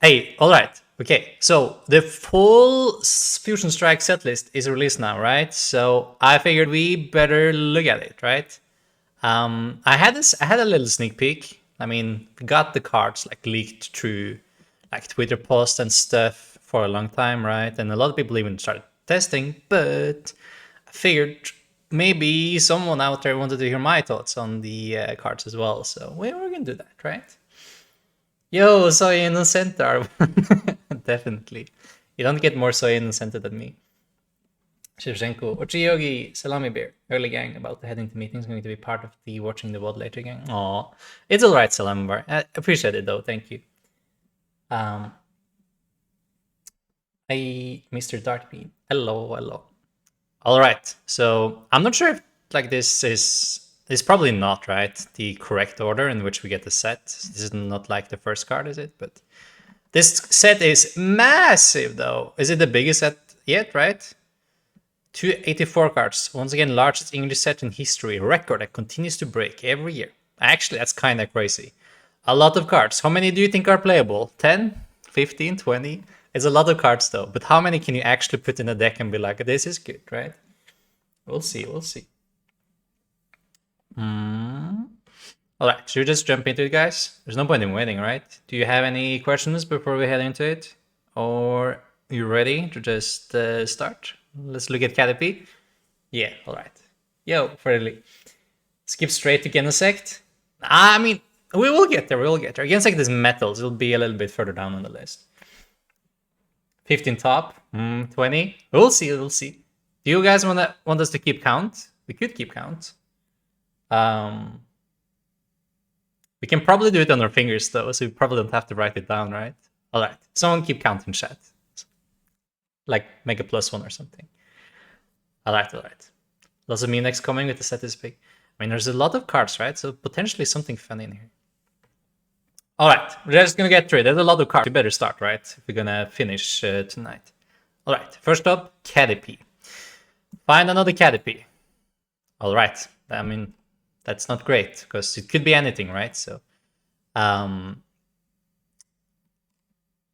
Hey, all right. Okay, so the full Fusion Strike setlist is released now, right? So I figured we better look at it, right? I had a little sneak peek. I mean, we got the cards like leaked through like Twitter posts and stuff for a long time, right? And a lot of people even started testing, but I figured maybe someone out there wanted to hear my thoughts on the cards as well. So we're gonna do that, right? Yo, soy innocent are definitely. You don't get more soy innocent than me. Shevchenko, Ochiyogi, Salami Bear, early gang about the heading to meetings, going to be part of the watching the world later gang. Aw, it's alright, Salami Bear. I appreciate it though, thank you. Um, Mr. Darkbean, hello, hello. Alright, so I'm not sure if like this is probably not right the correct order in which we get the set. This is not like the first card, is it? But this set is massive, though. Is it the biggest set yet, right? 284 cards. Once again, largest English set in history. Record that continues to break every year. Actually, that's kind of crazy. A lot of cards. How many do you think are playable? 10? 15? 20? It's a lot of cards, though. But how many can you actually put in a deck and be like, this is good, right? We'll see, we'll see. Alright, should we just jump into it, guys? There's no point in waiting, right? Do you have any questions before we head into it? Or you ready to just start? Let's look at Caterpie. Yeah, alright. Yo, Freddy. Skip straight to Genesect. I mean, we will get there, we will get there. Genesect is metals, it'll be a little bit further down on the list. 15 top, 20. We'll see, we'll see. Do you guys want us to keep count? We could keep count. We can probably do it on our fingers though, so we probably don't have to write it down, right? All right, someone keep counting, chat. Like make a +1 or something. All right, all right. Lots of Onyx coming with the set is big. I mean, there's a lot of cards, right? So potentially something fun in here. All right, we're just gonna get through it. There's a lot of cards. We better start, right? If we're gonna finish tonight. All right, first up, Caterpie. Find another Caterpie. All right, I mean, that's not great because it could be anything, right? So,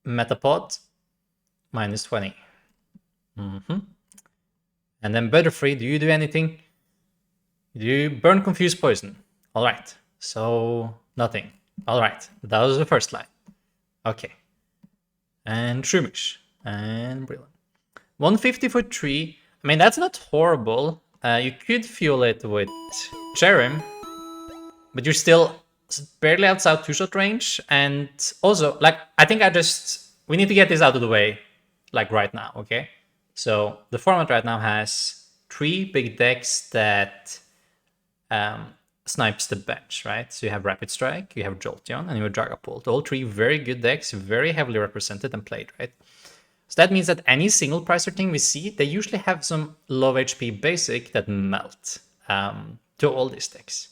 Metapod, -20. And then Butterfree, do you do anything? Do you burn, confuse, poison? All right, so nothing. All right, that was the first line. Okay. And Shroomish and Brilliant. 150 for 3. I mean, that's not horrible. You could fuel it with Cherim, but you're still barely outside two-shot range. And also, like, I think we need to get this out of the way, like right now, okay? So the format right now has 3 big decks that snipes the bench, right? So you have Rapid Strike, you have Jolteon, and you have Dragapult. All 3 very good decks, very heavily represented and played, right? So that means that any single pricer thing we see, they usually have some low HP basic that melt to all these decks.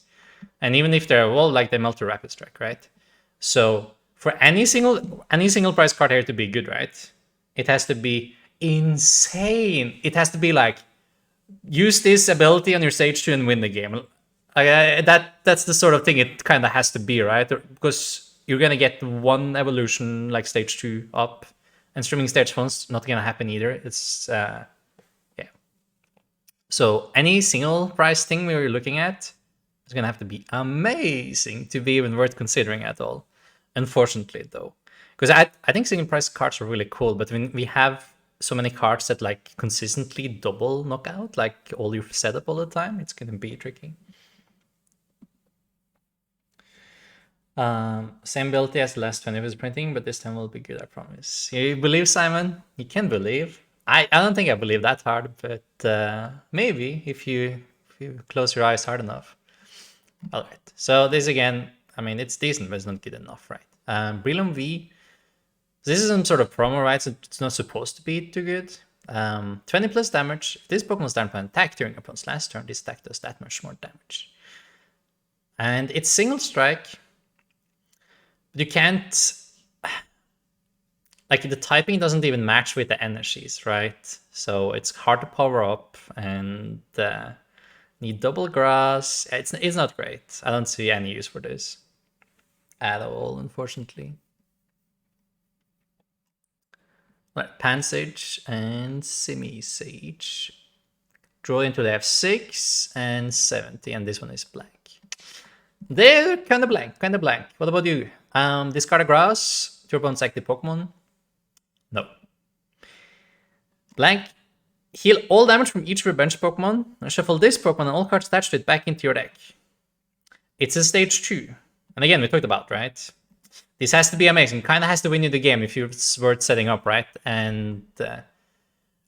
And even if they're well, like they melt to Rapid Strike, right? So for any single price card here to be good, right? It has to be insane. It has to be like use this ability on your stage 2 and win the game. That's the sort of thing it kind of has to be, right? Because you're gonna get one evolution like stage 2 up. And streaming stage 1's not gonna happen either. It's yeah. So any single price thing we were looking at is gonna have to be amazing to be even worth considering at all. Unfortunately, though, because I think single price cards are really cool, but when we have so many cards that like consistently double knockout, like all your setup all the time, it's gonna be tricky. Same ability as the last 20 of his printing, but this time will be good, I promise. You believe, Simon? You can believe. I don't think I believe that hard, but maybe if you close your eyes hard enough. All right. So this again, I mean, it's decent, but it's not good enough, right? Brilliant V. This is some sort of promo, right? So it's not supposed to be too good. 20 plus damage. If this Pokemon starts to attack during opponent's last turn, this attack does that much more damage. And it's single strike. You can't, like the typing doesn't even match with the energies, right? So it's hard to power up and need double grass. It's not great. I don't see any use for this at all, unfortunately. Right, Pansage and Semi-Sage. Draw into the F6 and 70, and this one is blank. They're kind of blank, kind of blank. What about you? Discard a grass, Turbone's active Pokemon. No. Blank. Heal all damage from each of your bench Pokemon. Shuffle this Pokemon and all cards attached to it back into your deck. It's a stage 2. And again, we talked about, right? This has to be amazing. Kind of has to win you the game if it's worth setting up, right? And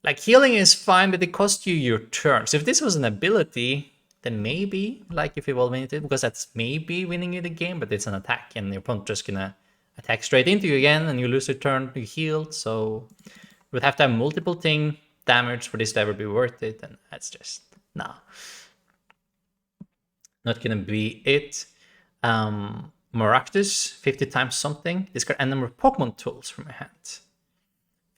like healing is fine, but it costs you your turns. If this was an ability, then maybe, like if evolving it, because that's maybe winning you the game, but it's an attack, and your opponent just gonna attack straight into you again, and you lose your turn, you healed. So you would have to have multiple thing damage for this to ever be worth it, and that's just nah. Not gonna be it. Maractus, 50 times something. Discard a number of Pokemon tools from your hand.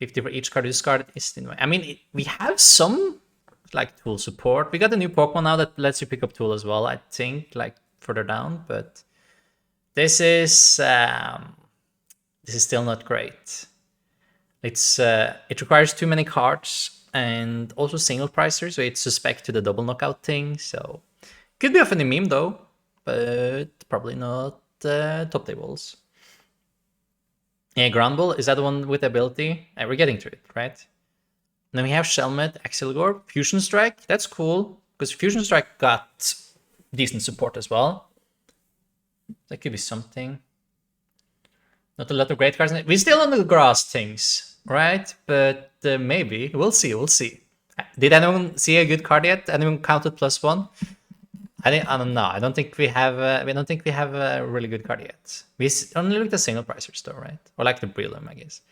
50 for each card discarded is in way. I mean, we have some like tool support. We got a new Pokemon now that lets you pick up tool as well, I think, like further down, but this is still not great. It requires too many cards and also single pricer, so it's suspect to the double knockout thing. So could be a funny meme though, but probably not top tables. Yeah, Ground Ball, is that the one with ability? We're getting to it, right? Then we have Shelmet, Axelgore, Fusion Strike. That's cool, because Fusion Strike got decent support as well. That could be something. Not a lot of great cards. We're still on the grass things, right? But maybe. We'll see, we'll see. Did anyone see a good card yet? Anyone counted +1? I don't know. I don't think we have. We don't think we have a really good card yet. We only looked at single pricers though, right? Or like the Brillium, I guess.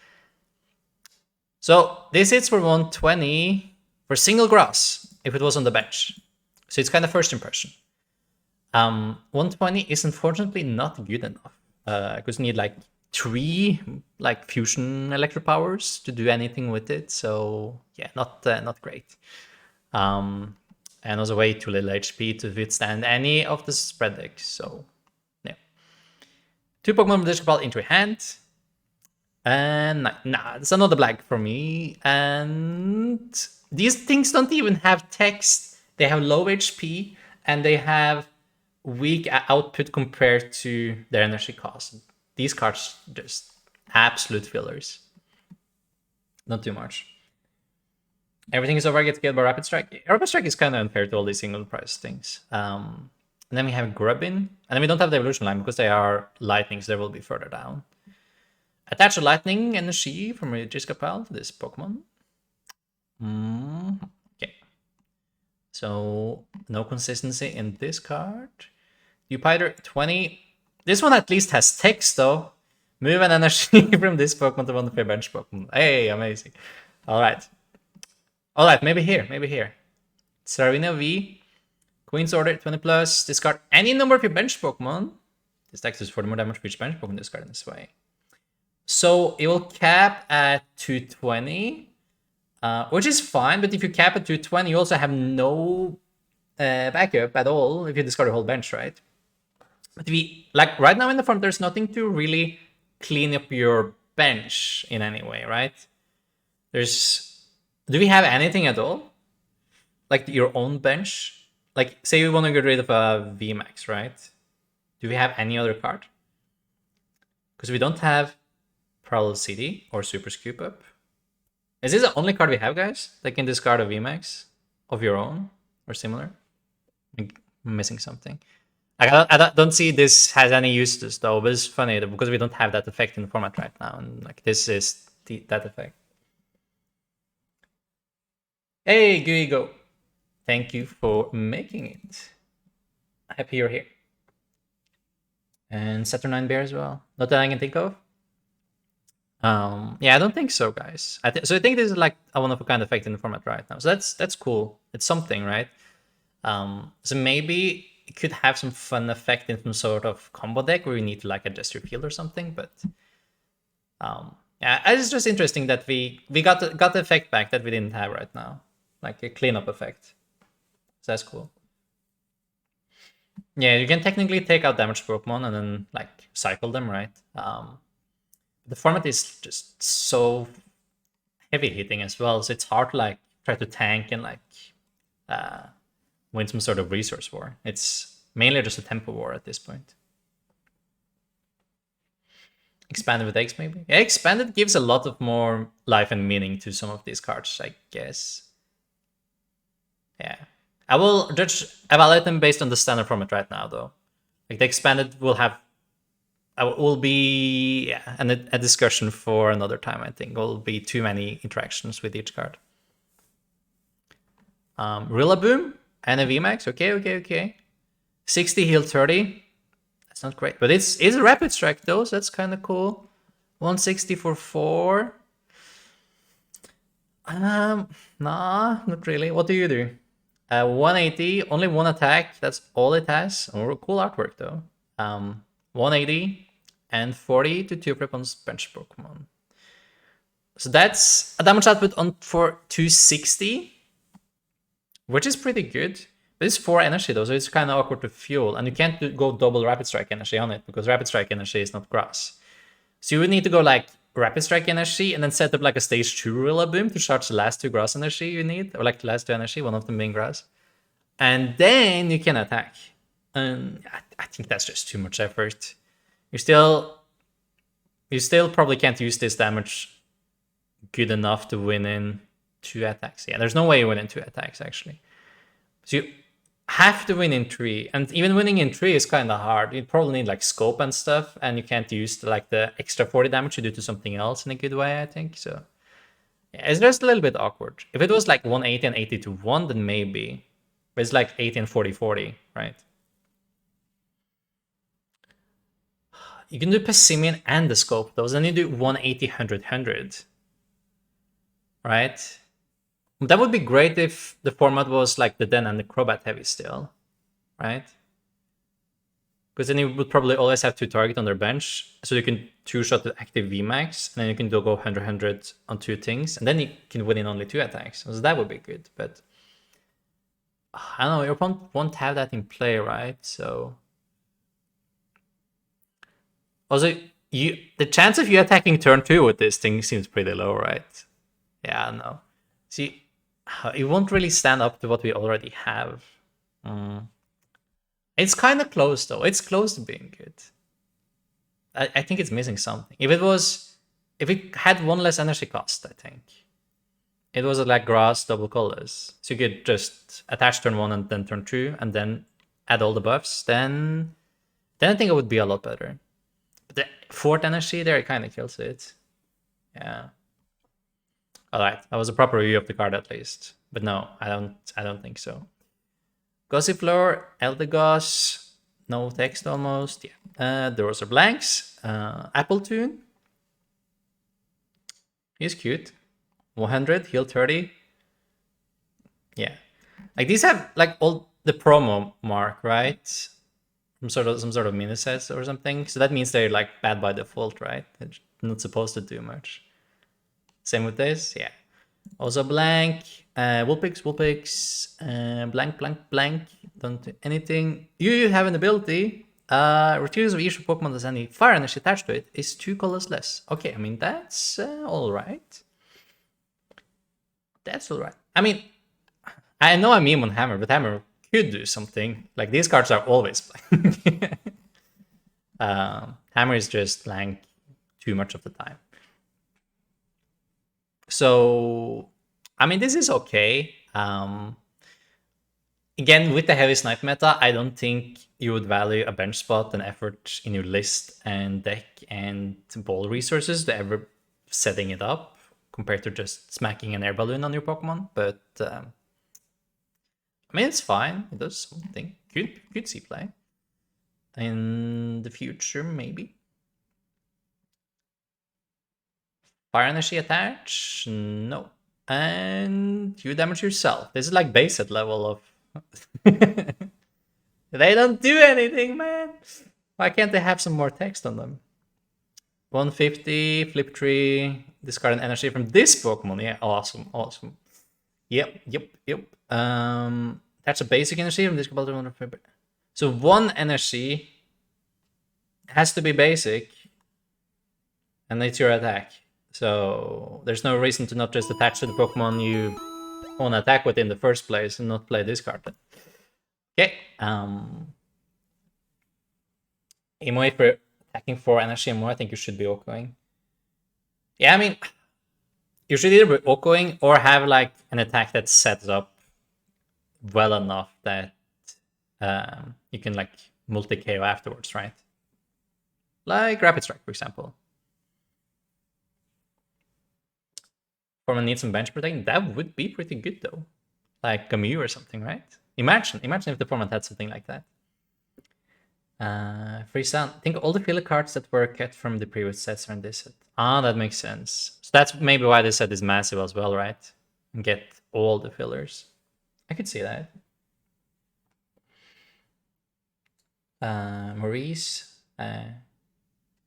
So this hits for 120 for single grass if it was on the bench. So it's kind of first impression. 120 is unfortunately not good enough because you need like 3 like fusion electro powers to do anything with it. So yeah, not great. And also way too little HP to withstand any of the spread decks. So yeah, 2 Pokemon Disc Ball into your hand. And nah, it's another blank for me. And these things don't even have text. They have low HP and they have weak output compared to their energy cost. These cards just absolute fillers. Not too much. Everything is over, gets killed by Rapid Strike. Rapid Strike is kind of unfair to all these single price things. And then we have Grubbin. And then we don't have the evolution line because they are lightning, so they will be further down. Attach a lightning energy from Regiskapal to this Pokemon. Okay. So no consistency in this card. Upiter 20. This one at least has text though. Move an energy from this Pokemon to one of your bench Pokemon. Hey, amazing. Alright. Alright, maybe here, maybe here. Saravina V. Queen's Order 20 plus. Discard any number of your bench Pokemon. This text is for more damage for each bench Pokemon discard in this way. So it will cap at 220, which is fine, but if you cap at 220, you also have no backup at all if you discard a whole bench, right? But like right now in the front, there's nothing to really clean up your bench in any way, right? Do we have anything at all? Like your own bench? Like say we want to get rid of a VMAX, right? Do we have any other card? Because we don't have Parallel City or Super Scoop Up. Is this the only card we have, guys? That can discard a VMAX of your own or similar? I'm missing something. I don't see this has any uses though, but it's funny because we don't have that effect in the format right now, and like this is that effect. Hey, Guigo, thank you for making it. Happy you're here. And Saturnine Bear as well. Not that I can think of. Yeah, I don't think so, guys. I think this is like a one-of-a-kind effect in the format right now. So that's cool. It's something, right? So maybe it could have some fun effect in some sort of combo deck where you need to like adjust your field or something. But yeah, it's just interesting that we got the effect back that we didn't have right now, like a cleanup effect. So that's cool. Yeah, you can technically take out damaged Pokemon and then like cycle them, right? The format is just so heavy hitting as well, so it's hard to like try to tank and like win some sort of resource war. It's mainly just a tempo war at this point. Expanded with X, maybe? Yeah, expanded gives a lot of more life and meaning to some of these cards, I guess. Yeah. I will evaluate them based on the standard format right now, though. Like the expanded will have, will be a discussion for another time. I think will be too many interactions with each card. Rillaboom and a VMAX. Okay. 60 heal 30. That's not great, but it's a rapid strike though, so that's kind of cool. 160 for 4. Nah, not really. What do you do? 180, only one attack. That's all it has. Oh, cool artwork though. 180 and 40 to 2 prep on bench Pokemon. So that's a damage output on for 260, which is pretty good. But it's 4 energy though, so it's kind of awkward to fuel, and you can't go double rapid strike energy on it because rapid strike energy is not grass. So you would need to go like rapid strike energy and then set up like a stage 2 Rillaboom to charge the last 2 grass energy you need, or like the last 2 energy, one of them being grass. And then you can attack. And I think that's just too much effort. You still probably can't use this damage good enough to win in 2 attacks. Yeah, there's no way you win in 2 attacks actually. So you have to win in 3, and even winning in 3 is kind of hard. You probably need like scope and stuff, and you can't use like the extra 40 damage you do to something else in a good way, I think. So yeah, it's just a little bit awkward. If it was like 180 and 80 to 1, then maybe. But it's like 80 and 40, right? You can do Pessimian and the scope, though. Then you do 180, 100, 100. Right? That would be great if the format was like the Den and the Crobat heavy still, right? Because then you would probably always have 2 target on their bench, so you can 2-shot the active VMAX, and then you can go 100, 100 on 2 things, and then you can win in only 2 attacks. So that would be good, but I don't know, your opponent won't have that in play, right? So also, the chance of you attacking turn 2 with this thing seems pretty low, right? Yeah, no. See, it won't really stand up to what we already have. It's kind of close though. It's close to being good. I think it's missing something. If it had 1 less energy cost, I think. It was like grass, double colors. So you could just attach turn 1 and then turn 2 and then add all the buffs. Then I think it would be a lot better. But the 4th energy there, it kind of kills it. Yeah. Alright, that was a proper review of the card at least. But no, I don't think so. Gossifleur, Eldegoss, no text almost. Yeah. Those are blanks. Appletoon. He's cute. 100, heal 30. Yeah. Like these have like all the promo mark, right? Some sort of mini sets or something. So that means they're like bad by default, right? They're not supposed to do much. Same with this, yeah. Also blank, Woolpix, blank, don't do anything. You have an ability, retrievers of each Pokemon that has any fire energy attached to it is 2 colors less. Okay, I mean, that's alright. That's alright. I mean, I know I meme on Hammer, but Hammer could do something. Like, these cards are always blank. Hammer is just blank too much of the time. So, I mean, this is okay. Again, with the heavy snipe meta, I don't think you would value a bench spot and effort in your list and deck and ball resources to ever setting it up compared to just smacking an air balloon on your Pokemon. But, I mean, it's fine. It does something. Could see play. In the future, maybe. Fire energy attach? No. And you damage yourself. This is like base set level of... They don't do anything, man. Why can't they have some more text on them? 150, flip tree, discard an energy from this Pokemon. Yeah, awesome. Yep. That's a basic energy from this Pokemon. So 1 energy has to be basic, and it's your attack. So there's no reason to not just attach to the Pokemon you want to attack with in the first place and not play this card then. Okay. Emo, if you're attacking for energy more, I think you should be OHKOing. Yeah, I mean, you should either be OHKOing or have like an attack that sets up well enough that you can like multi-KO afterwards, right? Like Rapid Strike, for example. Forman needs some bench protection. That would be pretty good though. Like a Mew or something, right? Imagine if the format had something like that. Free sound. I think all the filler cards that were cut from the previous sets are in this set. Ah, that makes sense. So that's maybe why this set is massive as well, right? And get all the fillers. I could see that. Maurice.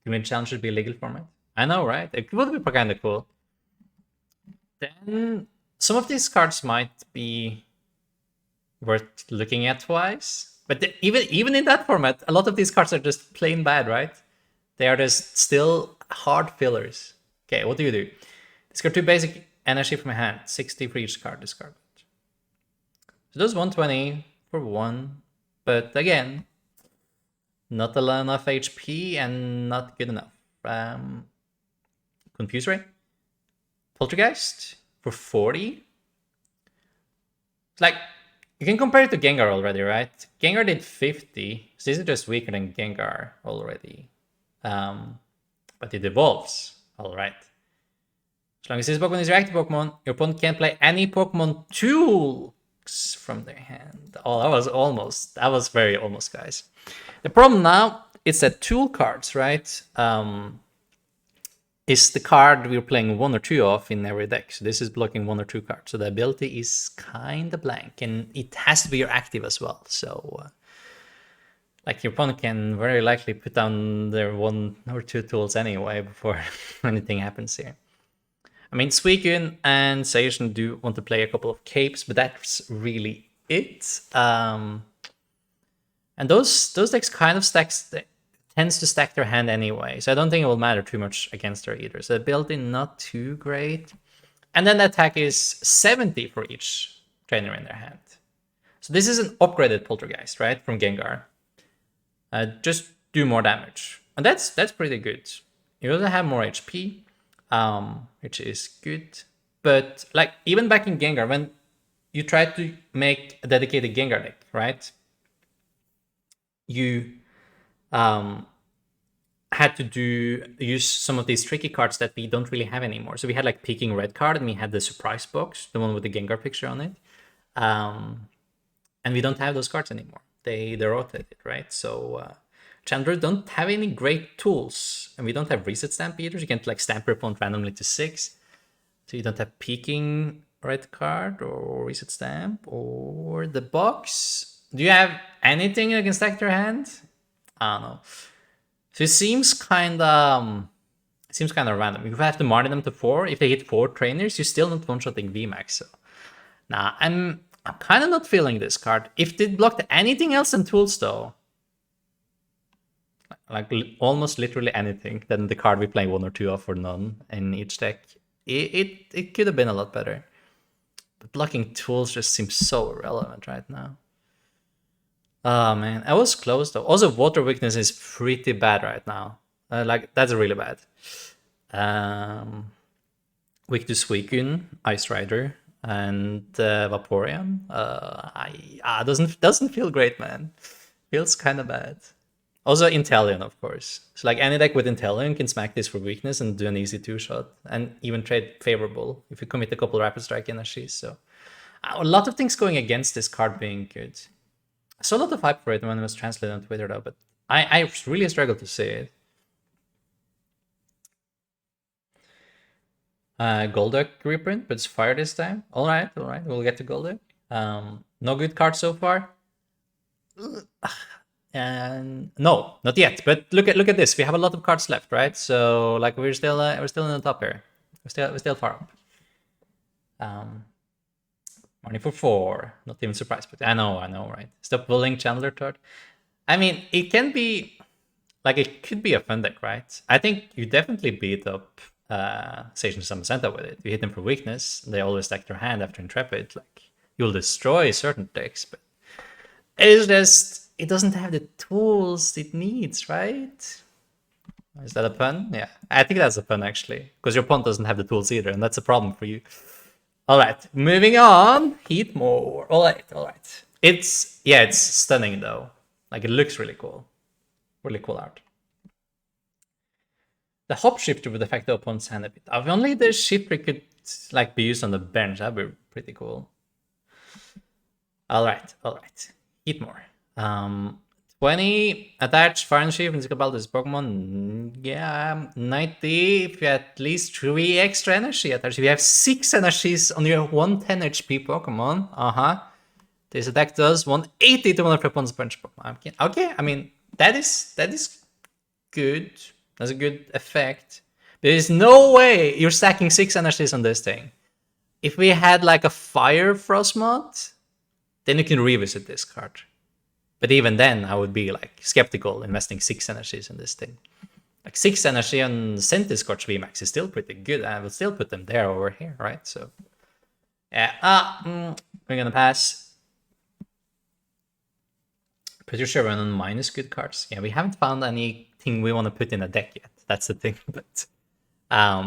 Green Challenge should be a legal format. I know, right? It would be kind of cool. Then some of these cards might be worth looking at twice. But even in that format, a lot of these cards are just plain bad, right? They are just still hard fillers. Okay, what do you do? Discard 2 basic energy from my hand. 60 for each card discarded. So those 120 for 1. But again, not enough HP and not good enough. Confuse Ray. Poltergeist for 40. Like, you can compare it to Gengar already, right? Gengar did 50, so this is just weaker than Gengar already. But it evolves, alright. As long as this Pokemon is your active Pokemon, your opponent can't play any Pokemon tools from their hand. Oh, that was very almost, guys. The problem now is that tool cards, right? Is the card we're playing 1 or 2 of in every deck. So this is blocking 1 or 2 cards. So the ability is kind of blank, and it has to be your active as well. So like your opponent can very likely put down their 1 or 2 tools anyway before anything happens here. I mean, Suicune and Zacian do want to play a couple of capes, but that's really it. And those decks kind of tends to stack their hand anyway, so I don't think it will matter too much against her either. So the ability not too great. And then the attack is 70 for each trainer in their hand. So this is an upgraded Poltergeist, right, from Gengar. Just do more damage. And that's pretty good. You also have more HP, which is good. But like even back in Gengar, when you try to make a dedicated Gengar deck, right? You had to use some of these tricky cards that we don't really have anymore. So we had like Peking Red card, and we had the surprise box, the one with the Gengar picture on it. And we don't have those cards anymore. They're rotated, right? So Chandler don't have any great tools, and we don't have reset stamp either. You can't like stamp your opponent randomly to 6. So you don't have Peking Red card or reset stamp or the box. Do you have anything that can stack your hand? I don't know. So it seems kind of random. You have to marty them to 4. If they hit 4 trainers, you still not one-shotting VMAX. So nah, I'm kind of not feeling this card. If it blocked anything else than tools though, like almost literally anything, then the card we play 1 or 2 of or none in each deck, it could have been a lot better. But blocking tools just seems so irrelevant right now. Oh man, I was close though. Also, water weakness is pretty bad right now. Like that's really bad. Weak to Suicune, Ice Rider, and Vaporeon. Doesn't feel great, man. Feels kind of bad. Also, Inteleon, of course. So like any deck with Inteleon can smack this for weakness and do an easy 2-shot, and even trade favorable if you commit a couple Rapid Strike energies. So a lot of things going against this card being good. I saw a lot of hype for it when it was translated on Twitter though, but I really struggle to see it. Golduck reprint, but it's fire this time. Alright, we'll get to Golduck. No good card so far. And no, not yet. But look at this. We have a lot of cards left, right? So like we're still in the top here. We're still far up. Money for 4. Not even surprised, but I know, right? Stop bullying Chandler Todd. I mean, it can be like it could be a fun deck, right? I think you definitely beat up Station Summon Senta with it. You hit them for weakness, they always stack their hand after Intrepid. Like, you'll destroy certain decks, but it's just, it doesn't have the tools it needs, right? Is that a pun? Yeah, I think that's a pun actually, because your opponent doesn't have the tools either, and that's a problem for you. All right, moving on. Heat more. All right. It's stunning though. Like, it looks really cool. Really cool art. The hop shifter would affect the opponent's hand a bit. If only the shifter could like be used on the bench, that'd be pretty cool. All right. Heat more. 20 attach Fire and Shield and about this Pokemon. Yeah, 90 if you have at least 3 extra energy attached. If you have 6 energies on your 110 HP Pokemon, this attack does 180 to one of your opponent's bench Pokemon. Okay, I mean, that is good. That's a good effect. There is no way you're stacking 6 energies on this thing. If we had like a Fire Frostmoth, then you can revisit this card. But even then, I would be like skeptical investing 6 energies in this thing. Like 6 energy on Centiskorch VMAX is still pretty good. I would still put them there over here, right? So, yeah, we're gonna pass. Pretty sure we're on minus good cards. Yeah, we haven't found anything we want to put in a deck yet. That's the thing. But, I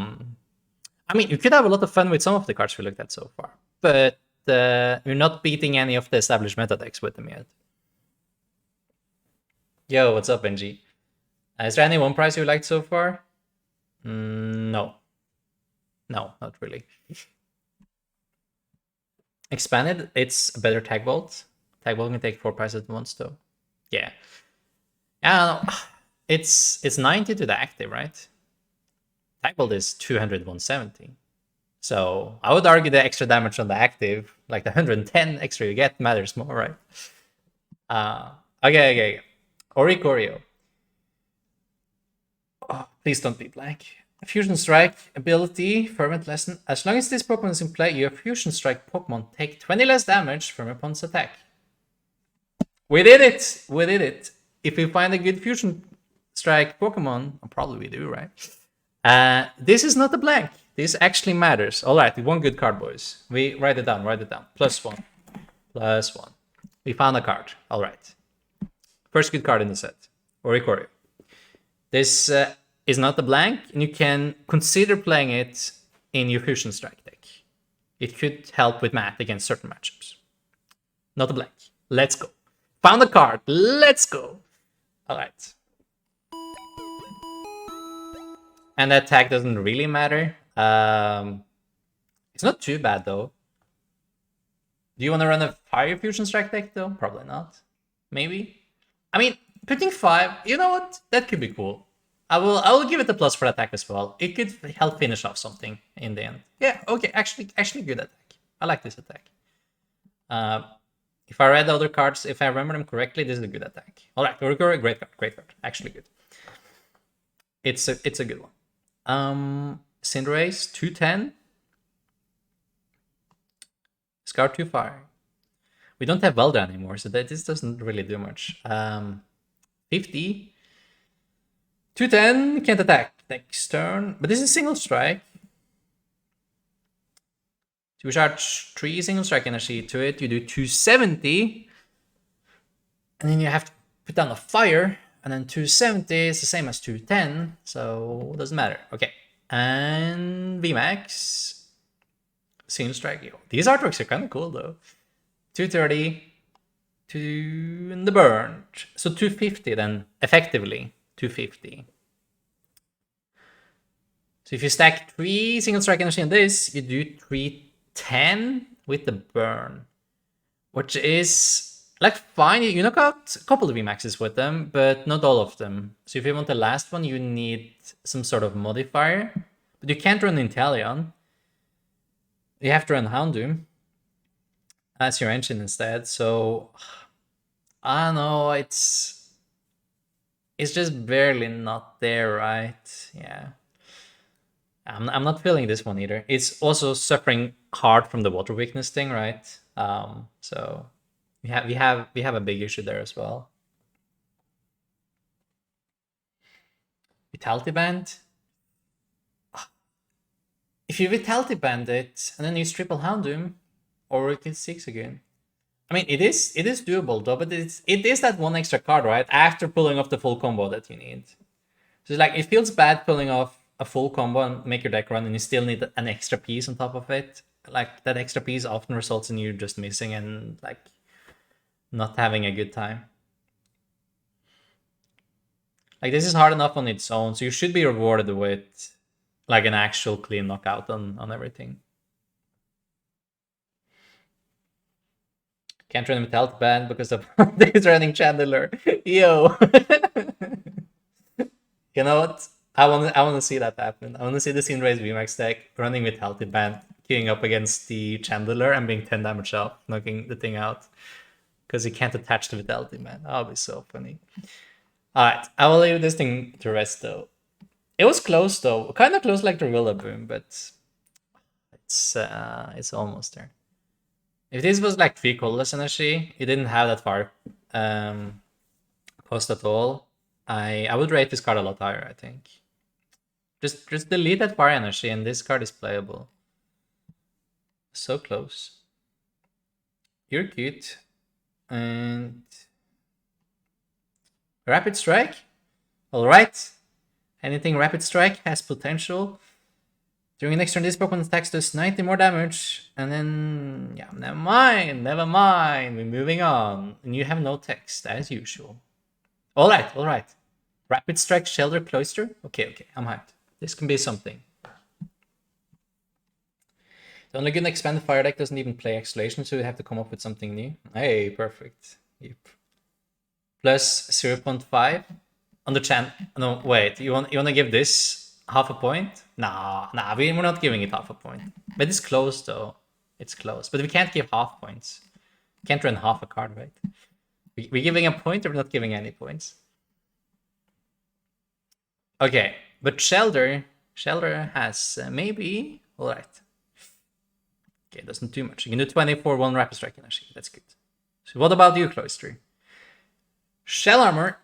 mean, you could have a lot of fun with some of the cards we looked at so far. But we're not beating any of the established meta decks with them yet. Yo, what's up, NG? Is there any one prize you liked so far? No. No, not really. Expanded, it's a better Tag Bolt. Tag Bolt can take 4 prizes at once, though. Yeah. I don't know. It's 90 to the active, right? Tag Bolt is 200, 170. So I would argue the extra damage on the active, like the 110 extra you get, matters more, right? Okay. Oricorio. Oh, please don't be blank. Fusion Strike ability, Fervent Lesson. As long as this Pokemon is in play, your Fusion Strike Pokemon take 20 less damage from your opponent's attack. We did it! If we find a good Fusion Strike Pokemon, probably we do, right? This is not a blank. This actually matters. Alright, one good card, boys. We write it down. +1. We found a card. Alright. First good card in the set. Oricorio. This is not a blank, and you can consider playing it in your Fusion Strike deck. It could help with math against certain matchups. Not a blank. Let's go. Found a card. Let's go. Alright. And that tag doesn't really matter. It's not too bad, though. Do you want to run a Fire Fusion Strike deck, though? Probably not. Maybe. I mean, putting 5, you know what? That could be cool. I will give it a plus for attack as well. It could help finish off something in the end. Yeah, okay, actually good attack. I like this attack. If I read the other cards, if I remember them correctly, this is a good attack. Alright, Oricorio, great card. Actually good. It's a good one. Cinderace, 210. Scar 2 Fire. We don't have Velda anymore, so this doesn't really do much. 50. 210, can't attack next turn. But this is single strike. So you charge 3 single strike energy to it. You do 270. And then you have to put down a fire. And then 270 is the same as 210. So it doesn't matter. Okay. And VMAX. Single strike. Yo, these artworks are kind of cool though. 230. To the burn. So 250 then, effectively. 250. So if you stack 3 single strike energy on this, you do 310 with the burn. Which is like fine. You knock out a couple of VMAXs with them, but not all of them. So if you want the last one, you need some sort of modifier. But you can't run Inteleon. You have to run Houndoom as your engine instead. So I don't know, it's just barely not there, right? Yeah. I'm not feeling this one either. It's also suffering hard from the water weakness thing, right? So we have a big issue there as well. Vitality Band. if you Vitality Bandit and then use Triple Houndoom, or it gets 6 again. I mean, it is doable though, but it is that one extra card, right? After pulling off the full combo that you need. So like, it feels bad pulling off a full combo and make your deck run, and you still need an extra piece on top of it. Like, that extra piece often results in you just missing and like not having a good time. Like, this is hard enough on its own, so you should be rewarded with like an actual clean knockout on everything. Can't run without ban because of he's running Chandler. Yo. You know what? I want to see that happen. I want to see the Cinderace VMAX deck running with healthy band, queuing up against the Chandler and being 10 damage off, knocking the thing out. Because he can't attach to Vitality, man. That would be so funny. Alright, I will leave this thing to rest though. It was close though. Kind of close like the Rillaboom, but it's almost there. If this was like 3 colorless energy, it didn't have that far cost at all. I would rate this card a lot higher, I think. Just delete that fire energy and this card is playable. So close. You're cute. And Rapid Strike? Alright. Anything Rapid Strike has potential. During the next turn, this Pokemon attacks does 90 more damage. And then, yeah, never mind. We're moving on. And you have no text, as usual. Alright. Rapid Strike, Shelter, Cloister? Okay, I'm hyped. This can be something. The only good expanded fire deck doesn't even play Exhalation, so you have to come up with something new. Hey, perfect. Yep. Plus 0.5 on the chan. No, wait. You want to give this half a point? Nah, we're not giving it half a point. But it's close though. It's close. But we can't give half points. We can't run half a card, right? We're giving a point or we're not giving any points? Okay, but Shelter has maybe... Alright. Okay, it doesn't do much. You can do 20 for 1 Rapid Strike energy. That's good. So what about you, Cloister? Shell Armor.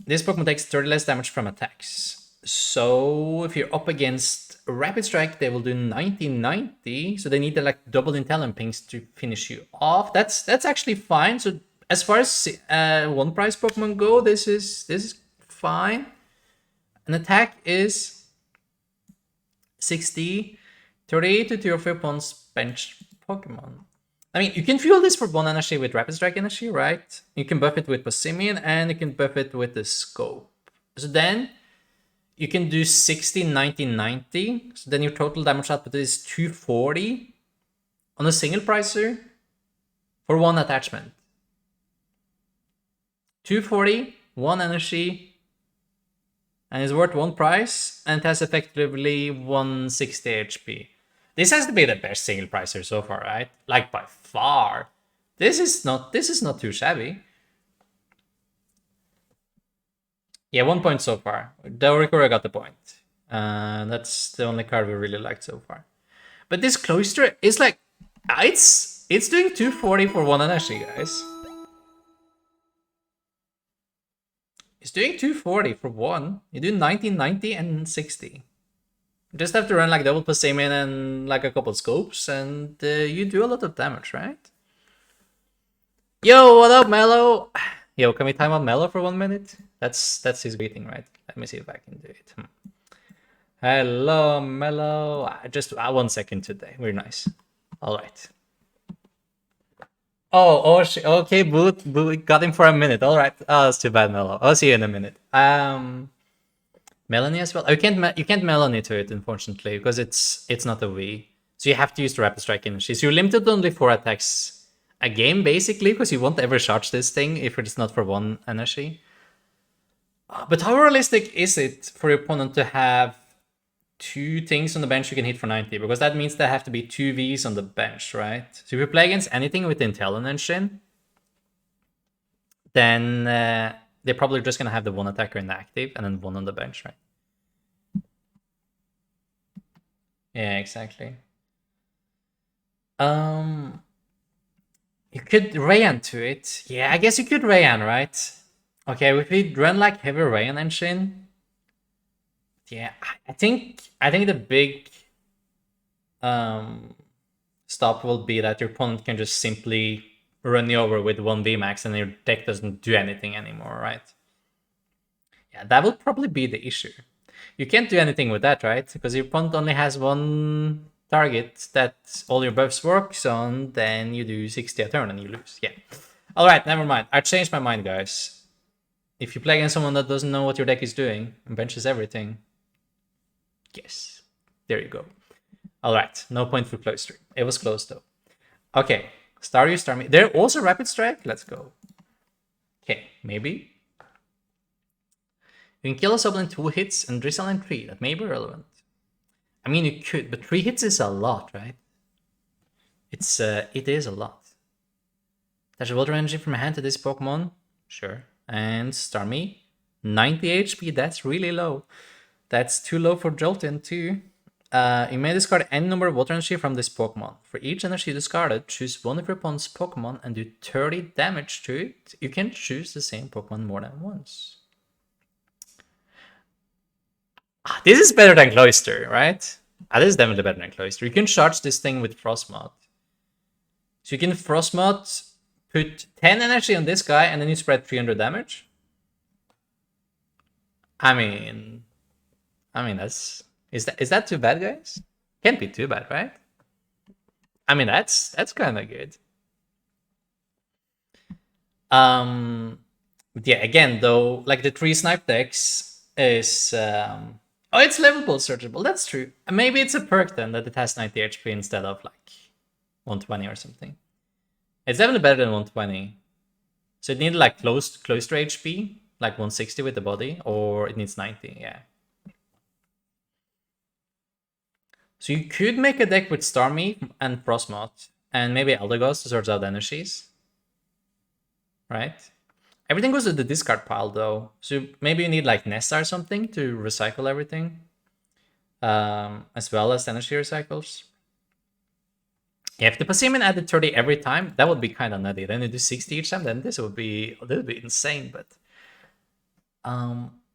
This Pokemon takes 30 less damage from attacks. So if you're up against Rapid Strike, they will do 90-90. So they need to like double Intelligent Pings to finish you off. That's actually fine. So as far as one price Pokemon go, this is fine. An attack is 60, 38 to 2 of your opponent's bench Pokemon. I mean, you can fuel this for 1 energy with Rapid Strike energy, right? You can buff it with Passimian and you can buff it with the Scope. So then you can do 60, 90, 90. So then your total damage output is 240 on a single pricer for 1 attachment. 240, 1 energy, and is worth 1 price, and it has effectively 160 HP. This has to be the best single pricer so far, right? Like by far. This is not too shabby. Yeah, 1 point so far. Doricora got the point. That's the only card we really liked so far. But this Cloister is like, it's doing 240 for 1 energy, guys. It's doing 240 for 1. You do 90, 90, and 60. You just have to run like double Passimian and like a couple scopes, and you do a lot of damage, right? Yo, what up, Mello? Yo, can we time out Mello for 1 minute? That's his greeting, right? Let me see if I can do it. Hello, Mello. Just 1 second today. We're nice. All right. Okay, boot, got him for a minute. All right. Oh, that's too bad, Mello. I'll see you in a minute. Melanie as well. You can't Melanie to it, unfortunately, because it's not a V. So you have to use the Rapid Strike energy. So you're limited to only 4 attacks a game, basically, because you won't ever charge this thing if it's not for 1 energy. But how realistic is it for your opponent to have 2 things on the bench you can hit for 90? Because that means there have to be 2 Vs on the bench, right? So if you play against anything with the Intelligent Engine, then they're probably just going to have the 1 attacker in the active and then 1 on the bench, right? Yeah, exactly. You could Rayan to it. Yeah, I guess you could Rayan, right? Okay, if we run like heavy Rayan engine, yeah, I think the big stop will be that your opponent can just simply run you over with 1 VMAX and your deck doesn't do anything anymore, right? Yeah, that will probably be the issue. You can't do anything with that, right? Because your opponent only has one target that all your buffs works on, then you do 60 a turn and you lose. Yeah. Alright, never mind. I changed my mind, guys. If you play against someone that doesn't know what your deck is doing and benches everything, yes. There you go. Alright, no point for close streak. It was close though. Okay, star you, star me. They're also rapid strike? Let's go. Okay, maybe. You can kill a Soblin in 2 hits and Drizzle in 3. That may be relevant. I mean, you could, but 3 hits is a lot, right? It is a lot. There's a water energy from a hand to this Pokemon. Sure. And Starmie. 90 HP, that's really low. That's too low for Jolteon too. You may discard any number of water energy from this Pokemon. For each energy discarded, choose one of your opponent's Pokemon and do 30 damage to it. You can choose the same Pokemon more than once. This is better than Cloyster, right? This is definitely better than Cloyster. You can charge this thing with Frostmoth. So you can Frostmoth, put 10 energy on this guy, and then you spread 300 damage. I mean, that's is that too bad, guys? Can't be too bad, right? I mean, that's kind of good. Yeah, again though, like the 3 snipe decks is oh, it's livable searchable. That's true. Maybe it's a perk then that it has 90 HP instead of like 120 or something. It's definitely better than 120. So it needed like close to HP, like 160 with the body, or it needs 90, yeah. So you could make a deck with Starmie and Frostmoth, and maybe Eldegoss to sort out energies. Right? Everything goes to the discard pile though. So maybe you need like Nesta or something to recycle everything. As well as energy recycles. Yeah, if the Passimian added 30 every time, that would be kind of nutty. Then you do 60 each time, then this would be insane, but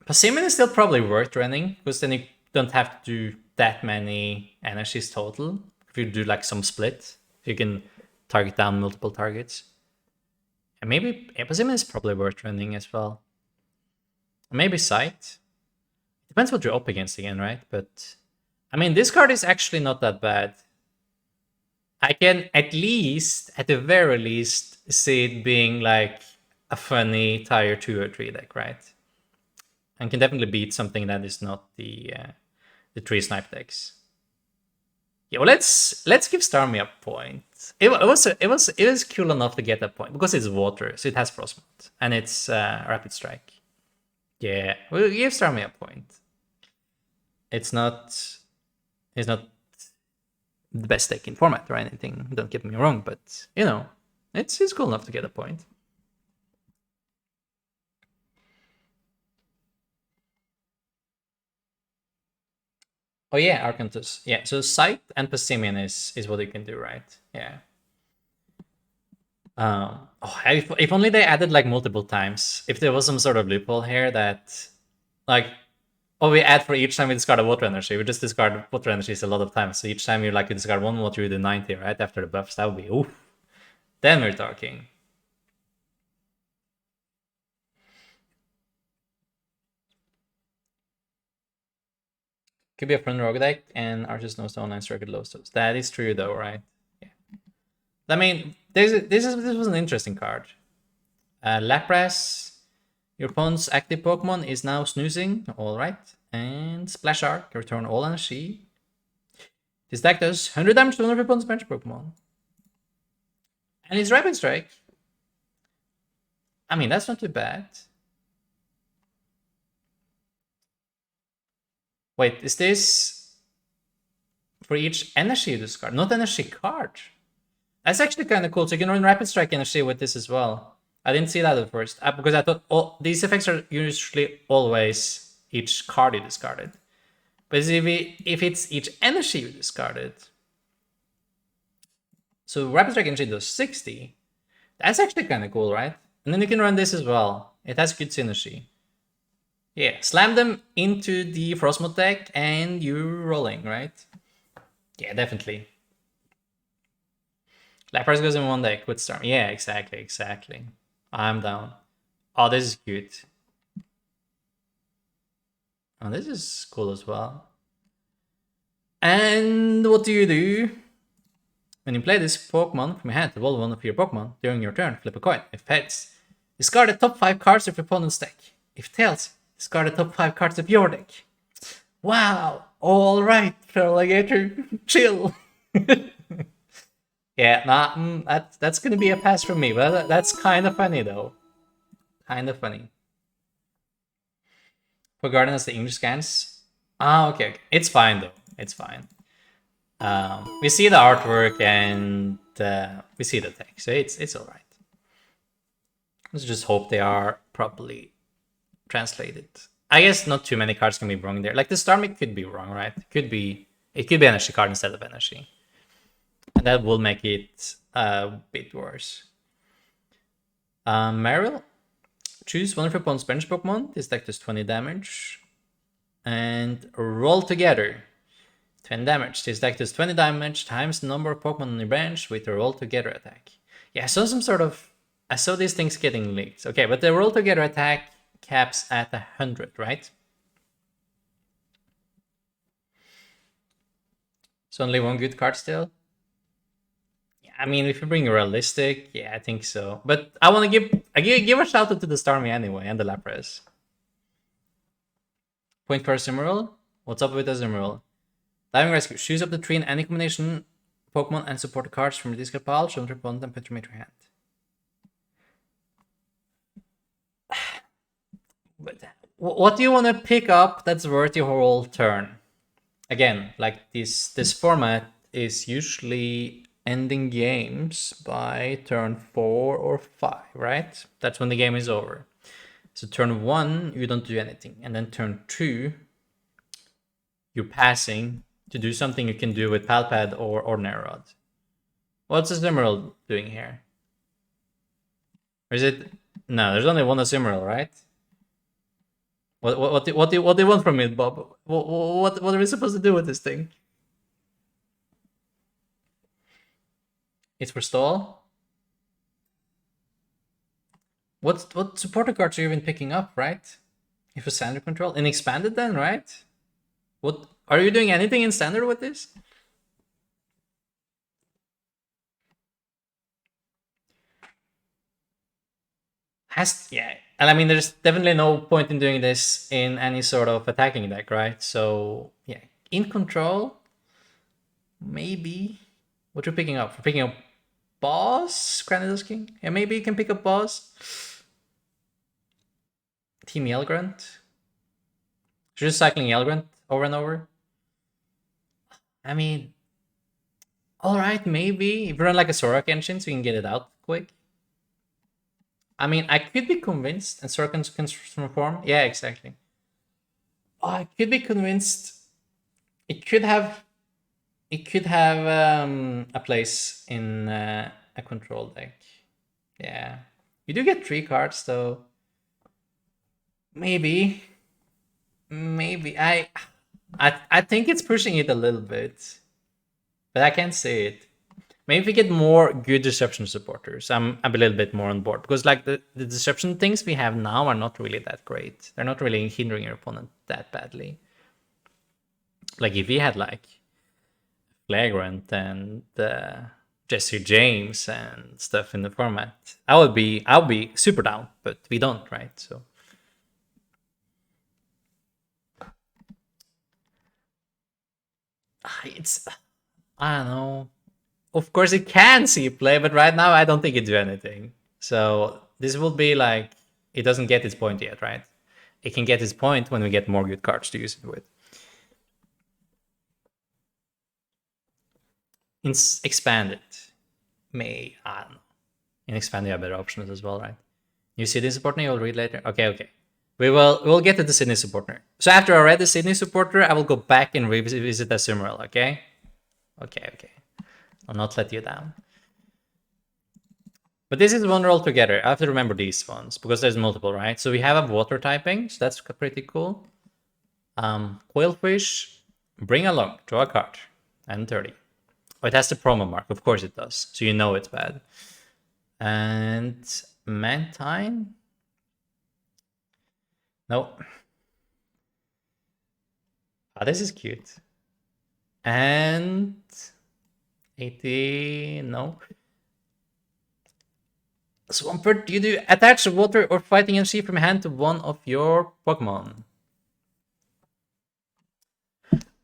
Passimian is still probably worth running, because then you don't have to do that many energies total. If you do like some split, you can target down multiple targets. And maybe Passimian is probably worth running as well. Maybe Sight. Depends what you're up against again, right? But I mean, this card is actually not that bad. I can at the very least, see it being like a funny tier 2 or 3 deck, right? And can definitely beat something that is not the 3 snipe decks. Yeah, well, let's give Starmie a point. It was cool enough to get that point because it's water, so it has Frostmoth and it's rapid strike. Yeah, we'll give Starmie a point. It's not the best deck in format or anything, don't get me wrong, but you know, it's cool enough to get a point. Oh yeah, Arcantus. Yeah, so Sight and Passimian is what you can do, right? Yeah. Oh, if only they added like multiple times. If there was some sort of loophole here that, like, oh, we add for each time we discard a water energy. We just discard water energies a lot of times. So each time you like to discard 1 water, you do 90, right? After the buffs, that would be oof. Then we're talking. Could be a front rogue deck, and Arceus knows the online circuit low stones. That is true though, right? Yeah. I mean, this was an interesting card. Lapras, your opponent's active Pokemon is now snoozing. Alright. And Splash Arc, return all energy. This deck does 100 damage to one of your opponent's bench Pokemon. And it's Rapid Strike. I mean, that's not too bad. Wait, is this for each energy you discard? Not energy card. That's actually kind of cool. So you can run Rapid Strike energy with this as well. I didn't see that at first because I thought these effects are usually always each card you discarded. But if it's each energy you discarded, so Rapid Strike energy does 60. That's actually kind of cool, right? And then you can run this as well. It has good synergy. Yeah, slam them into the Frostmoth deck and you're rolling, right? Yeah, definitely. Lapras goes in one deck with Storm. Yeah, exactly. I'm down. Oh, this is cute. Oh, this is cool as well. And what do you do? When you play this Pokemon from your hand, evolve one of your Pokemon. During your turn, flip a coin. If heads, discard the top 5 cards of your opponent's deck. If tails, discard the top 5 cards of your deck. Wow! Alright, Alligator, chill. Yeah, nah, that's gonna be a pass from me, but that's kind of funny though. Kind of funny. For Garden as the English scans. Ah, okay. It's fine though. It's fine. We see the artwork and we see the text, so it's all right. Let's just hope they are properly translated. I guess not too many cards can be wrong there. Like the Starmie could be wrong, right? It could be energy card instead of energy, and that will make it a bit worse. Meryl, choose one of your opponent's bench Pokemon. This deck does 20 damage, and roll together. 10 damage. This deck does 20 damage times the number of Pokemon on your bench with a roll together attack. Yeah, I saw some sort of. I saw these things getting leaked. Okay, but the roll together attack caps at 100, right? So only one good card still? Yeah, I mean, if you bring realistic, yeah, I think so. But I want to give a shout out to the Starmie anyway and the Lapras. Point for Azumarill. What's up with Azumarill? Diving Rescue. Choose up the tree in any combination Pokemon and support the cards from your discard pile, show them to your opponent, and put them in your hand. But what do you want to pick up that's worth your whole turn? Again, like this format is usually ending games by turn 4 or 5, right? That's when the game is over. So turn 1, you don't do anything. And then turn 2, you're passing to do something you can do with Palpad or Ordinary Rod. What's Azumarill doing here? Or is it... No, there's only one Azumarill, right? What do you want from me, Bob? What are we supposed to do with this thing? It's for stall? What supporter cards are you even picking up, right? If a standard control? In expanded then, right? What are you doing anything in standard with this? Yeah. And I mean there's definitely no point in doing this in any sort of attacking deck, right? So yeah. In control, maybe. What you're picking up? For picking up boss? Granidos King? Yeah, maybe you can pick up boss. Team Yelgrunt. Just cycling Yelgrunt over and over. I mean, alright, maybe. If you run like a Zorak engine so you can get it out quick. I mean, I could be convinced, and Zorak can transform. Yeah, exactly. Oh, I could be convinced it could have a place in a control deck. Yeah. You do get 3 cards though. Maybe. I think it's pushing it a little bit. But I can't say it. Maybe if we get more good deception supporters, I'm a little bit more on board. Because like the deception things we have now are not really that great. They're not really hindering your opponent that badly. Like if we had like Flagrant and Jesse James and stuff in the format, I'll be super down, but we don't, right? So it's, I don't know. Of course it can see play, but right now I don't think it do anything. So this will be like, it doesn't get its point yet, right? It can get its point when we get more good cards to use it with. In expanded, I don't know. In expanded, you have better options as well, right? You see this supporter, you'll read later. Okay. We'll get to the Sydney supporter. So after I read the Sydney supporter, I will go back and revisit the Azumarill, okay? Okay. I'll not let you down. But this is one roll together. I have to remember these ones because there's multiple, right? So we have a water typing, so that's pretty cool. Quailfish, bring along, draw a card. and 30. Oh, it has the promo mark. Of course it does. So you know it's bad. And Mantine? No. Ah, this is cute. And 80, no. Swampert, you do attach water or fighting energy from hand to one of your Pokemon.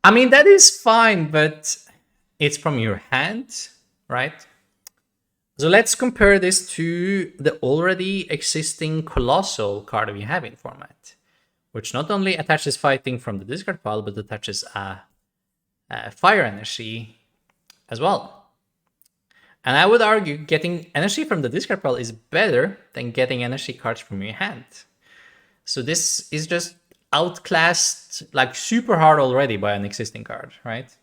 I mean, that is fine, but it's from your hand, right? So let's compare this to the already existing Colossal card we have in format, which not only attaches fighting from the discard pile, but attaches fire energy as well. And I would argue getting energy from the discard pile is better than getting energy cards from your hand. So this is just outclassed like super hard already by an existing card, right?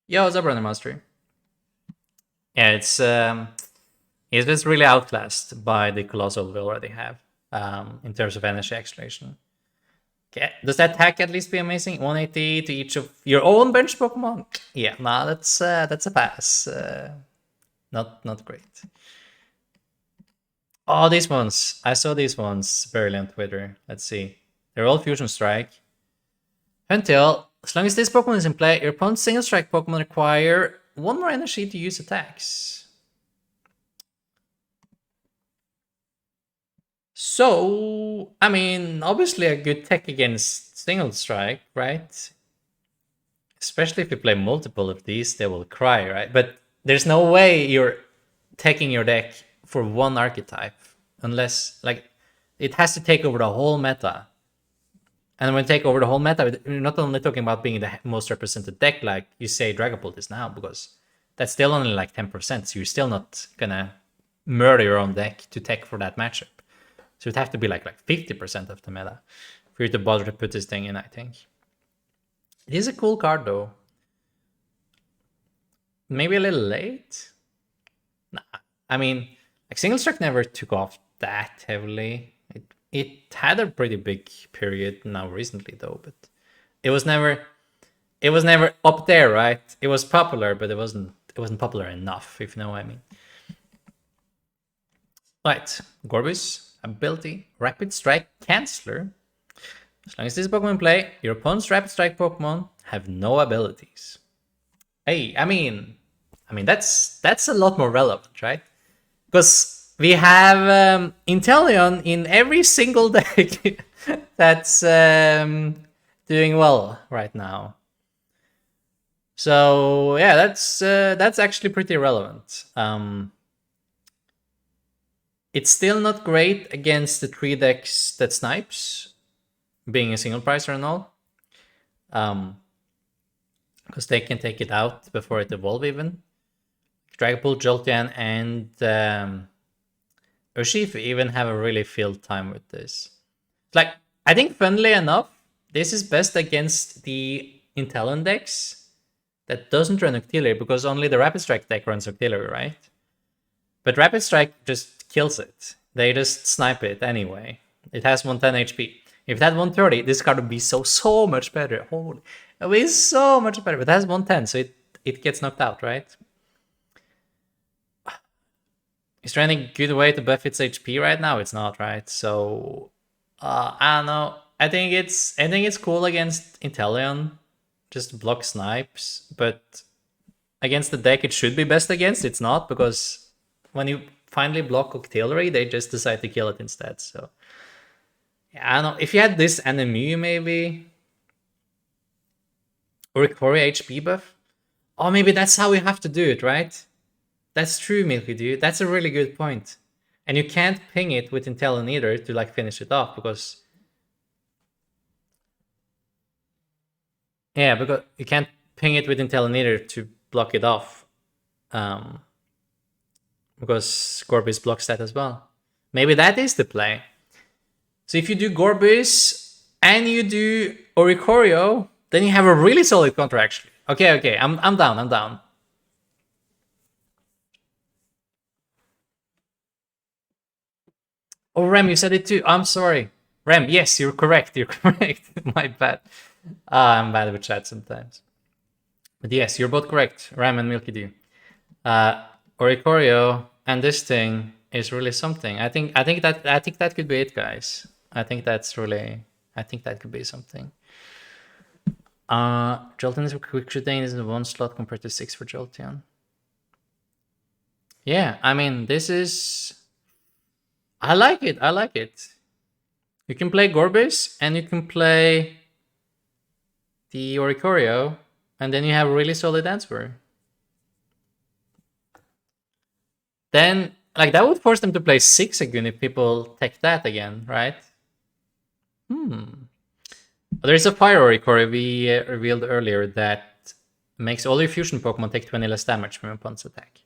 Yo, what's up, Runner Mastery? Yeah, it's just really outclassed by the Colossal we already have in terms of energy acceleration. Okay, does that attack at least be amazing? 180 to each of your own bench Pokemon? Yeah, nah, that's a pass. Not great. Oh, these ones. I saw these ones barely on Twitter. Let's see. They're all Fusion Strike. Until, as long as this Pokemon is in play, your opponent's Single Strike Pokemon require 1 more energy to use attacks. So, I mean, obviously a good tech against Single Strike, right? Especially if you play multiple of these, they will cry, right? But there's no way you're taking your deck for one archetype. Unless, like, it has to take over the whole meta. And when you take over the whole meta, you're not only talking about being the most represented deck, like you say Dragapult is now, because that's still only like 10%, so you're still not gonna murder your own deck to tech for that matchup. So it'd have to be like 50% of the meta for you to bother to put this thing in, I think. It is a cool card, though. Maybe a little late? Nah. I mean, like Single Strike never took off that heavily. It had a pretty big period now recently, though, but it was never up there, right? It was popular, but it wasn't popular enough, if you know what I mean. Right, Gorbis, ability, Rapid Strike Canceller. As long as this Pokemon play, your opponent's Rapid Strike Pokemon have no abilities. Hey, I mean that's a lot more relevant, right? Because we have Inteleon in every single deck that's doing well right now. So yeah, that's actually pretty relevant. It's still not great against the 3 decks that snipes, being a single pricer and all. Because they can take it out before it evolve even. Dragapult, Jolteon, and Urshifu even have a really field time with this. Like, I think funnily enough, this is best against the Inteleon decks that doesn't run Octillery, because only the Rapid Strike deck runs Octillery, right? But Rapid Strike just kills it. They just snipe it anyway. It has 110 HP. If it had 130, this card would be so much better. Holy, it would be so much better. But it has 110, so it gets knocked out, right? Is there any good way to buff its HP right now? It's not, right? So I don't know. I think it's cool against Inteleon. Just block snipes, but against the deck it should be best against. It's not, because when you finally block Octillery, they just decide to kill it instead. So yeah, I don't know. If you had this and a Mew maybe, or a Corey HP buff, oh, maybe that's how we have to do it, right? That's true, Milky Dude. That's a really good point. And you can't ping it with Inteleon either to like finish it off, because yeah, because you can't ping it with Inteleon either to block it off. Because Gorbis blocks that as well. Maybe that is the play. So if you do Gorbis and you do Oricorio, then you have a really solid counter actually. Okay, I'm down. Oh, Rem, you said it too. I'm sorry. Rem, yes, you're correct. You're correct. My bad. I'm bad with chat sometimes. But yes, you're both correct. Ram and Milky Dew. Oricorio and this thing is really something. I think that could be it, guys. I think that could be something. Jolteon is a quick shooting is in one slot compared to 6 for Jolteon. Yeah, I mean this is I like it. You can play Gorbis and you can play the Oricorio, and then you have a really solid answer. Then, like, that would force them to play 6 again if people take that again, right? There's a Fire Oricorio we revealed earlier that makes all your fusion Pokemon take 20 less damage from your opponent's attack.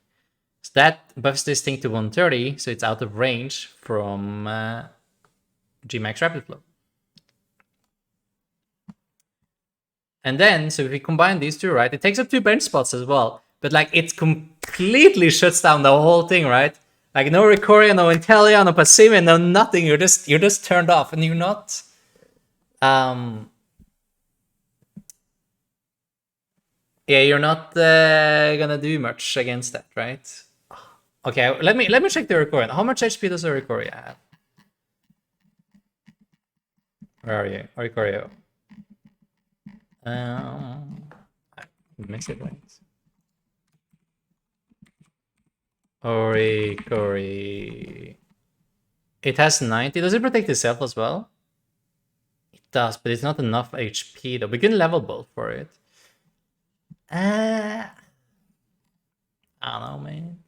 So that buffs this thing to 130, so it's out of range from Gmax Rapid Flow. And then, so if we combine these two, right, it takes up 2 bench spots as well. But like, it completely shuts down the whole thing, right? Like, no Recoria, no Intelia, no Passimian, no nothing. You're just turned off, and you're not. Yeah, you're not gonna do much against that, right? Okay, let me check the Recoria. How much HP does the Recoria have? Where are you, Oricorio? I missed it, right? Oricori. It has 90. Does it protect itself as well? It does, but it's not enough HP though. We can level build for it. I don't know, man.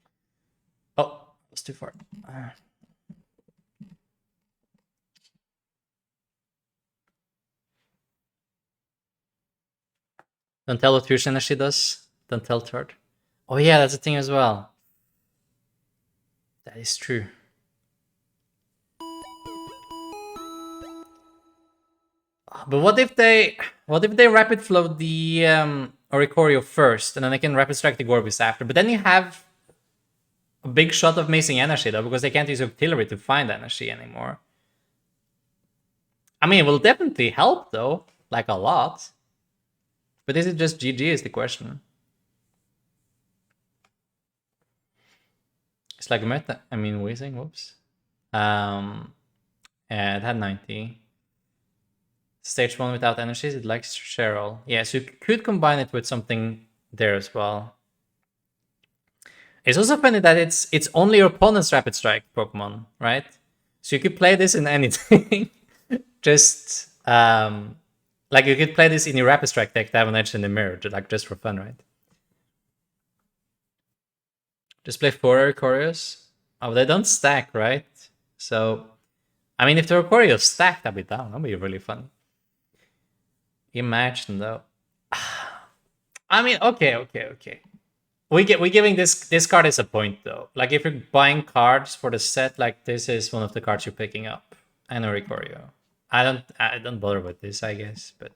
Oh, that's too far. Don't tell what fusion energy does. Don't tell third. Oh yeah, that's a thing as well. That is true. But what if they rapid flow the Oricorio first, and then they can rapid strike the Gorbis after? But then you have a big shot of missing energy though, because they can't use artillery to find energy anymore. I mean, it will definitely help though, like a lot. But is it just GG is the question. It's like meta. I mean, Weezing. Whoops. Yeah, it had 90. Stage 1 without energies, it likes Cheryl. Yeah, so you could combine it with something there as well. It's also funny that it's only your opponent's Rapid Strike Pokemon, right? So you could play this in anything. Just, like you could play this in your Rapid Strike deck to have an edge in the mirror, like just for fun, right? Just play 4 Oricorios. Oh, they don't stack, right? So, I mean, if the Oricorios stack, that'd be down. That'd be really fun. Imagine though. I mean, okay. We're giving this card as a point though. Like if you're buying cards for the set, like this is one of the cards you're picking up. And Oricorio. I don't bother with this, I guess, but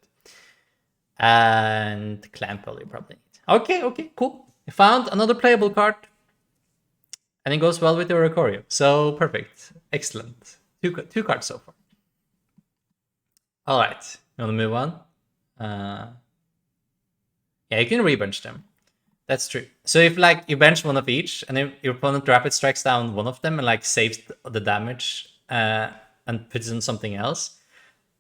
and Clample you probably need. Okay, cool. You found another playable card. And it goes well with the Oricorio. So perfect. Excellent. Two cards so far. Alright. You wanna move on? Yeah, you can rebench them. That's true. So if like you bench one of each, and if your opponent rapid strikes down one of them and like saves the damage and puts in something else,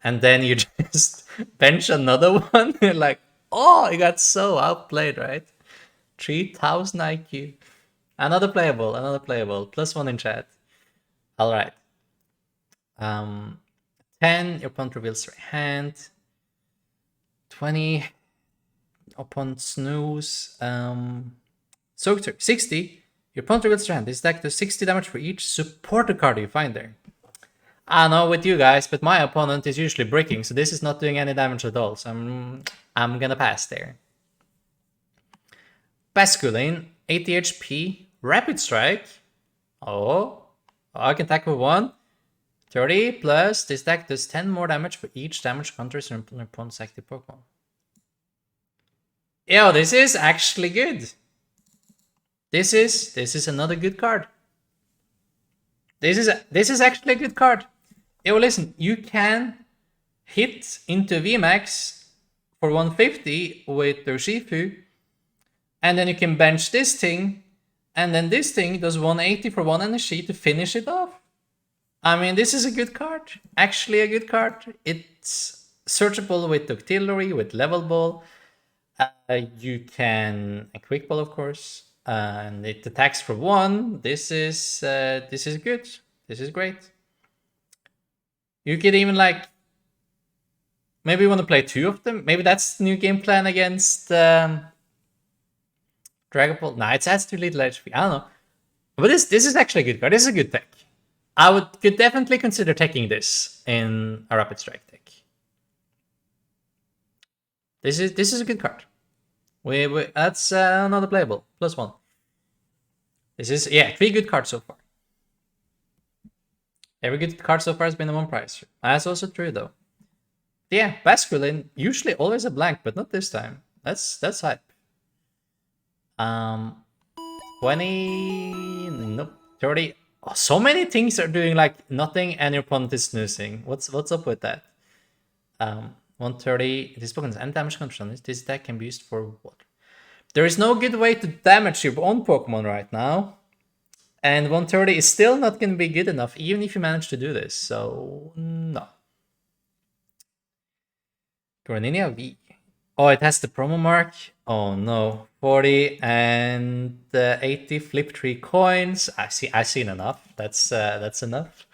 and then you just bench another one, you're like, oh, you got so outplayed, right? 3000 IQ. Another playable. +1 in chat. All right. 10. Your opponent reveals their hand. 20 upon snooze. So 60. Your opponent reveals their hand. This deck does 60 damage for each supporter card you find there. I don't know with you guys, but my opponent is usually breaking, so this is not doing any damage at all. So I'm gonna pass there. Basculin, 80 HP, Rapid Strike. Oh, I can attack with 1. 30 plus this deck does 10 more damage for each damage counters your opponent's active Pokemon. Yo, this is actually good. This is another good card. This is actually a good card. Yo, listen, you can hit into VMAX for 150 with Urshifu, and then you can bench this thing, and then this thing does 180 for 1 energy to finish it off. I mean, this is a good card. Actually, a good card. It's searchable with Octillery, with Level Ball. You can a Quick Ball, of course, and it attacks for 1. This is good. This is great. You could even like maybe you want to play 2 of them. Maybe that's the new game plan against Dragon Ball. Nah, it adds too little HP. I don't know. But this is actually a good card. This is a good tech. I could definitely consider taking this in a Rapid Strike deck. This is a good card. That's another playable. +1. This is 3 good cards so far. Every good card so far has been a 1 price. That's also true though. Yeah, Basculin, usually always a blank, but not this time. That's hype. 20, nope, 30. Oh, so many things are doing like nothing and your opponent is snoozing. What's up with that? 130. This Pokemon's anti-damage control. This deck can be used for what? There is no good way to damage your own Pokemon right now. And 130 is still not going to be good enough, even if you manage to do this. So, no. Graninia V. Oh, it has the promo mark. Oh no, 40 and 80 flip 3 coins. I've seen enough. That's enough.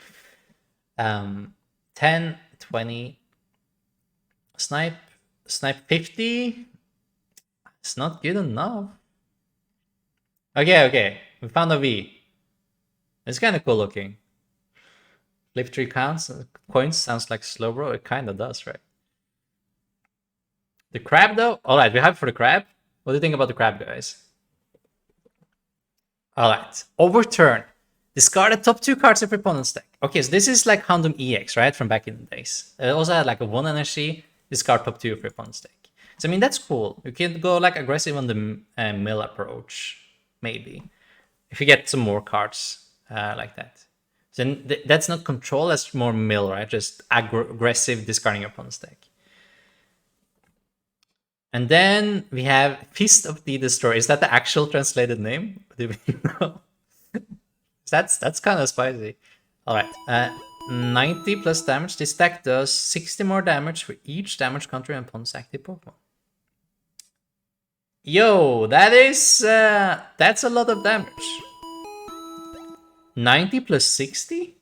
10, 20. Snipe 50. It's not good enough. Okay. We found a V. It's kind of cool looking. Flip 3 coins sounds like Slowbro. It kind of does, right? The crab, though? Alright, we have for the crab. What do you think about the crab, guys? Alright. Overturn. Discard the top 2 cards of your opponent's deck. Okay, so this is like Houndoom EX, right? From back in the days. It also had like a 1 energy. Discard top 2 of your opponent's deck. So, I mean, that's cool. You can go like aggressive on the mill approach. Maybe. If you get some more cards like that. Then that's not control, that's more mill, right? Just aggressive discarding your opponent's deck. And then we have Fist of the Destroyer. Is that the actual translated name? Do we know? That's kind of spicy. All right, 90 plus damage. This deck does 60 more damage for each damage counter on opponent's active Pokemon. Yo, that's a lot of damage. 90 plus 60?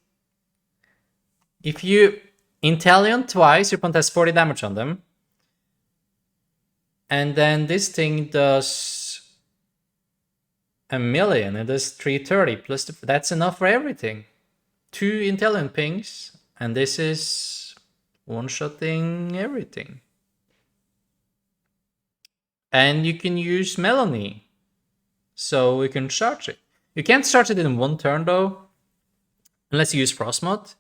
If you Inteleon twice, your opponent has 40 damage on them. And then this thing does 1,000,000. It does 330 plus that's enough for everything. 2 Inteleon pings, and this is one-shotting everything. And you can use Melanie, so we can charge it. You can't charge it in 1 turn though, unless you use Frostmoth.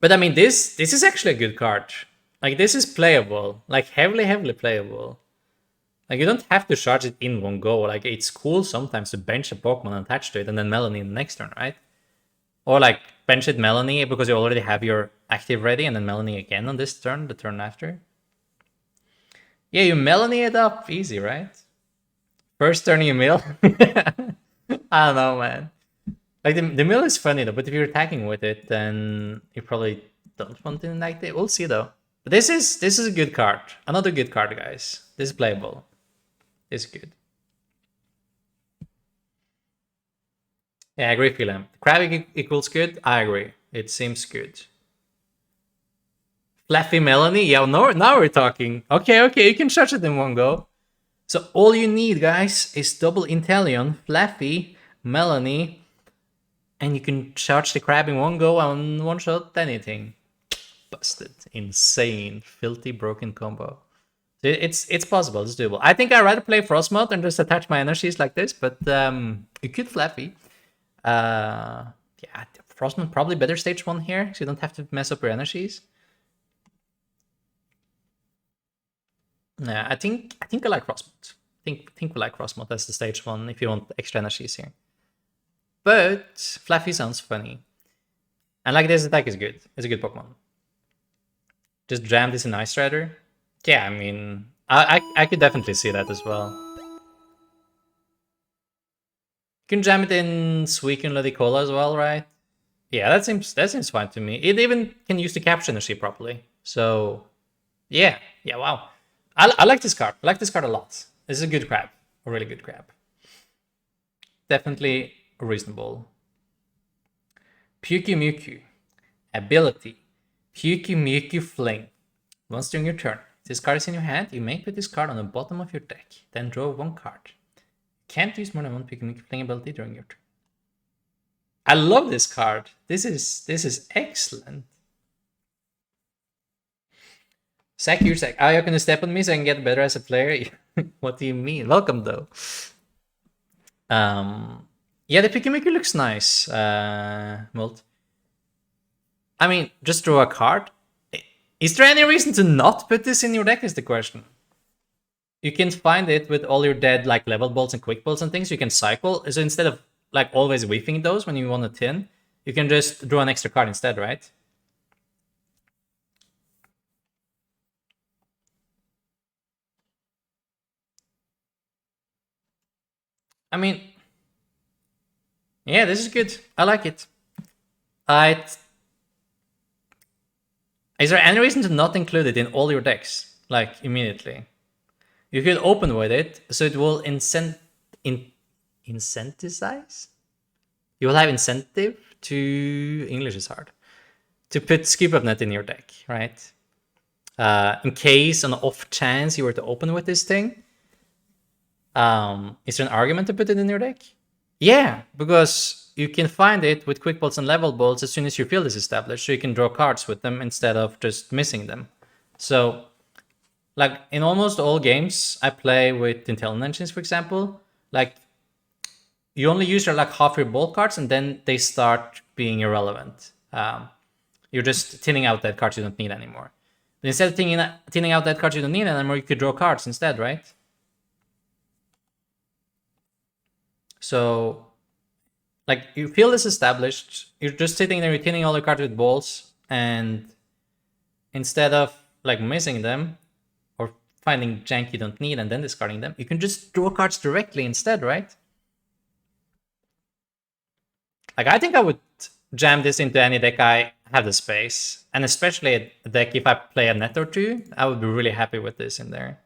But I mean, this is actually a good card. Like, this is playable. Like, heavily playable. Like, you don't have to charge it in 1 go. Like, it's cool sometimes to bench a Pokemon attached to it and then Melanie in the next turn, right? Or, like, bench it Melanie because you already have your active ready and then Melanie again on this turn, the turn after. Yeah, you Melanie it up easy, right? First turn you mill. I don't know, man. Like, the mill is funny, though, but if you're attacking with it, then you probably don't want to ignite it. We'll see, though. But this is a good card. Another good card, guys. This is playable. This is good. Yeah, I agree, Philem. Crab equals good? I agree. It seems good. Fluffy Melanie? Yeah, now we're talking. Okay, you can charge it in 1 go. So all you need, guys, is double Inteleon, Fluffy, Melanie, and you can charge the crab in 1 go and one-shot anything. Busted. Insane. Filthy broken combo. It's possible. It's doable. I think I'd rather play Frostmoth and just attach my energies like this, but you could Fluffy. Yeah, Frostmoth probably better stage 1 here, so you don't have to mess up your energies. Yeah, I think I like Frostmoth. I think we like Frostmoth as the stage 1 if you want extra energies here. But Fluffy sounds funny. And like this attack is good. It's a good Pokemon. Just jam this in Ice Rider. Yeah, I mean, I could definitely see that as well. You can jam it in Suicune Ludicolo as well, right? Yeah, that seems fine to me. It even can use the capture energy properly. So yeah, wow. I like this card. I like this card a lot. This is a good crab, a really good crab. Definitely reasonable. Puku Muku ability. Puku Muku Fling. Once during your turn, this card is in your hand. You may put this card on the bottom of your deck. Then draw one card. You can't use more than one Puku Muku Fling ability during your turn. I love this card. This is excellent. Zach, you're Zach. Are you gonna step on me so I can get better as a player? What do you mean? Welcome though. Yeah, the Pikimiki looks nice, Mult. I mean, just draw a card. Is there any reason to not put this in your deck? Is the question. You can find it with all your dead like level bolts and quick bolts and things. You can cycle. So instead of like always whiffing those when you want a tin, you can just draw an extra card instead, right? I mean, yeah, this is good. I like it. Is there any reason to not include it in all your decks, like immediately? You could open with it, so it will incentivize. You will have incentive to English is hard to put Scoop of Net in your deck, right? In case on the off chance you were to open with this thing, is there an argument to put it in your deck? Yeah, because you can find it with quick bolts and level bolts as soon as your field is established, so you can draw cards with them instead of just missing them. So, like in almost all games I play with intelligent engines, for example, like you only use your like half your bolt cards and then they start being irrelevant. You're just thinning out that cards you don't need anymore. But instead of thinning out that cards you don't need anymore, you could draw cards instead, right? So, like, your field is established. You're just sitting there, you're thinning all the cards with balls, and instead of like missing them or finding jank you don't need and then discarding them, you can just draw cards directly instead, right? Like, I think I would jam this into any deck I have the space, and especially a deck if I play a net or two, I would be really happy with this in there.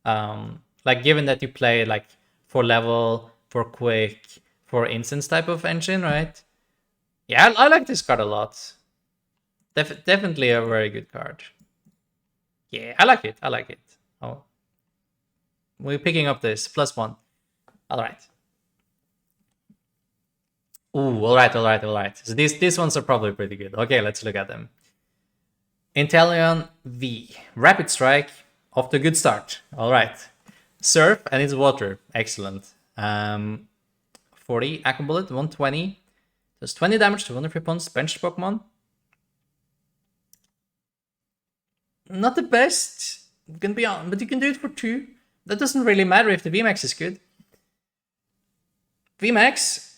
Like, given that you play like for level, for quick, for instance type of engine, right? Yeah, I like this card a lot. Definitely a very good card. Yeah, I like it. I like it. Oh, we're picking up this +1. All right. Ooh, all right. So these ones are probably pretty good. Okay, let's look at them. Inteleon V. Rapid Strike. Off to a good start. All right. Surf and it's water. Excellent. 40 Aqua Bullet, 120. Does 20 damage to one of your opponent's benched Pokemon. Not the best. Can be on, but you can do it for 2. That doesn't really matter if the VMAX is good. VMAX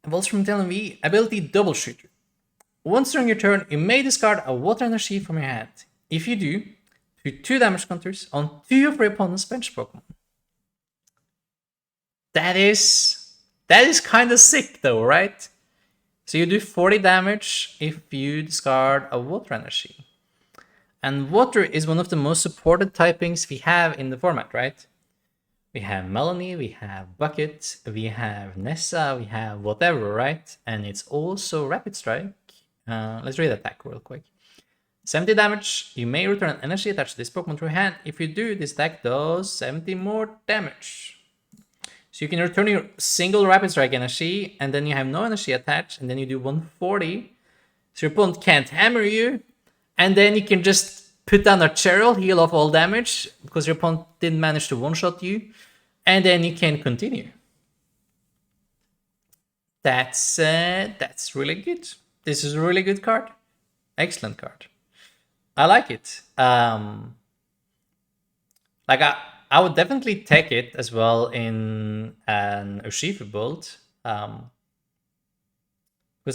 evolves from Inteleon V. Ability Double Shooter. Once during your turn, you may discard a water energy from your hand. If you do, put 2 damage counters on 2 of your opponent's bench Pokemon. That is kind of sick though, right? So you do 40 damage if you discard a water energy. And water is one of the most supported typings we have in the format, right? We have Melanie, we have Bucket, we have Nessa, we have whatever, right? And it's also Rapid Strike. Let's read attack real quick. 70 damage. You may return an energy attached to this Pokemon to your hand. If you do, this deck does 70 more damage. So you can return your single Rapid Strike energy, and then you have no energy attached, and then you do 140. So your opponent can't hammer you, and then you can just put down a Cheryl, heal off all damage, because your opponent didn't manage to one-shot you, and then you can continue. That's really good. This is a really good card. Excellent card. I like it. Like I would definitely take it as well in an Urshifu build. Because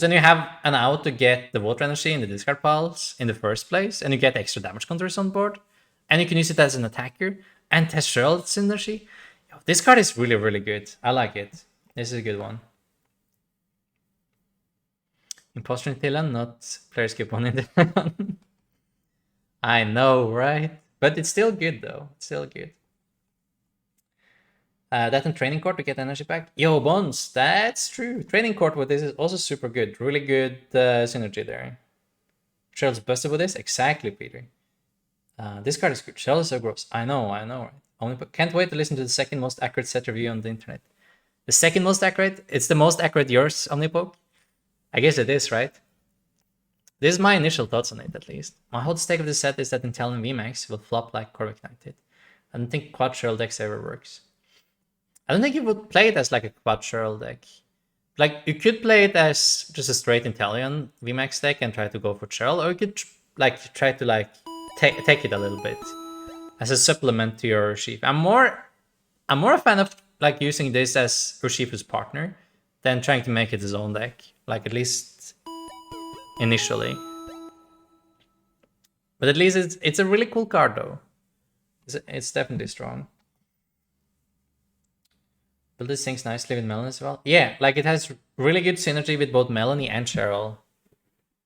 then you have an out to get the water energy in the discard piles in the first place, and you get extra damage counters on board. and you can use it as an attacker and test Shell synergy. This card is really, really good. I like it. This is a good one. Imposter in Tillan, not player skip one in Tillan. I know, right? But it's still good though. It's still good. That and training court to get energy back. Yo, Bones, that's true. Training court with this is also super good. Really good synergy there. Shell's busted with this? Exactly, Peter. This card is good. Shell is so gross. I know, right? Only can't wait to listen to the second most accurate set review on the internet. The second most accurate? It's the most accurate yours, Omnipoke? I guess it is, right? This is my initial thoughts on it, at least. My hot take of this set is that Intel and VMAX will flop like Corvik Knight did. I don't think Quad Shell decks ever works. I don't think you would play it as like a Quad Shell deck. Like, you could play it as just a straight Intellion VMAX deck and try to go for Shell, or you could like try to like take it a little bit as a supplement to your Urshifu. I'm more a fan of like using this as Urshifu's partner than trying to make it his own deck. Like, at least initially. But at least it's a really cool card though. It's definitely strong. Build this things nicely with Melanie as well. Yeah, like it has really good synergy with both Melanie and Cheryl.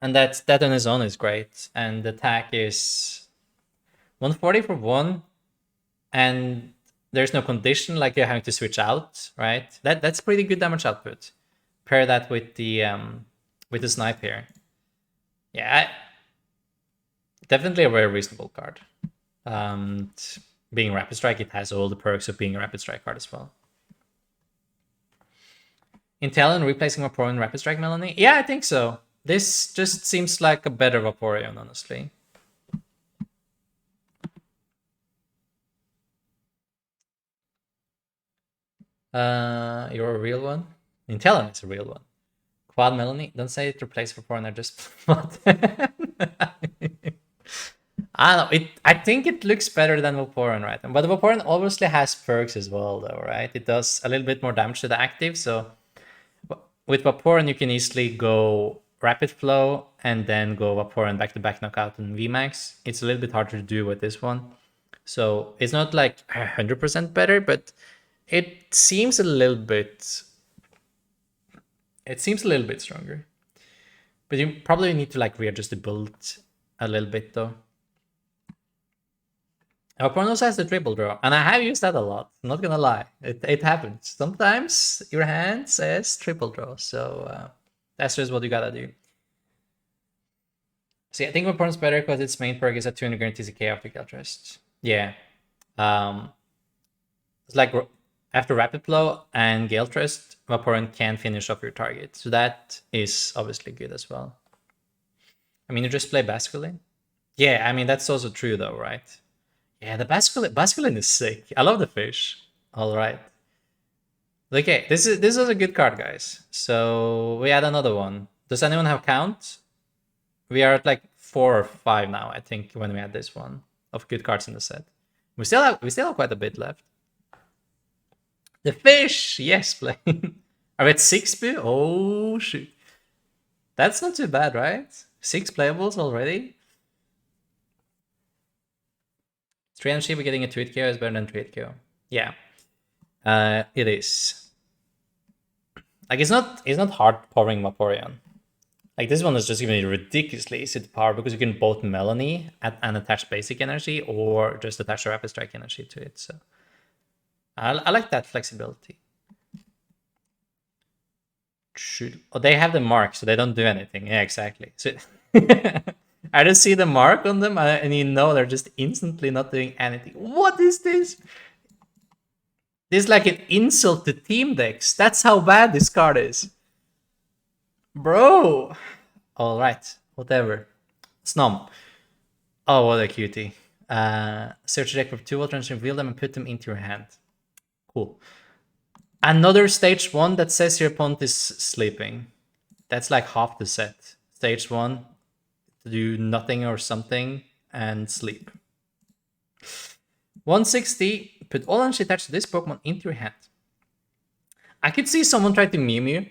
And that on its own is great. And the attack is 140 for 1. And there's no condition like you're having to switch out, right? That's pretty good damage output. Pair that with the snipe here. Yeah, definitely a very reasonable card. Being Rapid Strike, it has all the perks of being a Rapid Strike card as well. Intellion replacing Vaporeon Rapid Strike, Melanie? Yeah, I think so. This just seems like a better Vaporeon, honestly. You're a real one? Intellion is a real one. Quad Melanie? Don't say it replaces Vaporeon, I just... I don't know. I think it looks better than Vaporeon, right? But the Vaporeon obviously has perks as well, though, right? It does a little bit more damage to the active, so... With Vaporeon, you can easily go Rapid Flow and then go Vaporeon back-to-back knockout and VMAX. It's a little bit harder to do with this one. So it's not like 100% better, but it seems a little bit... It seems a little bit stronger. But you probably need to like readjust the build a little bit, though. Vaporeon also has the triple draw, and I have used that a lot. I'm not gonna lie, it happens. Sometimes your hand says triple draw, so that's just what you gotta do. See, I think Vaporeon's better because its main perk is a 200 guarantees a K after Gale Trust. Yeah. It's like after Rapid Flow and Gale Trust, Vaporeon can finish off your target. So that is obviously good as well. I mean, you just play Basculin. Yeah, I mean, that's also true though, right? Yeah, the Basculin is sick. I love the fish. All right. Okay, this is a good card, guys. So we add another one. Does anyone have count? We are at like 4 or 5 now, I think, when we add this one of good cards in the set. We still have quite a bit left. The fish, yes, play. Are we at 6 boo? Oh shoot. That's not too bad, right? 6 playables already. 3 NC, we're getting a 2 KO is better than 3 KO. Yeah. It is. Like, it's not hard powering Vaporeon. Like, this one is just giving you ridiculously easy to power because you can both Melanie and attach basic energy or just attach a Rapid Strike energy to it. So I like that flexibility. Oh, they have the mark, so they don't do anything. Yeah, exactly. So I just see the mark on them, and you know they're just instantly not doing anything. What is this? This is like an insult to team decks. That's how bad this card is. Bro! Alright, whatever. Snom. Oh, what a cutie. Search a deck for 2 alternates, reveal them, and put them into your hand. Cool. Another stage 1 that says your opponent is sleeping. That's like half the set. Stage 1, do nothing or something, and sleep. 160, put all energy attached to this Pokemon into your hand. I could see someone try to meme you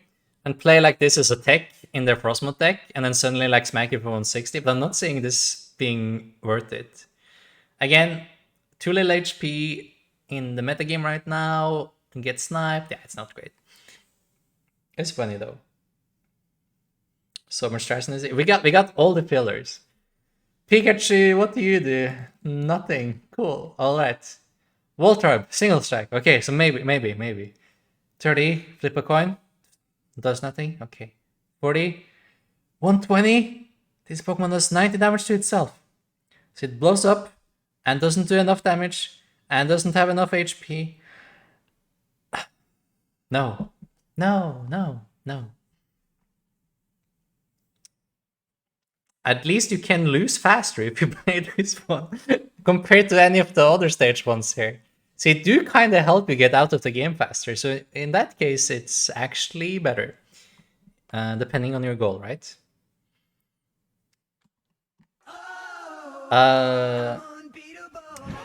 and play like this as a tech in their Frostmoth deck, and then suddenly like smack you for 160, but I'm not seeing this being worth it. Again, too little HP in the metagame right now. And get sniped. Yeah, it's not great. It's funny though. So much stress in this. We got all the fillers. Pikachu, what do you do? Nothing. Cool. All right. Voltorb, single strike. Okay, so maybe. 30, flip a coin. Does nothing. Okay. 40, 120. This Pokemon does 90 damage to itself. So it blows up and doesn't do enough damage and doesn't have enough HP. No. No. At least you can lose faster if you play this one compared to any of the other stage ones here. So it do kind of help you get out of the game faster. So in that case, it's actually better, depending on your goal, right?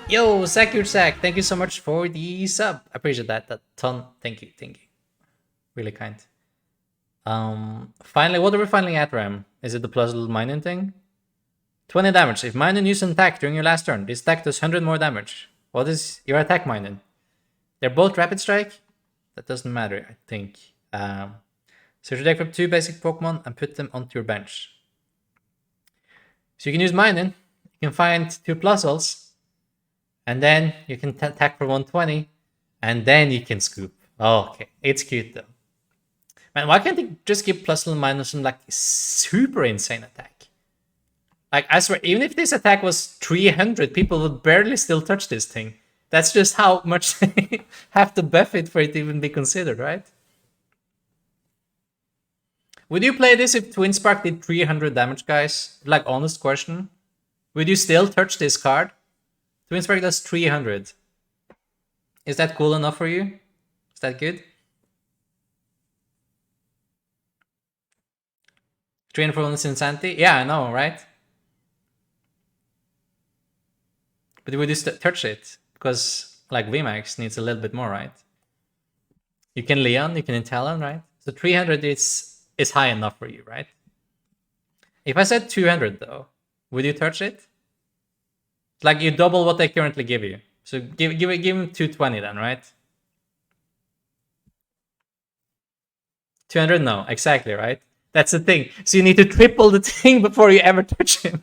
Yo, Sack, thank you so much for the sub. I appreciate that a ton. Thank you. Really kind. Finally, what are we finally at, Ram? Is it the plus little Minun thing? 20 damage. If Minun used an attack during your last turn, this attack does 100 more damage. What is your attack, Minun? They're both Rapid Strike? That doesn't matter, I think. So you deck up 2 basic Pokemon and put them onto your bench. So you can use Minun, you can find 2 Plusles, and then you can attack for 120, and then you can scoop. Oh, okay, it's cute though. Man, why can't they just give Plusle and Minun some like super insane attack? Like, I swear, even if this attack was 300, people would barely still touch this thing. That's just how much they have to buff it for it to even be considered, right? Would you play this if Twin Spark did 300 damage, guys? Like, honest question. Would you still touch this card? Twin Spark does 300. Is that cool enough for you? Is that good? 300 for Insanity? Yeah, I know, right? But would you touch it? Because, like, VMAX needs a little bit more, right? You can Leon, you can Talon, right? So 300 is high enough for you, right? If I said 200, though, would you touch it? Like, you double what they currently give you. So give him 220 then, right? 200? No, exactly, right? That's the thing. So you need to triple the thing before you ever touch him.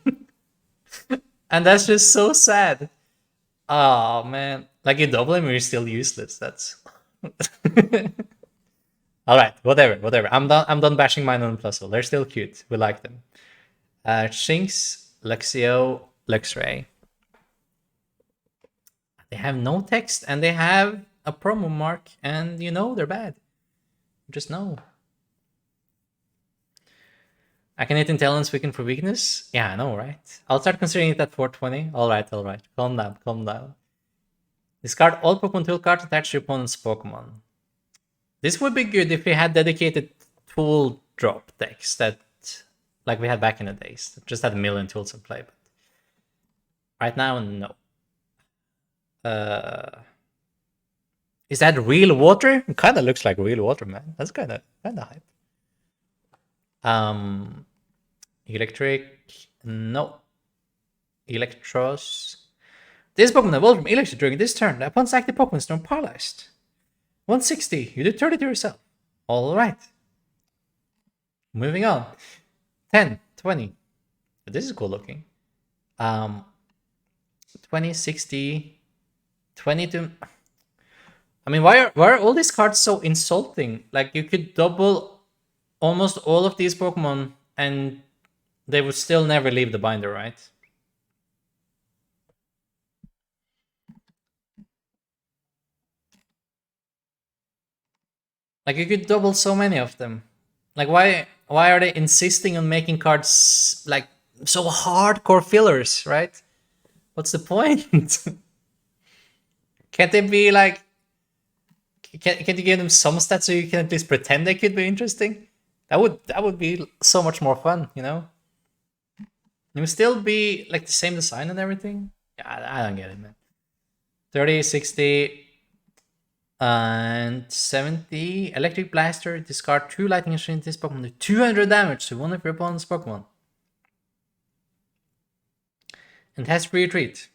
And that's just so sad. Oh, man. Like, you double him and you're still useless. That's... Alright, whatever. I'm done bashing mine on Plusle. They're still cute. We like them. Shinx, Luxio, Luxray. They have no text and they have a promo mark, and you know they're bad. Just know. I can hit intelligence weaken for weakness. Yeah, I know, right? I'll start considering it at 420. Alright. Calm down. Discard all Pokemon tool cards attached to your opponent's Pokemon. This would be good if we had dedicated tool drop decks that, like we had back in the days, that just had a million tools in play. But right now, no. Is that real water? It kind of looks like real water, man. That's kind of hype. Electric, no. Electros. This Pokemon evolved from Electric during this turn. The opponent's active Pokemon is paralyzed. 160. You did 30 to yourself. Alright. Moving on. 10, 20. This is cool looking. 20, 60, 22. I mean, why are all these cards so insulting? Like, you could double almost all of these Pokemon and they would still never leave the binder, right? Like, you could double so many of them. Like, why are they insisting on making cards like so hardcore fillers, right? What's the point? Can't they be like, can't you give them some stats so you can at least pretend they could be interesting? That would be so much more fun, you know? It would still be like the same design and everything. Yeah, I don't get it, man. 30, 60, and 70. Electric Blaster. Discard 2 Lightning Machine this Pokemon. Do 200 damage to one of your opponent's Pokemon. And has free retreat.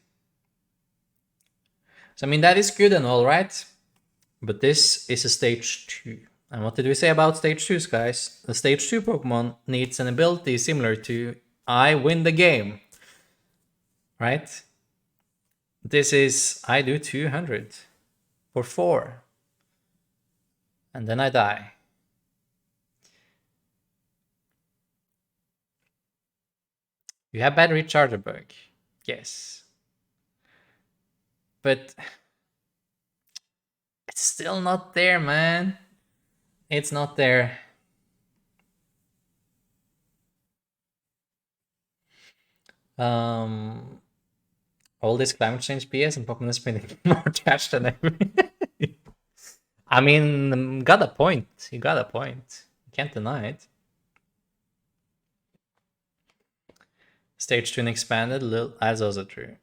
So, I mean, that is good and all, right? But this is a stage 2. And what did we say about stage 2s, guys? The stage 2 Pokemon needs an ability similar to I win the game. Right? This is I do 200 for 4. And then I die. You have battery charger bug. Yes. But it's still not there, man. It's not there. All this climate change BS and Pokemon is spending more cash than ever. I mean, got a point. You got a point. You can't deny it. Stage 2 expanded, that's also true.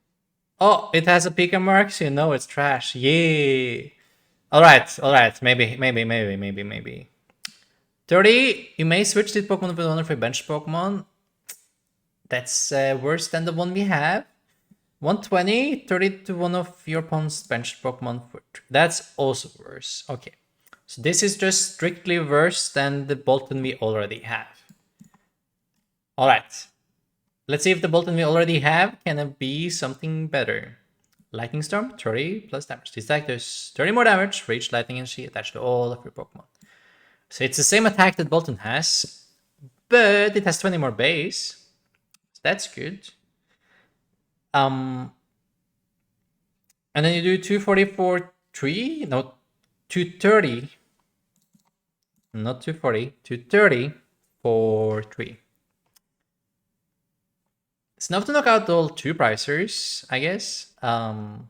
Oh, it has a Pika mark, so you know it's trash. Yay! Alright, maybe. 30, you may switch this Pokemon with one of your bench Pokemon. That's worse than the one we have. 120, 30 to one of your opponent's bench Pokemon. That's also worse. Okay, so this is just strictly worse than the Bolton we already have. Alright, let's see if the Bolton we already have can be something better. Lightning Storm, 30 plus damage. This attack does 30 more damage for each lightning energy attached to all of your Pokemon. So it's the same attack that Bolton has, but it has 20 more base. So that's good. And then you do 244, 3? No, 230. Not 240, 230 for 3. It's enough to knock out all 2 pricers, I guess. What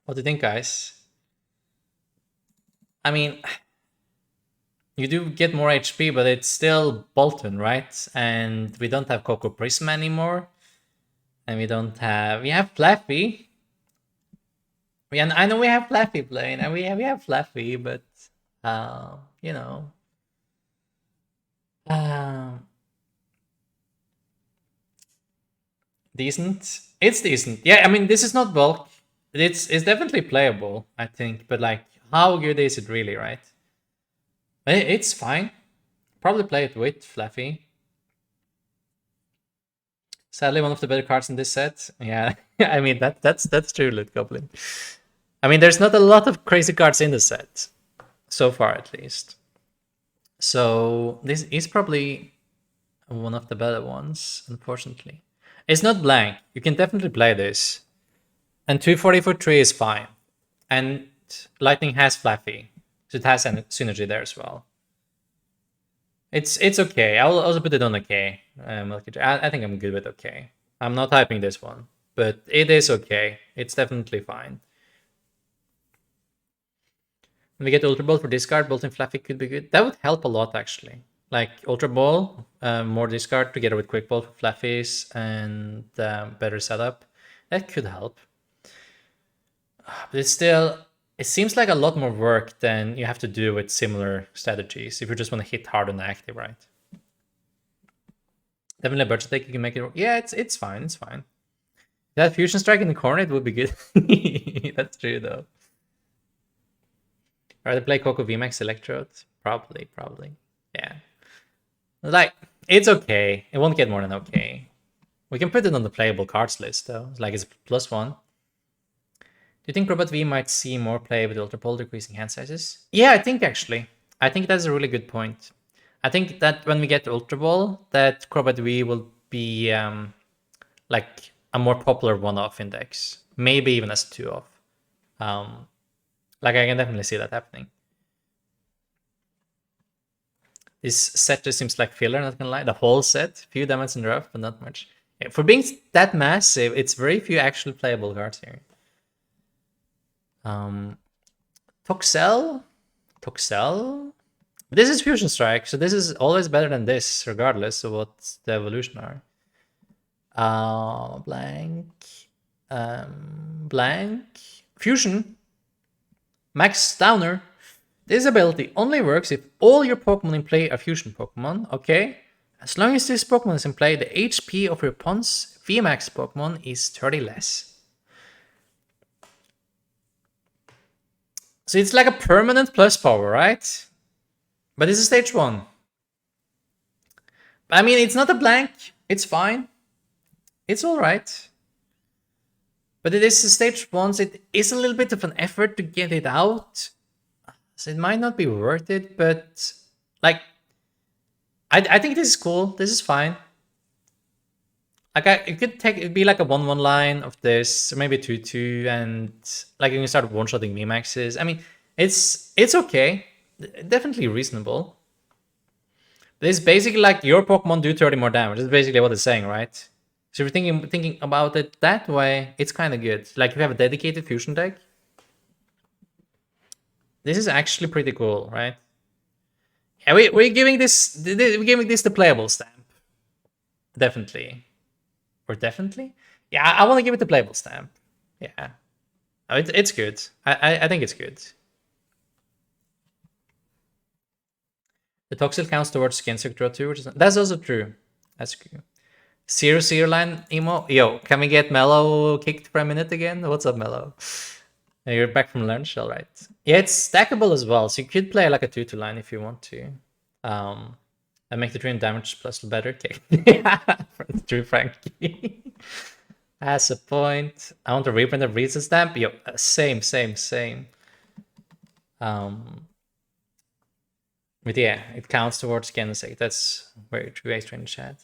do you think, guys? I mean, you do get more HP, but it's still Bolton, right? And we don't have Coco Prism anymore. And we don't have... We have Flaffy. I know we have Flaffy playing, and we have Flaffy, but... you know... decent. It's decent. Yeah, I mean, this is not bulk. It's definitely playable, I think. But, like, how good is it really, right? It's fine. Probably play it with Flaffy. Sadly, one of the better cards in this set. Yeah, I mean, that's true, Lit Goblin. I mean, there's not a lot of crazy cards in the set. So far, at least. So, this is probably one of the better ones, unfortunately. It's not blank. You can definitely play this. And 240 for 3 is fine. And Lightning has Flaffy. So it has a synergy there as well. It's okay. I'll also put it on okay. I think I'm good with okay. I'm not typing this one. But it is okay. It's definitely fine. When we get Ultra Ball for discard, Bolting Flaffy could be good. That would help a lot, actually. Like Ultra Ball, more discard together with Quick Ball for Flaffies and better setup. That could help. But it's still... It seems like a lot more work than you have to do with similar strategies if you just want to hit hard on the active, right? Definitely a budget take, you can make it... Yeah, it's fine, it's fine. That Fusion Strike in the corner, it would be good. That's true, though. Rather play Coco VMAX Electrode? Probably. Yeah. Like, it's okay. It won't get more than okay. We can put it on the playable cards list, though. Like, it's +1. Do you think Robot V might see more play with Ultra Ball decreasing hand sizes? Yeah, I think actually. I think that's a really good point. I think that when we get Ultra Ball, that Crobat V will be like a more popular one-off index. Maybe even as 2-off. Like I can definitely see that happening. This set just seems like filler, not gonna lie. The whole set, few damage in the rough, but not much. Yeah, for being that massive, it's very few actually playable cards here. Toxel? This is Fusion Strike, so this is always better than this, regardless of what the evolution are. Blank. Fusion. Max Downer. This ability only works if all your Pokemon in play are Fusion Pokemon, okay? As long as this Pokemon is in play, the HP of your opponent's VMAX Pokemon is 30 less. So it's like a permanent plus power, right? But this is stage 1. I mean, it's not a blank. It's fine. It's alright. But it is stage 1, so it is a little bit of an effort to get it out. So it might not be worth it, but like, I think this is cool. This is fine. Like, it could be like a 1-1 line of this, or maybe 2-2, and like you can start one-shotting VMAXs. I mean, it's okay. Definitely reasonable. But it's basically like your Pokemon do 30 more damage. That's basically what it's saying, right? So if you're thinking about it that way, it's kind of good. Like, if you have a dedicated fusion deck, this is actually pretty cool, right? Yeah, we're giving this the playable stamp. Definitely. Or definitely? Yeah, I want to give it the playable stamp. Yeah. Oh, it's good. I think it's good. The Toxel counts towards Skin Sector 2, which is... That's also true. That's true. 0-0 line emo. Yo, can we get Mellow kicked for a minute again? What's up, Mellow? You're back from lunch, all right. Yeah, it's stackable as well, so you could play like a 2-2 line if you want to. And make the dream damage plus better. Okay. True, Frankie. As a point. I want to reprint the reason stamp. Yo, same. But yeah, it counts towards Gensek. That's very true, extra in the chat.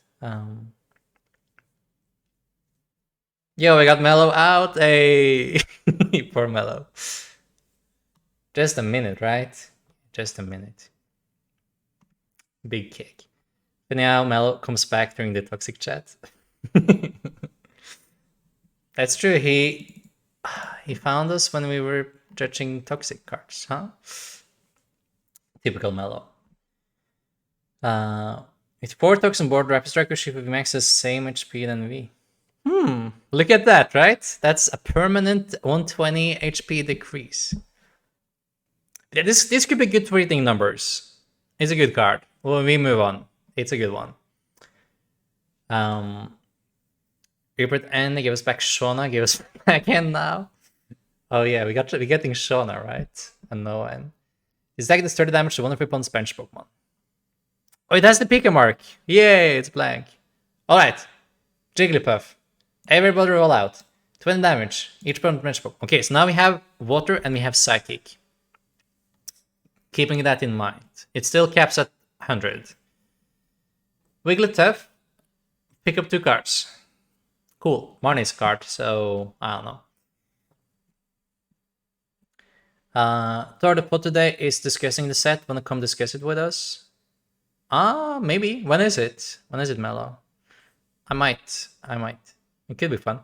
Yo, we got Mellow out. Hey, poor Mellow. Just a minute, right? Just a minute. Big kick. But now Mellow comes back during the toxic chat. That's true. He found us when we were judging toxic cards, huh? Typical Mellow. With 4 tokens on board, Rapid Striker should be max the same HP than V. Look at that, right? That's a permanent 120 HP decrease. Yeah, this could be good for hitting numbers. It's a good card. Well, we move on. It's a good one. Rupert N, give us back Shauna, give us back N now. Oh yeah, we're getting Shauna, right? And no N. Is that does 30 damage to one of your opponent's bench Pokemon? Oh, it has the Pika mark. Yay, it's blank. Alright. Jigglypuff. Everybody roll out. 20 damage. Each opponent's bench Pokemon. Okay, so now we have Water and we have Psychic. Keeping that in mind. It still caps at 100. Wigglytuff. Pick up 2 cards. Cool. Marnie's card, so I don't know. Thor the Pot today is discussing the set. Wanna come discuss it with us? Maybe. When is it? When is it, Mellow? I might. It could be fun.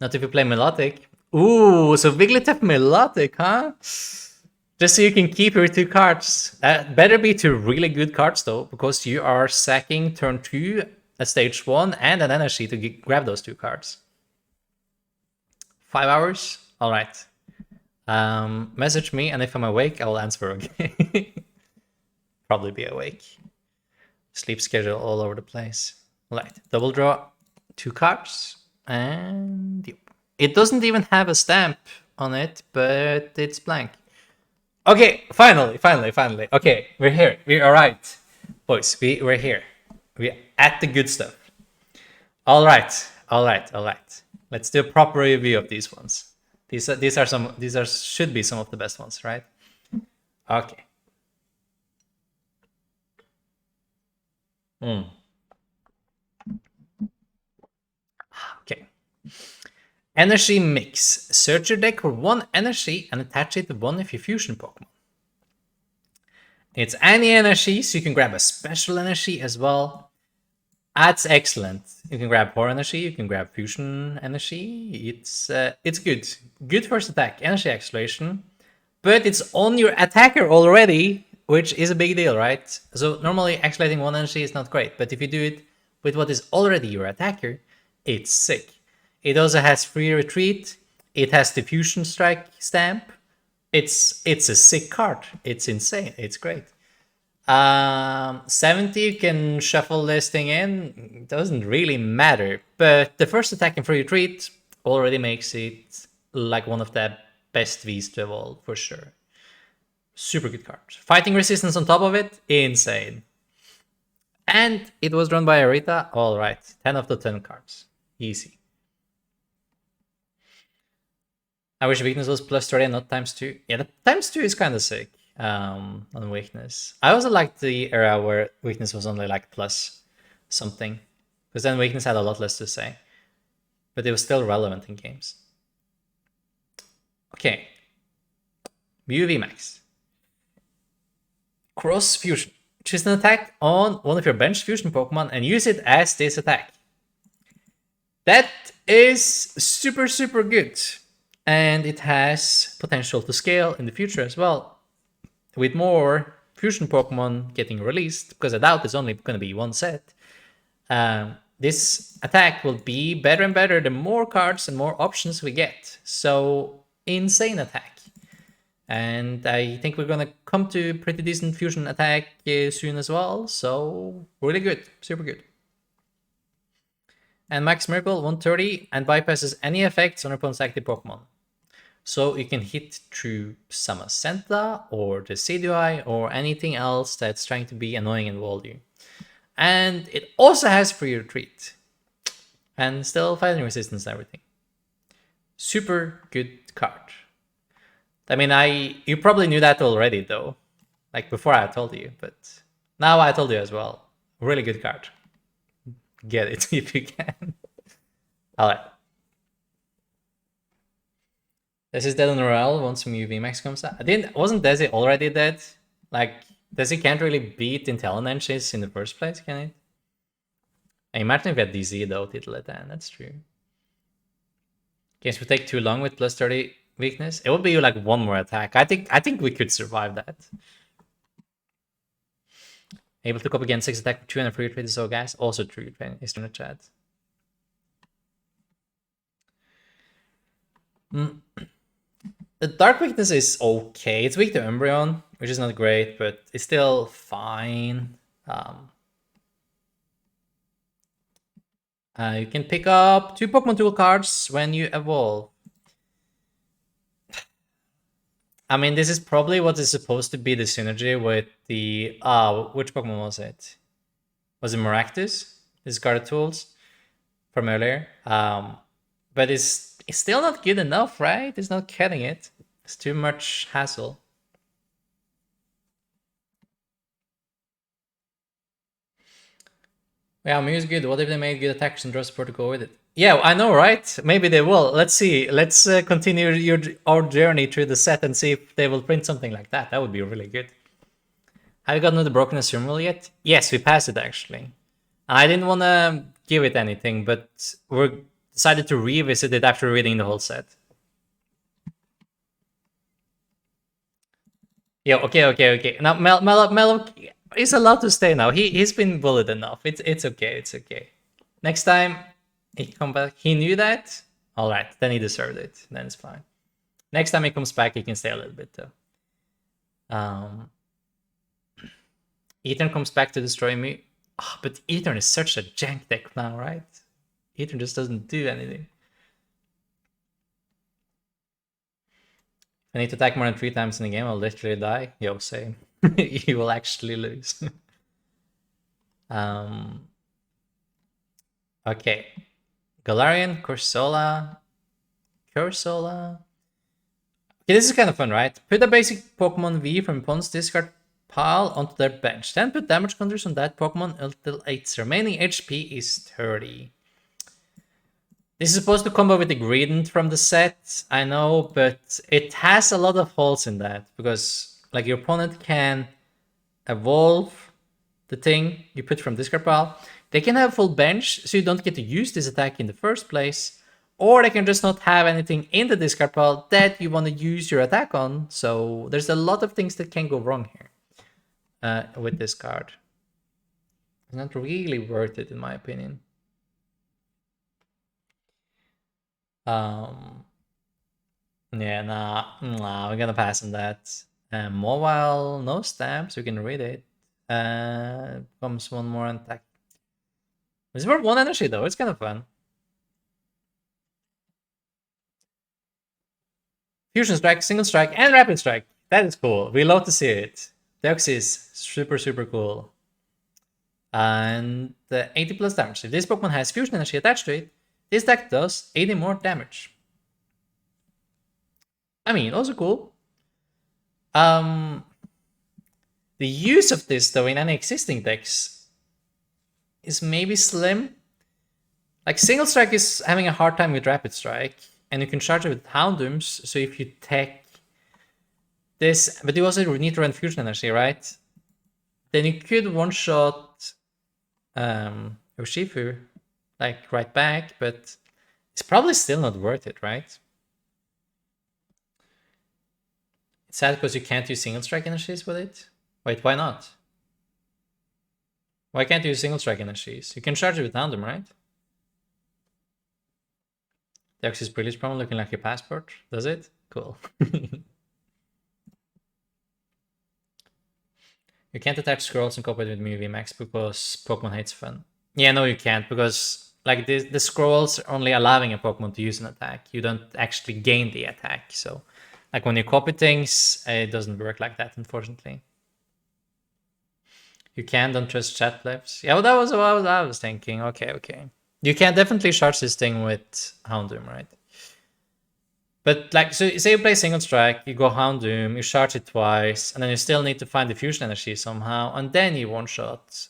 Not if you play Melodic. Ooh, so Wigglytuff Melodic, huh? Just so you can keep your 2 cards. Better be 2 really good cards, though, because you are sacking turn 2 at stage 1 and an energy to grab those 2 cards. 5 hours? Alright. Message me, and if I'm awake, I'll answer, okay? Probably be awake. Sleep schedule all over the place. Alright, double draw 2 cards, and yep. It doesn't even have a stamp on it, but it's blank. Okay, finally. Okay, we're here. We're alright. Boys, we're here. We're at the good stuff. Alright. Let's do a proper review of these ones. These should be some of the best ones, right? Okay. Okay. Energy mix. Search your deck for 1 energy and attach it to one of your fusion Pokemon. It's any energy, so you can grab a special energy as well. That's excellent. You can grab Horror Energy, you can grab Fusion Energy. It's good. Good first attack, Energy Acceleration. But it's on your attacker already, which is a big deal, right? So normally activating 1 energy is not great, but if you do it with what is already your attacker, it's sick. It also has free retreat. It has the Fusion Strike stamp. It's a sick card. It's insane. It's great. 70, you can shuffle this thing in. It doesn't really matter. But the first attack and free retreat already makes it like one of the best Vs to evolve for sure. Super good card. Fighting resistance on top of it, insane. And it was drawn by Arita. All right, 10 of the 10 cards, easy. I wish weakness was plus 30 and not times 2. Yeah, the times 2 is kind of sick on weakness. I also liked the era where weakness was only like plus something, because then weakness had a lot less to say, but it was still relevant in games. Okay, Mew VMAX. Cross Fusion. Choose an attack on one of your bench fusion Pokemon and use it as this attack. That is super, super good. And it has potential to scale in the future as well, with more fusion Pokemon getting released, because I doubt it's only going to be one set. This attack will be better and better the more cards and more options we get. So, insane attack. And I think we're going to come to pretty decent fusion attack soon as well. So, really good. Super good. And Max Miracle 130 and bypasses any effects on opponent's active Pokemon. So you can hit through Samacenta or the CDI or anything else that's trying to be annoying and wall you. And it also has free retreat. And still fighting resistance and everything. Super good card. I mean, you probably knew that already though. Like before I told you, but now I told you as well. Really good card. Get it if you can. Alright. This is dead on Royale once Mew VMAX comes out. Wasn't Desi already dead? Like, Desi can't really beat Intellinenses in the first place, can it? I imagine if we had DZ though, Title at 10, that's true. Games would take too long with plus 30 weakness. It would be like one more attack. I think we could survive that. Able to cope against 6 attack with 2 and a free trade is so gas. Also true, is in the chat. The Dark Weakness is okay. It's weak to Umbreon, which is not great, but it's still fine. You can pick up 2 Pokemon Duel cards when you evolve. I mean, this is probably what is supposed to be the synergy with the... which Pokemon was it? Was it Maractus? Discarded tools from earlier. But it's still not good enough, right? It's not cutting it. It's too much hassle. Yeah, Mew is good. What if they made good attacks and draw support to go with it? Yeah, I know, right? Maybe they will. Let's see. Let's continue our journey through the set and see if they will print something like that. That would be really good. Have you gotten the Broken Azumarill yet? Yes, we passed it actually. I didn't want to give it anything, but we decided to revisit it after reading the whole set. Yeah, okay. Now Melo is allowed to stay now. He's been bullied enough. It's okay. Next time he come back, he knew that. All right, then he deserved it. Then it's fine. Next time he comes back, he can stay a little bit though. Ethan comes back to destroy me. Oh, but Ethan is such a jank deck now, right? Ethan just doesn't do anything. I need to attack more than 3 times in the game, I'll literally die. Yo, same. You will actually lose. Okay. Galarian, Corsola. Okay, this is kind of fun, right? Put a basic Pokemon V from opponent's discard pile onto their bench. Then put damage counters on that Pokemon until its remaining HP is 30. This is supposed to combo with the Greedent from the set, I know, but it has a lot of holes in that, because like your opponent can evolve the thing you put from discard pile. They can have full bench, so you don't get to use this attack in the first place, or they can just not have anything in the discard pile that you want to use your attack on. So there's a lot of things that can go wrong here with this card. It's not really worth it in my opinion. Yeah, nah, we're gonna pass on that. Mobile, no stamps, we can read it. Comes one more attack. It's worth 1 energy though, it's kind of fun. Fusion Strike, Single Strike, and Rapid Strike. That is cool. We love to see it. Dex is super, super cool. And 80 plus damage. If this Pokemon has Fusion Energy attached to it, this deck does 80 more damage. I mean, also cool. The use of this, though, in any existing decks is maybe slim. Like, Single Strike is having a hard time with Rapid Strike, and you can charge it with Houndooms, so if you tech this, but you also need to run Fusion Energy, right? Then you could one-shot Urshifu, like, right back, but it's probably still not worth it, right? It's sad because you can't use Single Strike energies with it. Wait, why not? Why can't you use Single Strike energies? You can charge it with Houndoom, right? The Oxys Brilliance promo looking like a passport, does it? Cool. You can't attach scrolls and cooperate with Mew VMAX because Pokemon hates fun. Yeah, no, you can't, because like the scrolls are only allowing a Pokemon to use an attack. You don't actually gain the attack. So, like when you copy things, it doesn't work like that, unfortunately. You can, don't trust chat flaps. Yeah, well, that was what I was thinking. Okay. You can definitely charge this thing with Houndoom, right? But like, so say you play Single Strike, you go Houndoom, you charge it twice, and then you still need to find the Fusion Energy somehow, and then you one-shot.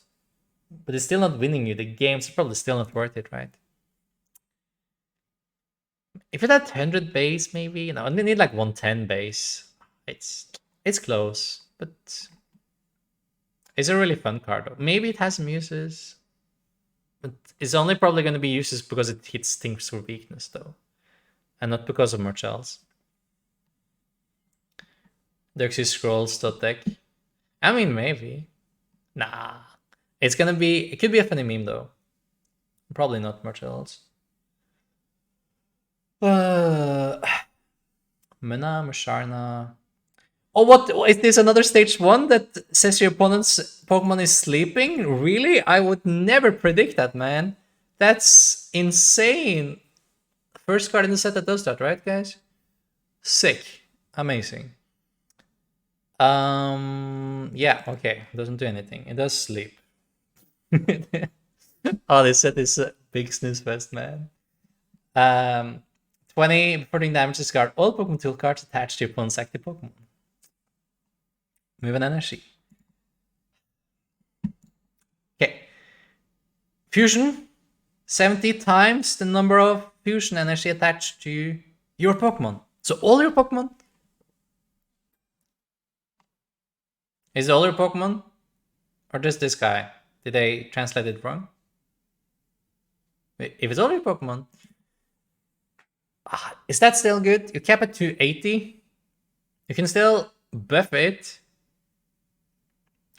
But it's still not winning you the game, so probably still not worth it, right? If it had 100 base, maybe, you know, and we need like 110 base. It's close, but it's a really fun card though. Maybe it has some uses, but it's only probably going to be uses because it hits things for weakness though, and not because of much else. Dexy Scrolls deck. I mean, maybe. Nah. It could be a funny meme though. Probably not much else. Mana, Musharna. Oh, what? Is this another stage 1 that says your opponent's Pokemon is sleeping? Really? I would never predict that, man. That's insane. First card in the set that does that, right, guys? Sick. Amazing. Yeah, okay. Doesn't do anything. It does sleep. Oh, this set is a big snooze fest, man. 20 14 damage discard all Pokemon tool cards attached to your opponent's active Pokemon. Move an energy. Okay. Fusion. 70 times the number of fusion energy attached to your Pokemon. So all your Pokemon? Is it all your Pokemon? Or just this guy? Did they translate it wrong? If it's all your Pokemon, is that still good? You cap it to 80. You can still buff it.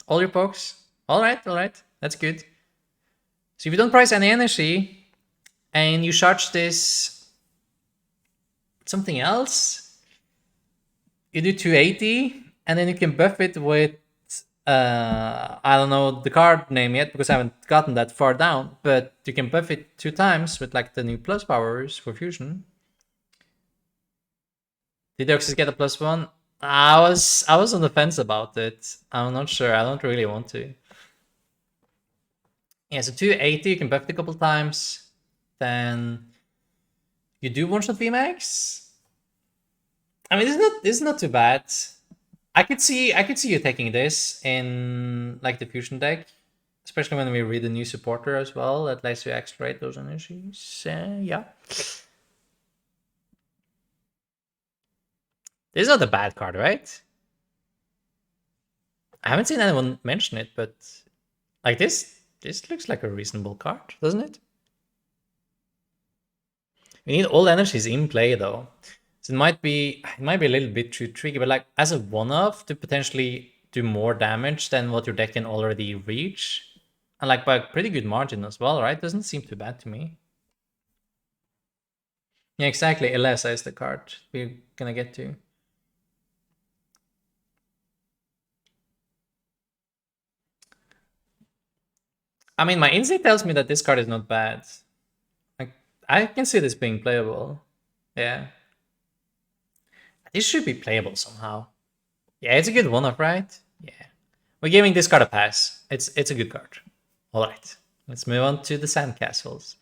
All your pokes. Alright. That's good. So if you don't price any energy, and you charge this something else, you do 280, and then you can buff it with I don't know the card name yet because I haven't gotten that far down, but you can buff it 2 times with like the new plus powers for fusion. Did Deoxys get a +1? I was on the fence about it. I'm not sure. I don't really want to. Yeah, so 280, you can buff it a couple times. Then you do one-shot VMAX. I mean, this is not too bad. I could see you taking this in like the fusion deck, especially when we read the new supporter as well that lets you extract those energies. Yeah. This is not a bad card, right? I haven't seen anyone mention it, but like this looks like a reasonable card, doesn't it? We need all energies in play though. So it might be a little bit too tricky, but like as a one-off to potentially do more damage than what your deck can already reach. And like by a pretty good margin as well, right? Doesn't seem too bad to me. Yeah, exactly. Elesa is the card we're gonna get to. I mean, my instinct tells me that this card is not bad. Like, I can see this being playable. Yeah. This should be playable somehow. Yeah, it's a good one-off, right? Yeah. We're giving this card a pass. It's a good card. Alright. Let's move on to the sandcastles.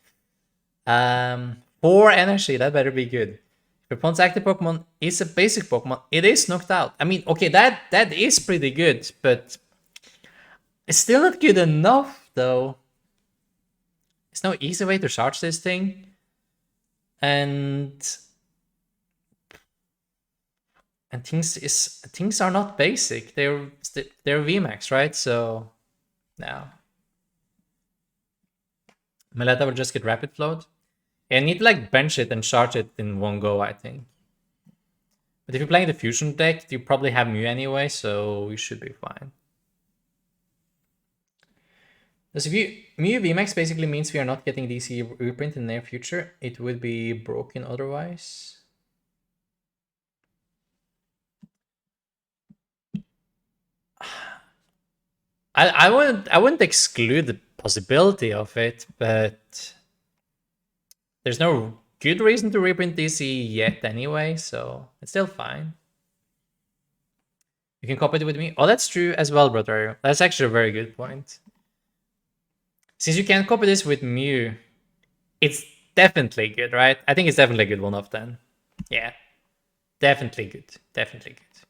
4 energy, that better be good. If your opponent's active Pokemon is a basic Pokemon, it is knocked out. I mean, okay, that is pretty good, but it's still not good enough, though. There's no easy way to charge this thing. And things are not basic. They're VMAX, right? So now Meletta will just get rapid float. I need to like bench it and charge it in one go, I think. But if you're playing the fusion deck, you probably have Mew anyway, so you should be fine. Does Mew VMAX basically means we are not getting DC reprint in the near future? It would be broken otherwise. I wouldn't exclude the possibility of it, but there's no good reason to reprint DC yet anyway, so it's still fine. You can copy it with me. Oh, that's true as well, brother. That's actually a very good point. Since you can't copy this with Mew, it's definitely good, right? I think it's definitely a good one-off then. Yeah, definitely good. Definitely good.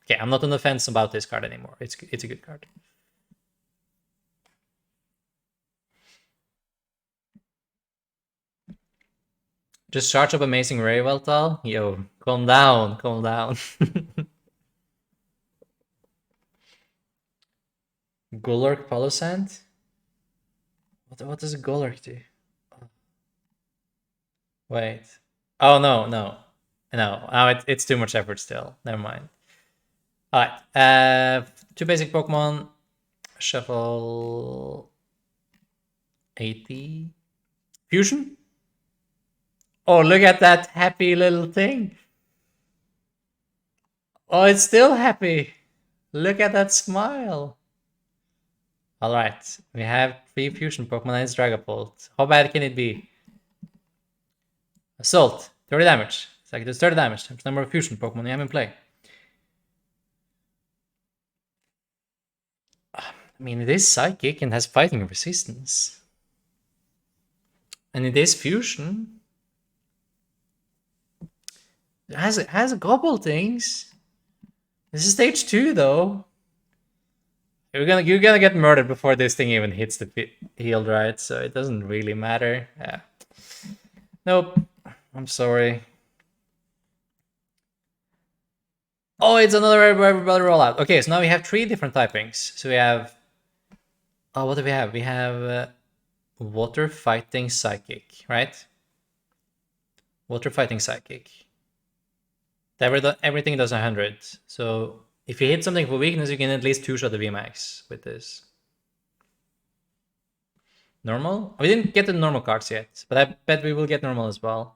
Okay, I'm not on the fence about this card anymore. It's a good card. Just charge up Amazing Ray Veltal? Yo, calm down, calm down. Golurk Polysand? What does Golurk do? Wait. Oh, no. Oh, it's too much effort still. Never mind. Alright. 2 basic Pokemon. Shuffle 80. Fusion? Oh, look at that happy little thing. Oh, it's still happy. Look at that smile. Alright. We have 3 fusion Pokemon and it's Dragapult. How bad can it be? Assault. 30 damage. It's like there's 30 damage times number of fusion Pokemon you have in play. I mean, it is psychic and has fighting resistance. And it is fusion. It has a couple things. This is stage 2 though. You're gonna get murdered before this thing even hits the field, right? So it doesn't really matter. Yeah. Nope. I'm sorry. Oh, it's another everybody rollout. Okay, so now we have 3 different typings. So we have. Oh, what do we have? We have Water Fighting Psychic, right? Water Fighting Psychic. Everything does 100. So if you hit something for weakness, you can at least 2-shot the VMAX with this. Normal? We didn't get the normal cards yet, but I bet we will get normal as well.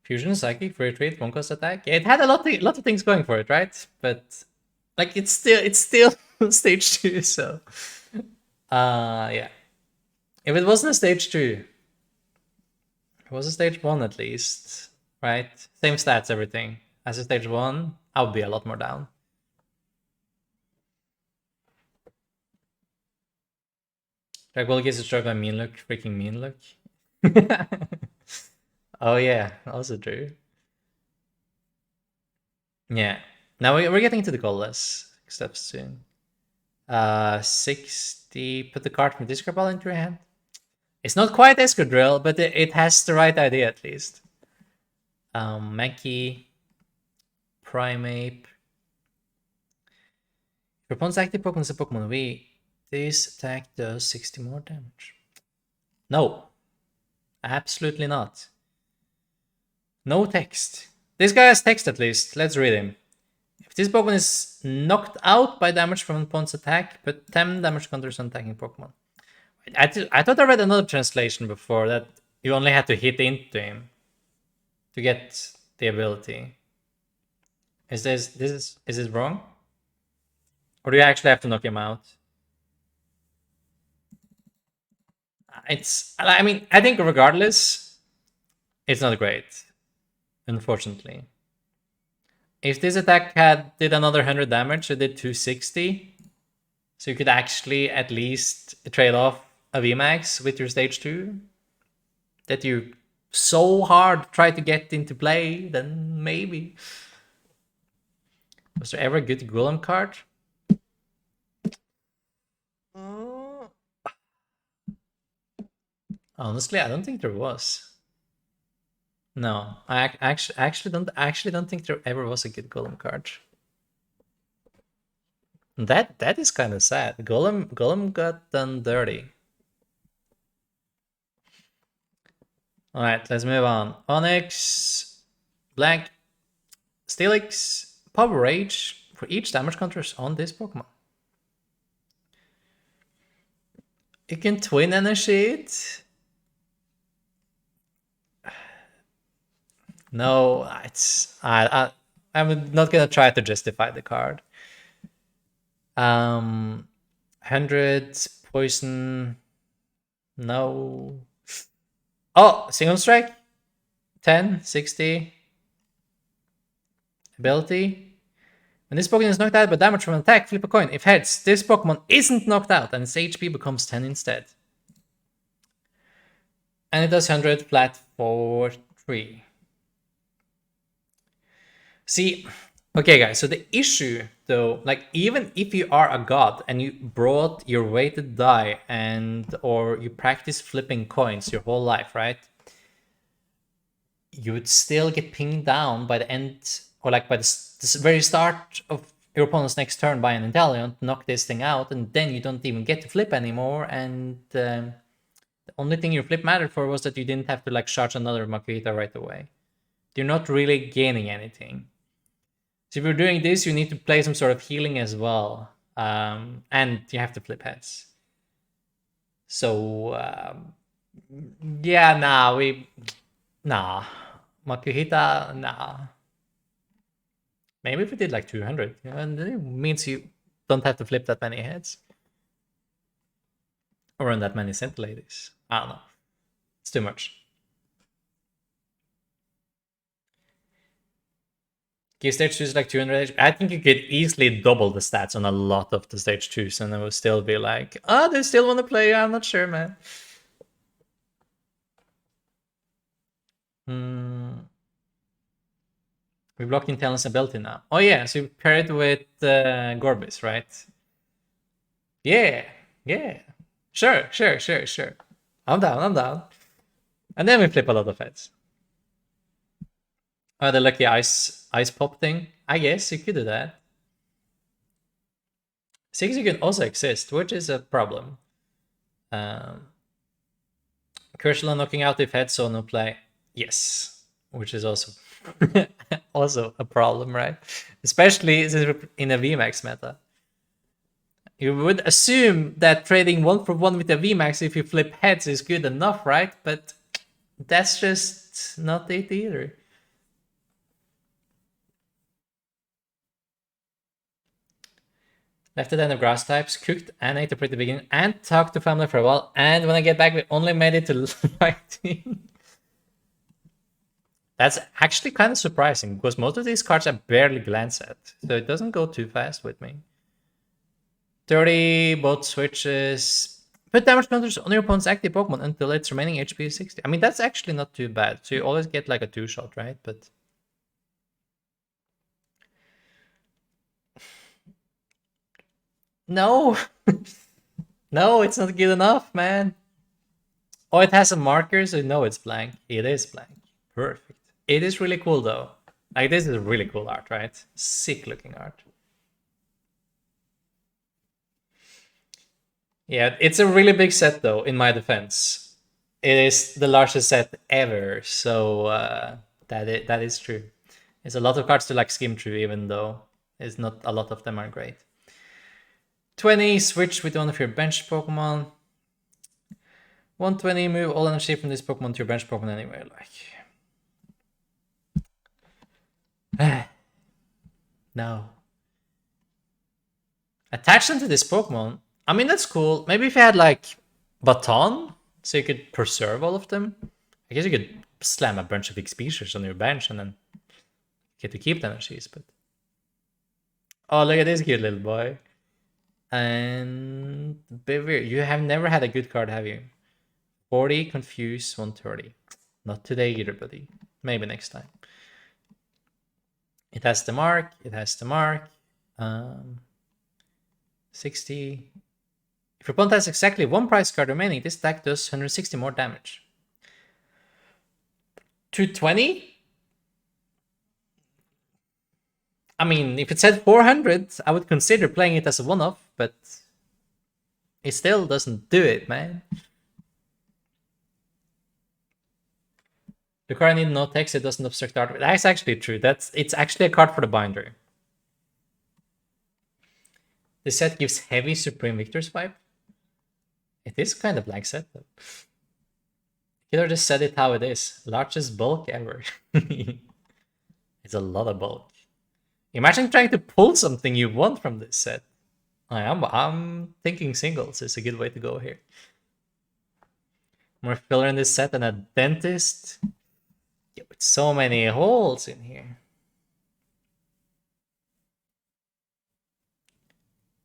Fusion, Psychic, Free Retreat, 1-cost attack. Yeah, it had a lot of things going for it, right? But like it's still stage 2, so yeah. If it wasn't a stage 2, it was a stage 1 at least, right? Same stats, everything. As a stage 1, I would be a lot more down. Dragwall gets destroyed by Mean Look, freaking Mean Look. Oh yeah, also true. Yeah. Now we're getting to the goalless steps soon. 60. Put the card from discard ball into your hand. It's not quite Escadrille, but it has the right idea at least. Mankey, Primeape. If your opponent's active Pokemon is a Pokemon V, this attack does 60 more damage. No. Absolutely not. No text. This guy has text at least. Let's read him. If this Pokemon is knocked out by damage from an opponent's attack, put 10 damage counters on attacking Pokemon. I thought I read another translation before that you only had to hit into him to get the ability. Is this wrong? Or do you actually have to knock him out? I mean, I think regardless, It's not great, unfortunately. If this attack did another 100 damage, it did 260. So you could actually at least trade off a VMAX with your stage 2 that you so hard try to get into play, then maybe. Was there ever a good Golem card? Honestly, I don't think there was. No, I actually don't think there ever was a good Golem card. That is kind of sad. Golem got done dirty. All right, let's move on. Onyx, blank, Steelix, Power Rage for each damage counters on this Pokemon. You can twin initiate. No, I'm not gonna try to justify the card. 100 poison. No. Oh, single strike. 10, 60. Ability. When this Pokemon is knocked out by damage from an attack, flip a coin. If heads, this Pokemon isn't knocked out and its HP becomes 10 instead. And it does 100 flat for 3. See, okay guys, so the issue though, like even if you are a god and you brought your weighted die or you practice flipping coins your whole life, right? You would still get pinged down by the end, or like by the very start of your opponent's next turn by an Intelligent, knock this thing out, and then you don't even get to flip anymore, and the only thing your flip mattered for was that you didn't have to like charge another Makuhita right away. You're not really gaining anything. So if you're doing this, you need to play some sort of healing as well, and you have to flip heads. So yeah, nah, Makuhita, nah. Maybe if we did like 200, and it means you don't have to flip that many heads. Or run that many Scintillators. I don't know. It's too much. Give stage 2s like 200 HP. I think you could easily double the stats on a lot of the stage 2s, and it would still be like, oh, they still want to play. I'm not sure, man. We block Intelligence ability now. Oh yeah, so you pair it with Gorbis, right? Yeah, yeah. Sure. I'm down. And then we flip a lot of heads. Oh, the lucky ice pop thing. I guess you could do that. 6 you can also exist, which is a problem. Cursular knocking out if head, so no play. Yes, which is also also a problem, right? Especially in a VMAX meta. You would assume that trading 1-for-1 with a VMAX if you flip heads is good enough, right? But that's just not it either. Left at the end of grass types, cooked and ate at the beginning, and talked to family for a while. And when I get back, we only made it to lighting. That's actually kind of surprising because most of these cards I barely glance at, so it doesn't go too fast with me. 30, both switches. Put damage counters on your opponent's active Pokemon until its remaining HP is 60. I mean, that's actually not too bad. So you always get like a 2-shot, right? But no. No, it's not good enough, man. Oh, it has a marker, so no, it's blank. It is blank. Perfect. It is really cool, though. Like, this is really cool art, right? Sick looking art. Yeah, it's a really big set, though, in my defense. It is the largest set ever, so that is true. It's a lot of cards to like skim through, even though it's not a lot of them are great. 20, switch with one of your bench Pokemon. 120, move all energy from this Pokemon to your bench Pokemon anywhere. Like, no. Attach them to this Pokemon. I mean, that's cool. Maybe if you had like Baton, so you could preserve all of them. I guess you could slam a bunch of species on your bench and then get to keep the energies, but... Oh, look at this cute little boy. And Bivir, you have never had a good card, have you? 40, Confuse, 130. Not today either, buddy. Maybe next time. It has the mark. It has the mark. 60. If your opponent has exactly one prize card remaining, this deck does 160 more damage. 220? I mean, if it said 400, I would consider playing it as a one-off, but it still doesn't do it, man. The card needs no text, it doesn't obstruct art. That's actually true. It's actually a card for the binder. This set gives heavy Supreme Victor's vibe. It is kind of blank set, though. Killer just said it how it is. Largest bulk ever. It's a lot of bulk. Imagine trying to pull something you want from this set. I'm thinking singles is a good way to go here. More filler in this set than a dentist. Yeah, with so many holes in here.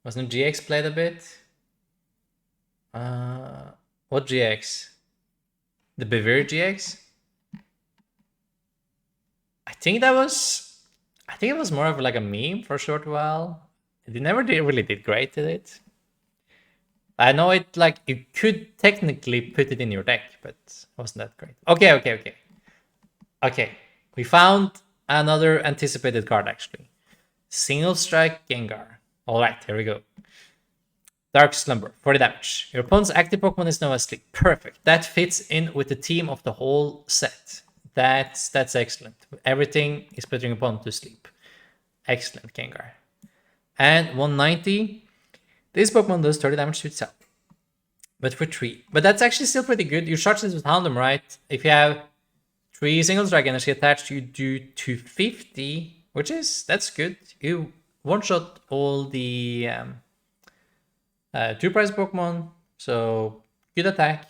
Wasn't GX played a bit? What GX? The Bivir GX? I think it was more of like a meme for a short while. It never really did great at it. I know it, like, you could technically put it in your deck, but it wasn't that great. Okay. We found another anticipated card, actually. Single Strike Gengar. Alright, here we go. Dark Slumber, 40 damage. Your opponent's active Pokemon is now asleep. Perfect. That fits in with the theme of the whole set. That's excellent. Everything is putting your opponent to sleep. Excellent, Gengar. And 190. This Pokemon does 30 damage to itself. But for 3. But that's actually still pretty good. You charge this with Houndoom, right? If you have 3 Single Strike Energy attached, you do 250, that's good. You one-shot all the 2-prize Pokemon, so good attack.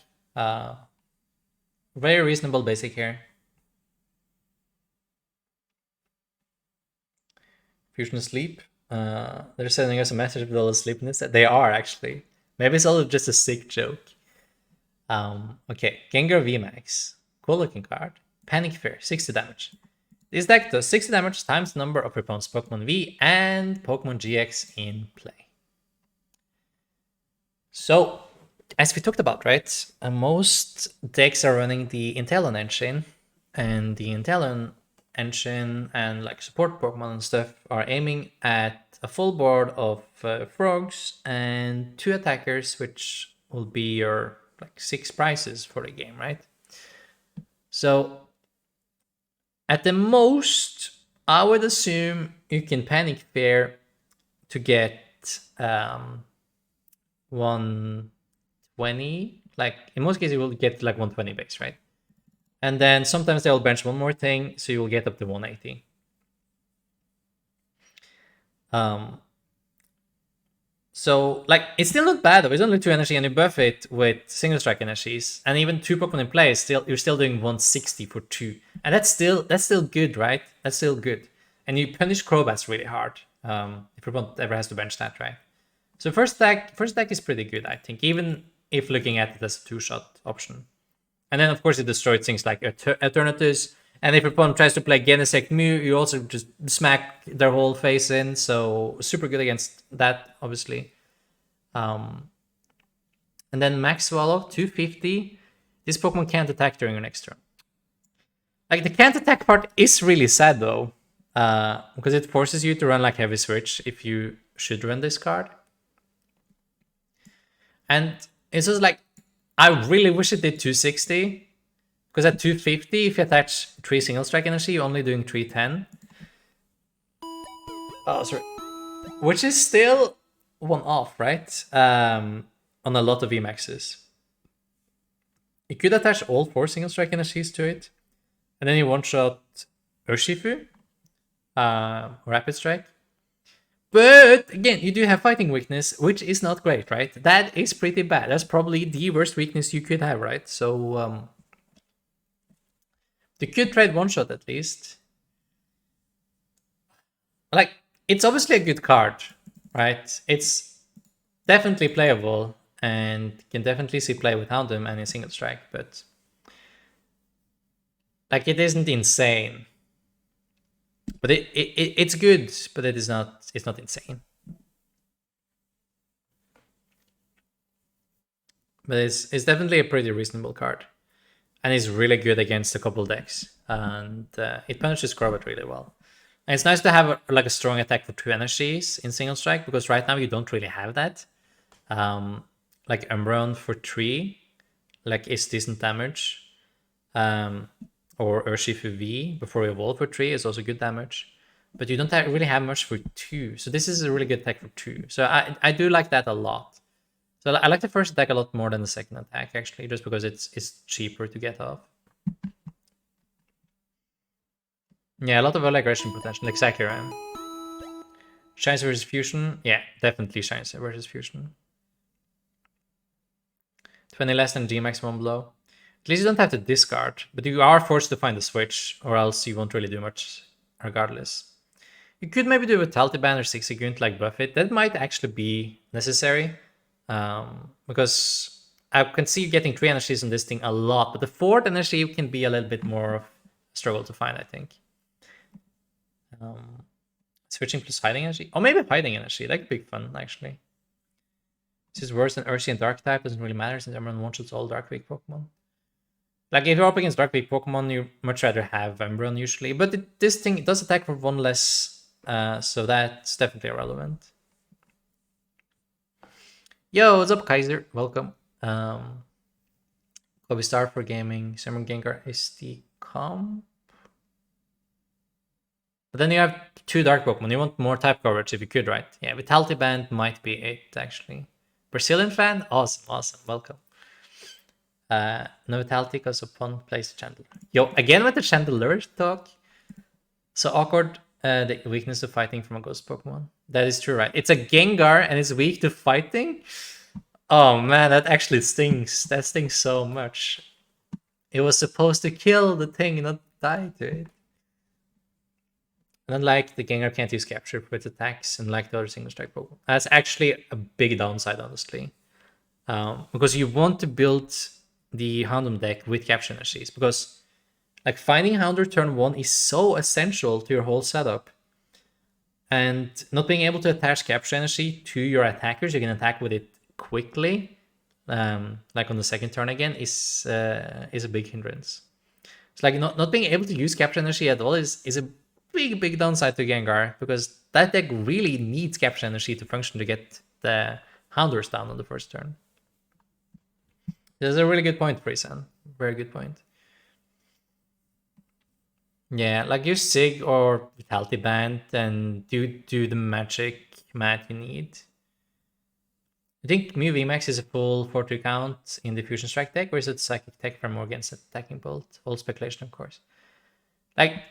Very reasonable basic here. Fusion Sleep. They're sending us a message with all the sleepiness. They are, actually. Maybe it's all just a sick joke. Okay, Gengar VMAX. Cool looking card. Panic Fear, 60 damage. This deck does 60 damage times the number of your opponent's Pokemon V and Pokemon GX in play. So, as we talked about, right? Most decks are running the Intellon engine, and the Intellon engine and like support Pokemon and stuff are aiming at a full board of frogs and 2 attackers, which will be your like 6 prizes for the game, right? So at the most, I would assume you can Panic Fear to get 120. Like in most cases, you will get like 120 base, right? And then sometimes they'll bench one more thing, so you will get up to 180. So, like, it's still not bad though. It's only 2 energy, and you buff it with Single Strike energies, and even 2 Pokemon in play, you're still doing 160 for 2, and that's still good, right? That's still good. And you punish Crobats really hard if your opponent ever has to bench that, right? So first deck is pretty good, I think, even if looking at it as a 2-shot option. And then, of course, it destroyed things like Eternatus. And if your opponent tries to play Genesect Mew, you also just smack their whole face in. So super good against that, obviously. And then Max Swallow, 250. This Pokemon can't attack during your next turn. Like, the can't attack part is really sad, though. Because it forces you to run like Heavy Switch if you should run this card. And it's just like, I really wish it did 260, because at 250, if you attach 3 Single Strike Energy, you're only doing 310. Oh, sorry. Which is still 1 off, right? On a lot of VMAXs. You could attach all 4 Single Strike Energies to it, and then you one-shot Urshifu, Rapid Strike. But again, you do have Fighting Weakness, which is not great, right? That is pretty bad. That's probably the worst weakness you could have, right? So They could trade one shot at least. Like, it's obviously a good card, right? It's definitely playable and can definitely see play with Houndoom and a single strike, but like it isn't insane. But it's good, but it's not insane. But it's definitely a pretty reasonable card. And it's really good against a couple decks. And it punishes Crobat really well. And it's nice to have like a strong attack for 2 energies in single strike, because right now you don't really have that. Like Umbreon for 3, like is decent damage. Or Urshifu V before you evolve for 3 is also good damage. But you don't really have much for 2. So this is a really good attack for 2. So I do like that a lot. So I like the first attack a lot more than the second attack, actually, just because it's cheaper to get off. Yeah, a lot of early aggression potential, like Sakura. Shines versus Fusion? Yeah, definitely Shines versus Fusion. 20 less than G maximum blow. At least you don't have to discard, but you are forced to find a switch, or else you won't really do much regardless. You could maybe do a Taltiban or Sixigunt like buff it. That might actually be necessary, because I can see you getting 3 energies on this thing a lot, but the 4th energy can be a little bit more of a struggle to find, I think. Switching plus fighting energy? Or maybe fighting energy. That could be fun, actually. This is worse than Ursi and Dark type. Doesn't really matter since everyone one-shots all Dark Weak Pokemon. Like, if you're up against Dark Weak Pokemon, you much rather have Umbreon usually. But this thing does attack for 1 less, so that's definitely irrelevant. Yo, what's up, Kaiser? Welcome. Kobe Star for gaming. Summer Gengar is the comp. But then you have 2 Dark Pokemon. You want more type coverage if you could, right? Yeah, Vitality Band might be it, actually. Brazilian fan? Awesome. Welcome. No Vitality because upon place Chandler. Yo, again with the Chandler talk. So awkward. The weakness to fighting from a ghost Pokemon. That is true, right? It's a Gengar and it's weak to fighting? Oh man, that actually stings. That stings so much. It was supposed to kill the thing, not die to it. And unlike the Gengar can't use capture for its attacks, unlike the other single strike Pokemon. That's actually a big downside, honestly. Because you want to build the Houndoom deck with capture energies, because like finding Houndour turn 1 is so essential to your whole setup. And not being able to attach capture energy to your attackers, you can attack with it quickly, like on the second turn again, is a big hindrance. It's like not being able to use capture energy at all is a big downside to Gengar, because that deck really needs capture energy to function to get the Houndours down on the first turn. That's a really good point, Friesen. Very good point. Yeah, like use Sig or Vitality Band and do the magic mat you need. I think Mew VMAX is a full 4-2 count in the Fusion Strike deck, or is it Psychic Tech for more against Attacking Bolt? All speculation, of course. Like,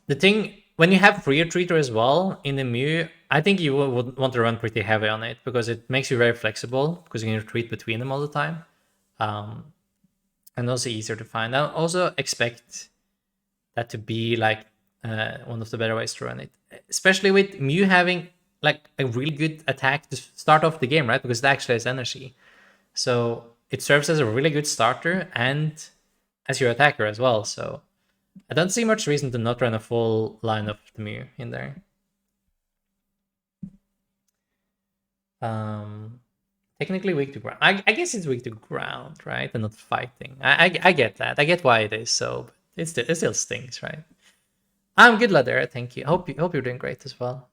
the thing, when you have Free Retreater as well in the Mew, I think you would want to run pretty heavy on it, because it makes you very flexible, because you can retreat between them all the time. And also easier to find. I also expect that to be like one of the better ways to run it, especially with Mew having like a really good attack to start off the game, right? Because it actually has energy, so it serves as a really good starter and as your attacker as well. So I don't see much reason to not run a full line of the Mew in there. Technically weak to ground. I guess it's weak to ground, right? And not fighting. I get that. I get why it is so, but it still stings, right? I'm good, Ladera. Thank you. Hope you're doing great as well.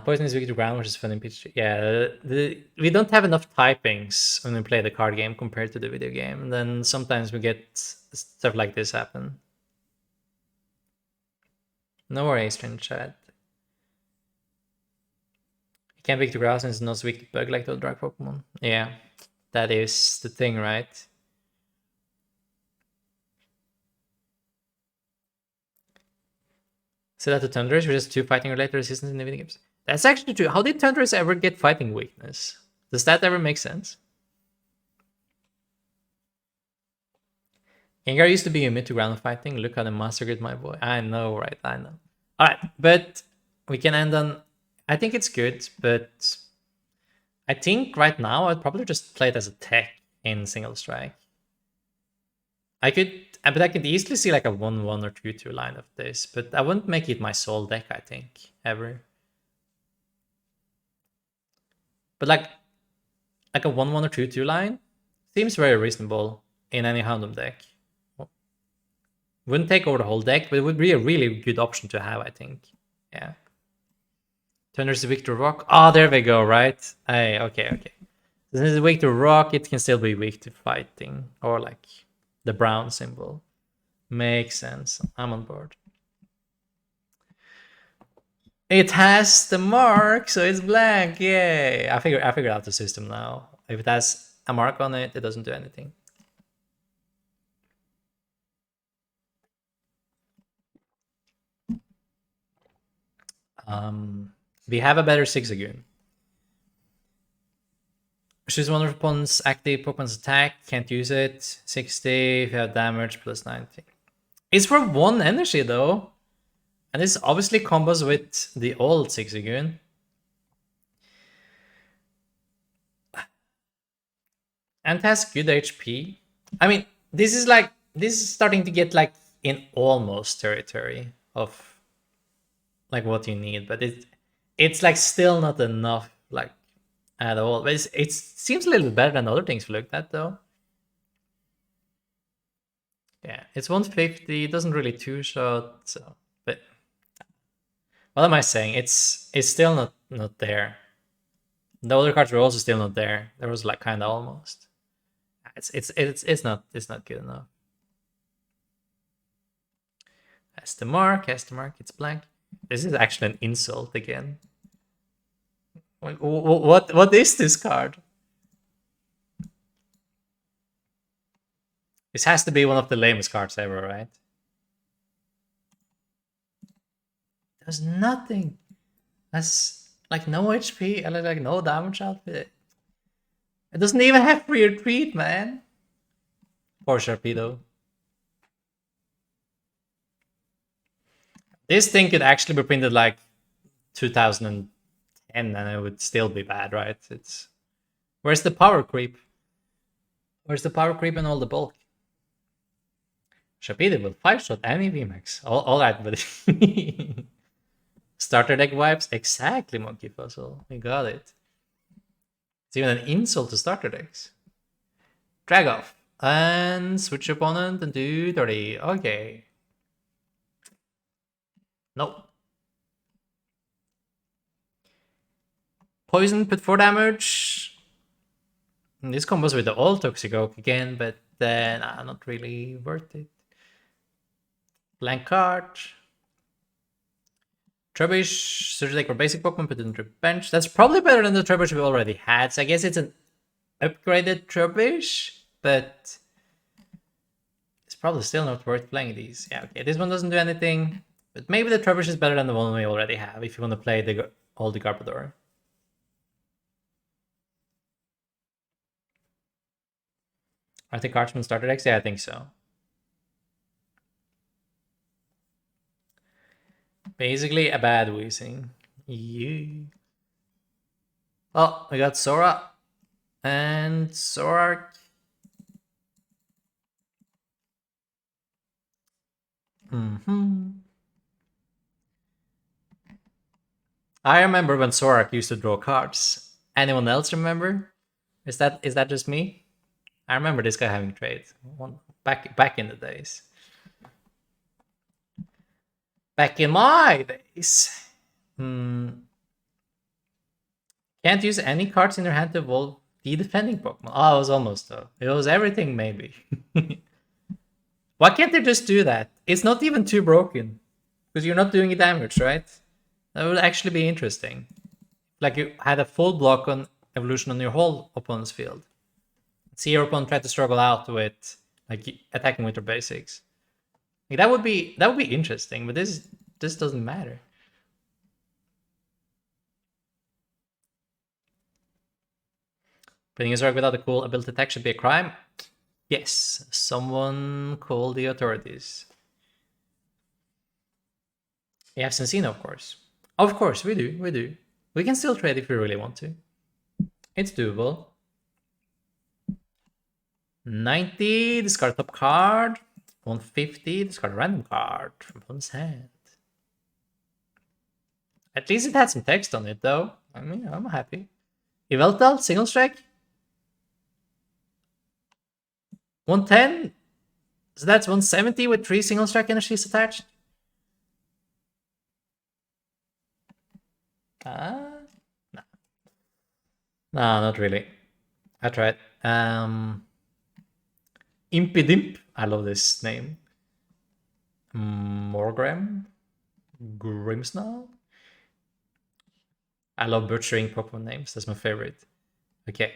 Poison is weak to ground, which is fun in pitch. Yeah, we don't have enough typings when we play the card game compared to the video game, and then sometimes we get stuff like this happen. No worries, Strange Chat. It can't be weak to ground since it's not weak to bug like the drag Pokemon. Yeah, that is the thing, right? So that the Thundurus were just 2 fighting related resistance in the video games. That's actually true. How did Thundurus ever get fighting weakness? Does that ever make sense? Gengar used to be a mid to ground fighting. Look how the master grid, my boy. I know, right? I know. All right, but we can end on. I think it's good, but I think right now I'd probably just play it as a tech in single strike. But I could easily see like a 1-1 or 2-2 line of this, but I wouldn't make it my sole deck, I think, ever. But like a 1-1 or 2-2 line seems very reasonable in any Houndoom deck. Wouldn't take over the whole deck, but it would be a really good option to have, I think. Yeah. Turner's weak to rock. Oh, there we go, right? Hey, okay. Since it's weak to rock, it can still be weak to fighting. Or like the brown symbol. Makes sense. I'm on board. It has the mark, so it's blank. Yay! I figured out the system now. If it has a mark on it, it doesn't do anything. We have a better Zigzagoon. Choose one of your opponent's active Pokemon's attack. Can't use it. 60. If you have damage, plus 90. It's for 1 energy though. And this obviously combos with the old Zigzagoon. And it has good HP. I mean, this is starting to get like in almost territory of like what you need, but it's like still not enough like at all. But it seems a little better than other things we looked at though. Yeah, it's 150. It doesn't really two-shot. So, but what am I saying? It's still not there. The other cards were also still not there. There was like kind of almost. It's not good enough. Has the mark. It's blank. This is actually an insult again. What is this card? This has to be one of the lamest cards ever, right? There's nothing. That's like no HP and like no damage outfit. It doesn't even have free retreat, man. Poor Sharpedo. This thing could actually be printed like 2010 and it would still be bad, right? It's where's the power creep? Where's the power creep and all the bulk? Sharpedo will 5-shot any VMAX. All right, buddy. Starter deck vibes? Exactly, Monkey Puzzle. We got it. It's even an insult to starter decks. Drag off. And switch opponent and do 30. Okay. Nope. Poison, put 4 damage. And this combos with the old Toxic Oak again, but nah, not really worth it. Blank card. Trubbish, search deck for basic Pokemon, put it into bench. That's probably better than the Trubbish we already had, so I guess it's an upgraded Trubbish, but it's probably still not worth playing these. Yeah, okay, this one doesn't do anything, but maybe the Trubbish is better than the one we already have if you want to play the old Garbodor. Are the cards from starter decks? Yeah, I think so. Basically a bad Weezing. Yeah. Oh, we got Sora and Zoroark. I remember when Zoroark used to draw cards. Anyone else remember? Is that just me? I remember this guy having trades back in the days. Back in my days. Can't use any cards in your hand to evolve the defending Pokemon. Oh, it was almost though. It was everything maybe. Why can't they just do that? It's not even too broken. Because you're not doing any damage, right? That would actually be interesting. Like you had a full block on evolution on your whole opponent's field. See your opponent try to struggle out with like attacking with their basics. Like, that would be interesting, but this doesn't matter. Putting his Zoroark without a cool ability attack should be a crime. Yes, someone call the authorities. We have Sensino, of course. Of course, we do, we do. We can still trade if we really want to. It's doable. 90, discard top card. 150, discard a random card from opponent's hand. At least it had some text on it, though. I mean, I'm happy. Yveltal, single strike. 110. So that's 170 with 3 single strike energies attached. No. No, not really. I tried. Impidimp. I love this name. Morgram. Grimsnarl. I love butchering Pokemon names. That's my favorite. Okay.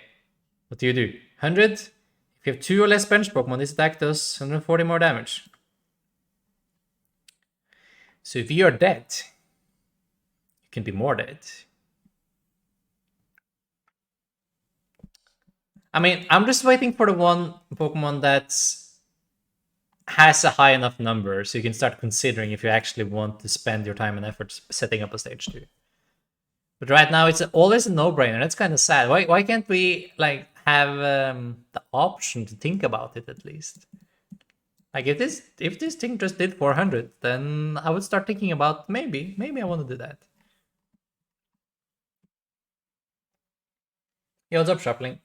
What do you do? 100. If you have 2 or less bench Pokemon, this attack does 140 more damage. So if you are dead, you can be more dead. I mean, I'm just waiting for the one Pokemon that has a high enough number so you can start considering if you actually want to spend your time and effort setting up a stage 2. But right now, it's always a no-brainer. That's kind of sad. Why can't we like have the option to think about it at least? Like if this thing just did 400, then I would start thinking about maybe I want to do that. Yo, what's up, Sharpling?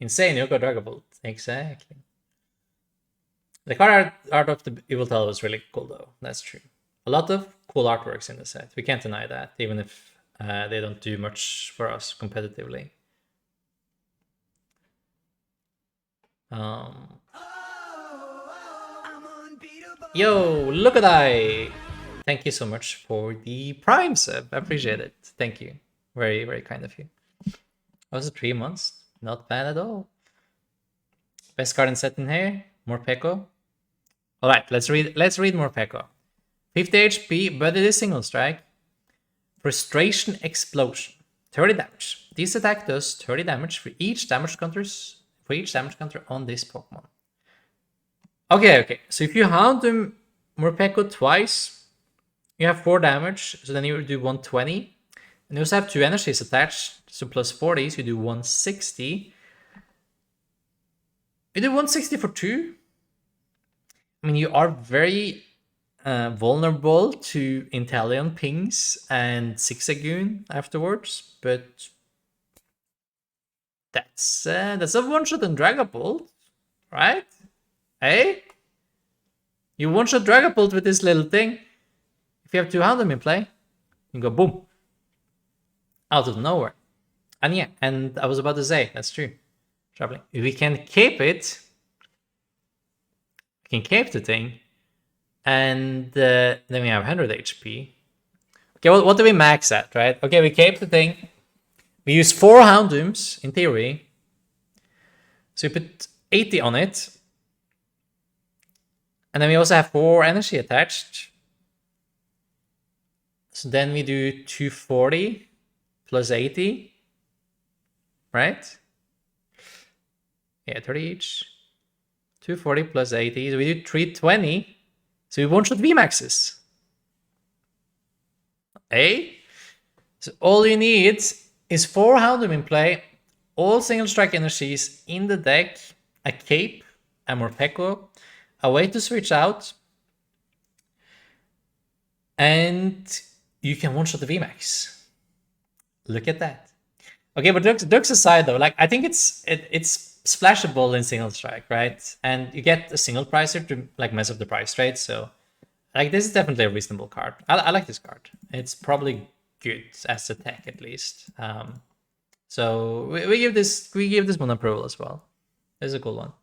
Insane, Yoko Dragapult. Exactly. The card art of the Yveltal was really cool, though. That's true. A lot of cool artworks in the set. We can't deny that, even if they don't do much for us competitively. Yo, look at I! Thank you so much for the Prime sub. I appreciate it. Thank you. Very, very kind of you. Was it 3 months? Not bad at all. Best card in set in here. Morpeko. Alright, let's read Morpeko. 50 HP, but it is single strike. Frustration Explosion. 30 damage. This attack does 30 damage for each damage counter on this Pokemon. Okay. So if you hound him Morpeko twice, you have 4 damage, so then you do 120. And you also have 2 energies attached, so plus 40, so you do 160. You do 160 for 2. I mean, you are very vulnerable to Inteleon pings and Zigzagoon afterwards, but that's a one-shot on Dragapult, right? Hey? You one-shot Dragapult with this little thing. If you have 2 Houndoom in play, you go boom. Out of nowhere. And yeah, and I was about to say, that's true. We can cape it. We can cape the thing. And then we have 100 HP. Okay, what do we max at, right? Okay, we cape the thing. We use 4 Houndooms, in theory. So we put 80 on it. And then we also have 4 energy attached. So then we do 240 plus 80. Right? Yeah, 30 each. 240 plus 80. So we do 320. So we one-shot VMAXs. Eh? So all you need is 4 Houndoom in play, all single strike energies in the deck, a cape, a Morpeko, a way to switch out, and you can one-shot the VMAX. Look at that. Okay, but jokes aside though, like I think it's splashable in single strike, right? And you get a single pricer to like mess up the price trade, so like this is definitely a reasonable card. I like this card. It's probably good as a tech at least. So we give this one approval as well. This is a cool one.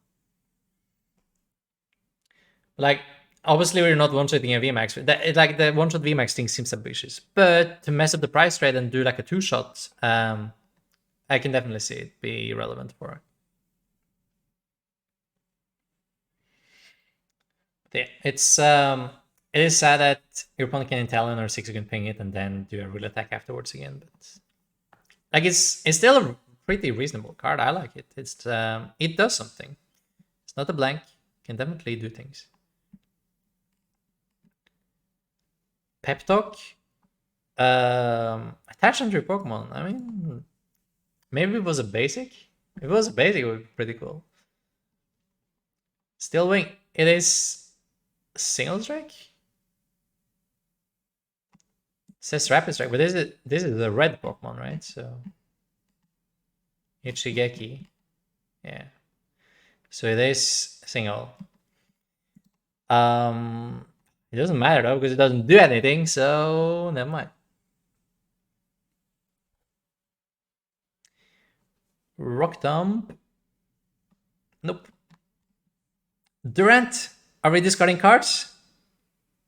Like obviously we're not one-shotting a VMAX. Like the one-shot VMAX thing seems ambitious, but to mess up the price trade and do like a 2-shot, I can definitely see it be relevant for it. Yeah, it is sad that your opponent can Inteleon or Zigzagoon ping it and then do a real attack afterwards again, but like it's still a pretty reasonable card. I like it. It does something. It's not a blank. Can definitely do things. Pep talk. Attach on your Pokemon. I mean, maybe it was a basic. If it was a basic, it would be pretty cool. Steel Wing. It is single strike. It says rapid strike, but this is a red Pokemon, right? So Ichigeki. Yeah. So it is single. It doesn't matter though because it doesn't do anything. So never mind. Rock Dump. Nope. Durant. Are we discarding cards?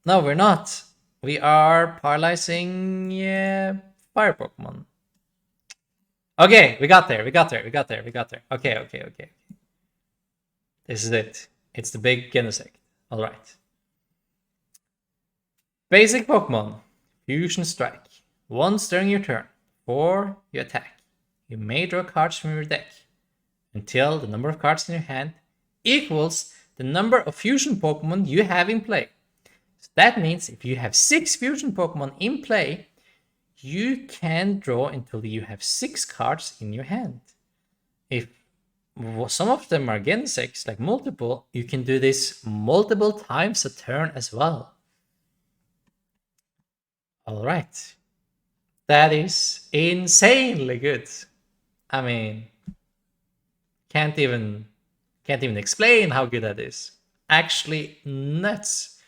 No, we're not. We are paralyzing fire Pokemon. Okay, we got there. Okay. This is it. It's the big Genesect. Alright. Basic Pokemon. Fusion Strike. Once during your turn, before you attack, you may draw cards from your deck until the number of cards in your hand equals the number of fusion Pokemon you have in play. So that means if you have 6 fusion Pokemon in play, you can draw until you have 6 cards in your hand. If some of them are Genesects, like multiple, you can do this multiple times a turn as well. Alright. That is insanely good. I mean, can't even explain how good that is. Actually nuts.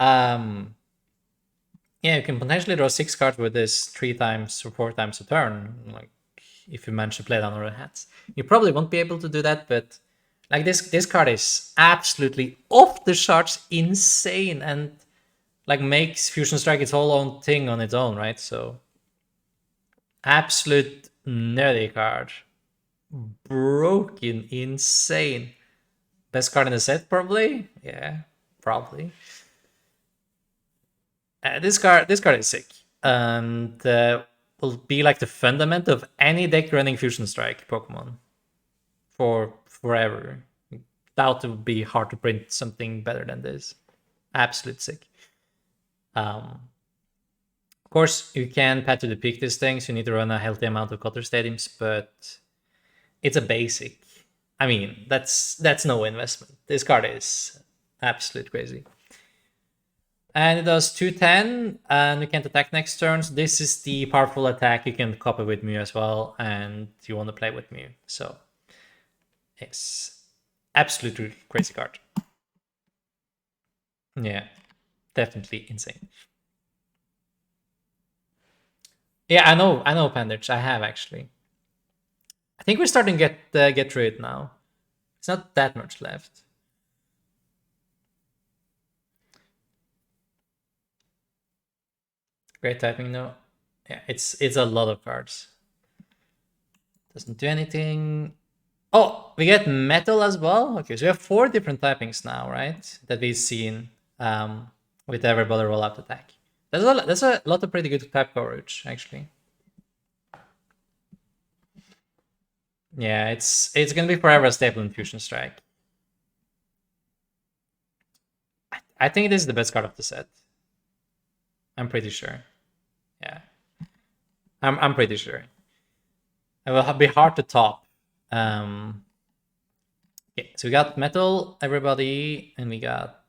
Yeah, you can potentially draw 6 cards with this 3 times or 4 times a turn, like if you manage to play down other hands. You probably won't be able to do that, but like this card is absolutely off the charts insane and like makes Fusion Strike its whole own thing on its own, right? So absolute nerdy card. Broken, insane. Best card in the set, probably? Yeah, probably. This card is sick. And will be like the fundament of any deck running Fusion Strike Pokemon. For forever. Doubt it would be hard to print something better than this. Absolute sick. Of course, you can pad to the peak these things. You need to run a healthy amount of Cotter Stadiums, but it's a basic. I mean, that's no investment. This card is absolute crazy. And it does 210, and you can't attack next turns. This is the powerful attack you can copy with Mew as well, and you want to play with Mew. So, it's absolutely crazy card. Yeah, definitely insane. Yeah, I know, Panditch. I have actually. I think we're starting to get through it now. It's not that much left. Great typing though. Yeah, it's a lot of cards. Doesn't do anything. Oh, we get metal as well. Okay, so we have 4 different typings now, right? That we've seen with everybody roll-out attack. That's a lot of pretty good type coverage, actually. Yeah, it's gonna be forever a staple in Fusion Strike. I think this is the best card of the set. I'm pretty sure. Yeah, I'm pretty sure. It will be hard to top. Okay, so we got metal, everybody, and we got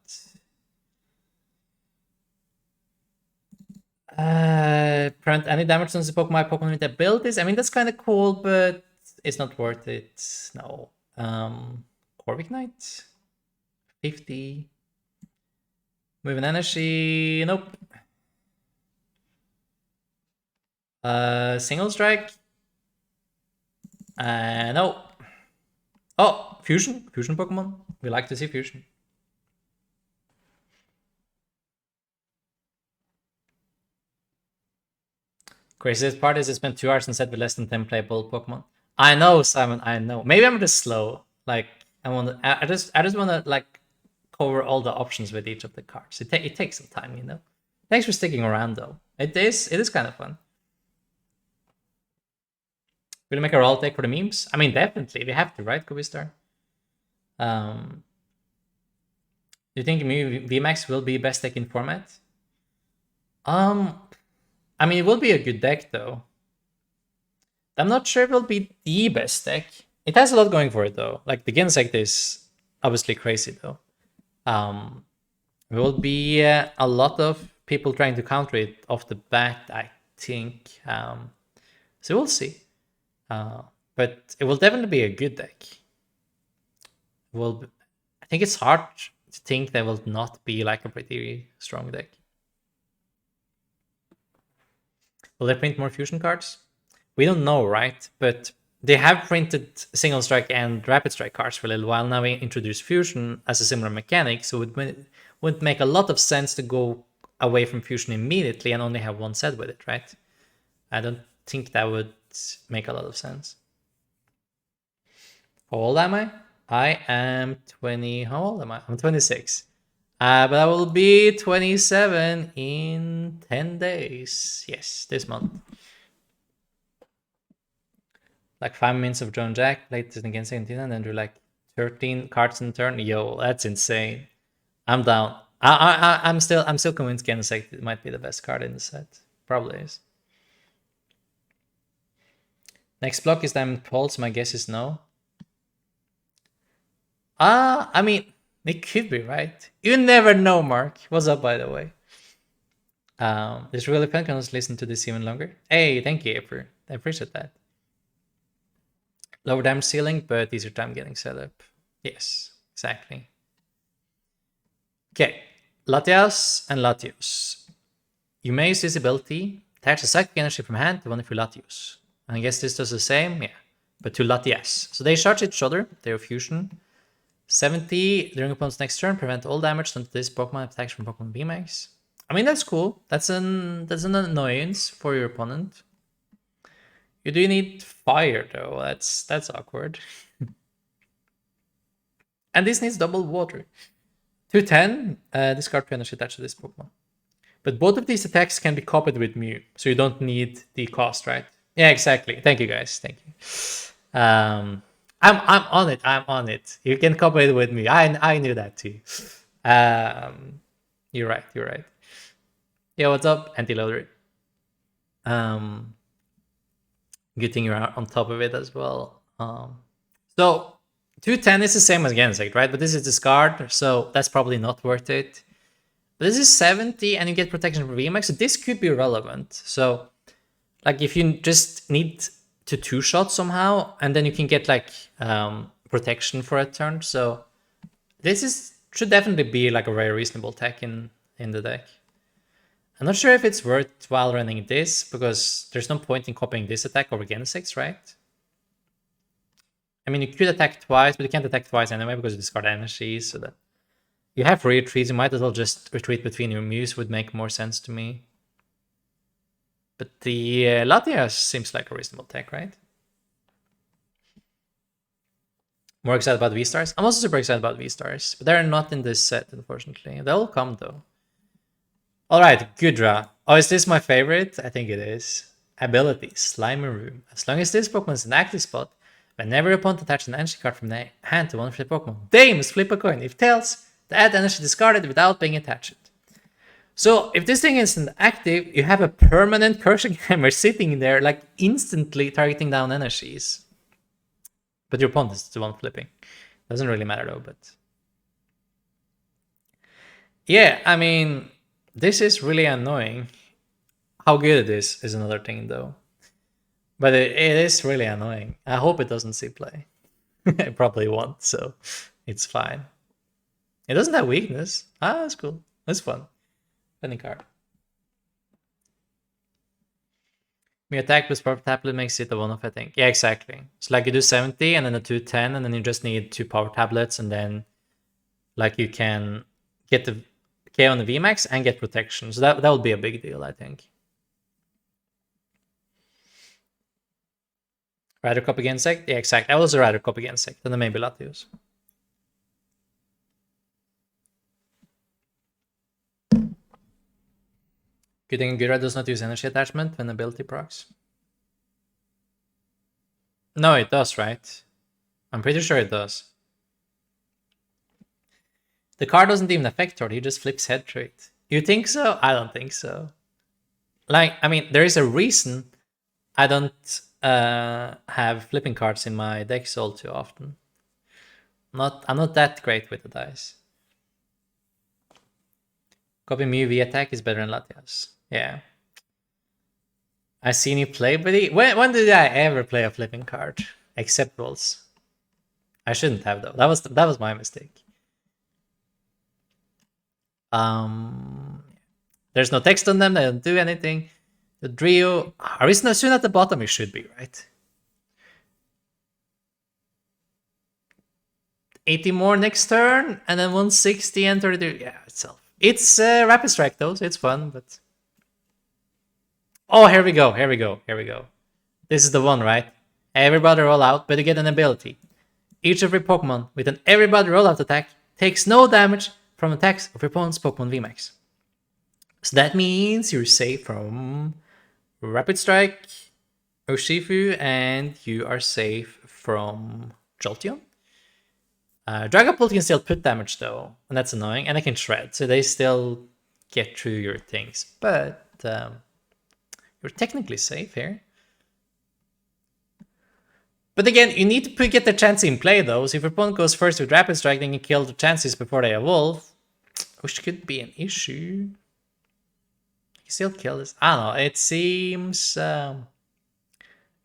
prevent any damage on the Pokemon with abilities. I mean, that's kind of cool, but it's not worth it. No. Corvic Knight, 50. Moving energy, nope. Single strike. No. Oh, fusion Pokemon. We like to see fusion. Craziest part is I spent 2 hours in set with less than 10 playable Pokemon. I know, Simon. I know. Maybe I'm just slow. Like I just want to like cover all the options with each of the cards. It takes some time, you know. Thanks for sticking around, though. It is kind of fun. Will you make a roll take for the memes? I mean, definitely. We have to, right, Kubistar? Do you think VMAX will be best deck in format? I mean, it will be a good deck though. I'm not sure it will be the best deck. It has a lot going for it though. Like the Gensect is obviously crazy though. There will be a lot of people trying to counter it off the bat, I think. So we'll see. But it will definitely be a good deck. I think it's hard to think there will not be like a pretty strong deck. Will they print more fusion cards? We don't know, right? But they have printed single strike and rapid strike cards for a little while. Now we introduce fusion as a similar mechanic, so it wouldn't make a lot of sense to go away from fusion immediately and only have one set with it, right? I don't think that would make a lot of sense. How old am I? I am 20. How old am I? I'm 26. But I will be 27 in 10 days. Yes, this month. Like 5 minutes of Joan Jack, played this against 17, and then drew like 13 cards in turn. Yo, that's insane. I'm down. I'm still convinced Genesect might be the best card in the set. Probably is. Next block is Diamond Pulse. My guess is no. I mean, it could be, right? You never know, Mark. What's up, by the way? This really fun. Can I listen to this even longer? Hey, thank you, April. I appreciate that. Lower damage ceiling, but easier time getting set up. Yes, exactly. Okay, Latias and Latios. You may use this ability, attach a psychic energy from hand to one of your Latios. And I guess this does the same, yeah, but to Latias. So they charge each other, their fusion. 70 during opponent's next turn, prevent all damage done to this Pokemon attacks from Pokemon VMAX. I mean, that's cool. That's an annoyance for your opponent. You do need fire though. That's awkward. And this needs double water. 210, discard 2 energy attached to this Pokemon. But both of these attacks can be copied with Mew, so you don't need the cost, right? Yeah, exactly. Thank you, guys. Thank you. I'm on it. I'm on it. You can copy it with me. I knew that too. You're right. You're right. Yeah, what's up, anti-loader? Good thing you're on top of it as well. So 210 is the same as Gensect, right? But this is discard, so that's probably not worth it. But this is 70 and you get protection from VMAX, so this could be relevant. So like if you just need to two-shot somehow, and then you can get like protection for a turn. So this should definitely be like a very reasonable tech in the deck. I'm not sure if it's worthwhile running this, because there's no point in copying this attack over Genesect, right? I mean, you could attack twice, but you can't attack twice anyway because you discard energy, so that you have retreats. You might as well just retreat between your Mews, would make more sense to me. But the Latias seems like a reasonable tech, right? More excited about V-Stars? I'm also super excited about V-Stars, but they're not in this set, unfortunately. They'll come, though. Alright, Gudra. Oh, is this my favorite? I think it is. Ability, Slimy Room. As long as this Pokemon is an active spot, whenever your opponent attaches an energy card from their hand to one of their Pokemon, they must flip a coin. If tails, the add energy discarded without being attached. So if this thing isn't active, you have a permanent Cursing Hammer sitting there, like instantly targeting down energies. But your opponent is the one flipping. Doesn't really matter though, but... yeah, I mean, this is really annoying. How good it is another thing though. But it is really annoying. I hope it doesn't see play. It probably won't, so it's fine. It doesn't have weakness. Ah, that's cool. That's fun. Funny card. Me attack plus power tablet makes it a one-off, I think. Yeah, exactly. So like you do 70 and then a 210, and then you just need 2 power tablets, and then like you can get the K on the VMAX and get protection. So that would be a big deal, I think. Rider Cup against Sect? Yeah, exactly. I was a Rider Cup against Sect, and then maybe Latios. Good thing Gura does not use energy attachment when ability procs. No, it does, right? I'm pretty sure it does. The card doesn't even affect her, he just flips head to it. You think so? I don't think so. Like, I mean, there is a reason I don't have flipping cards in my decks all too often. I'm not that great with the dice. Copy Mew V attack is better than Latias. Yeah. I seen you play, but when did I ever play a flipping card? Except rolls. I shouldn't have though. That was my mistake. There's no text on them. They don't do anything. The Drio are we soon at the bottom? It should be right. 80 more next turn, and then 160 and 32. Yeah, itself. It's rapid strike though, so it's fun. But oh, here we go. Here we go. Here we go. This is the one, right? Everybody roll out, but you get an ability. Each of your Pokemon with an everybody rollout attack takes no damage from attacks of your opponent's Pokemon VMAX. So that means you're safe from Rapid Strike, Urshifu, and you are safe from Jolteon. Dragapult can still put damage though, and that's annoying, and they can shred, so they still get through your things. But you're technically safe here. But again, you need to get the chance in play though, so if your opponent goes first with Rapid Strike, then you kill the chances before they evolve, which could be an issue. You still kill this. I don't know, it seems...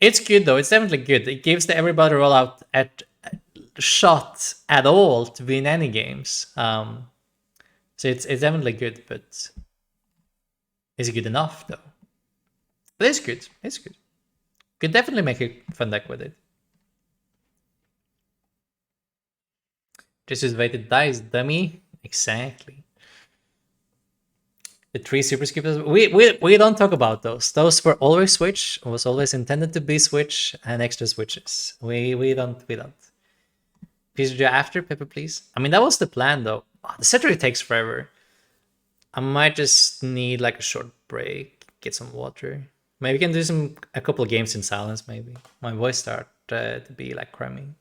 it's good though, it's definitely good. It gives the everybody rollout at shot at all to win any games. So it's definitely good, but is it good enough though? But it's good, it's good. Could definitely make a fun deck with it. Just weighted dice, dummy. Exactly. The 3 super skippers. We don't talk about those. Those were always Switch. Was always intended to be Switch and extra switches. We don't. Please do after Pepper, please. I mean that was the plan though. Oh, the Cetera takes forever. I might just need like a short break, get some water. Maybe we can do a couple of games in silence. Maybe my voice started to be like cramming.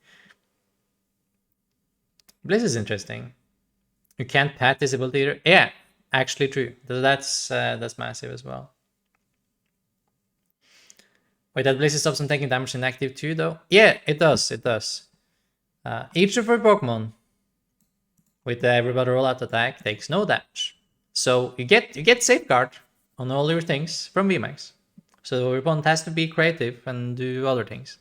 Bliss is interesting. You can't pat this ability either. Yeah, actually true. That's massive as well. Wait, that Bliss stops from taking damage in active too, though. Yeah, it does. It does. Each of your Pokemon with the everybody rollout attack takes no damage. So you get safeguard on all your things from VMAX. So your opponent has to be creative and do other things.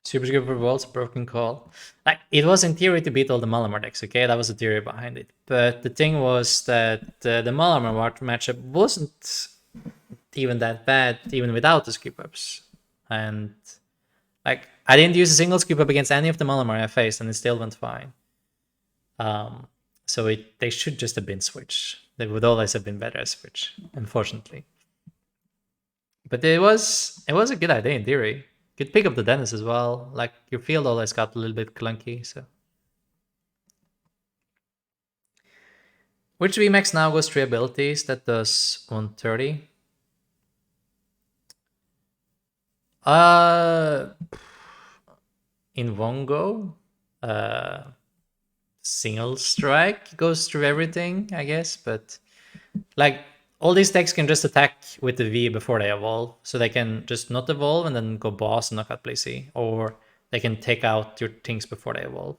Super Skipper Volt's broken call. Like, it was in theory to beat all the Malamar decks, okay? That was the theory behind it. But the thing was that the Malamar matchup wasn't even that bad, even without the scoop ups. And, like, I didn't use a single scoop up against any of the Malamar I faced, and it still went fine. So they should just have been Switch. They would always have been better as Switch, unfortunately. But it was a good idea in theory. Could pick up the Dennis as well. Like, your field always got a little bit clunky, so. Which VMAX now goes 3 abilities? That does 130. In one go, single strike goes through everything, I guess, but like all these decks can just attack with the V before they evolve, so they can just not evolve and then go boss and knock out Blissey, or they can take out your things before they evolve.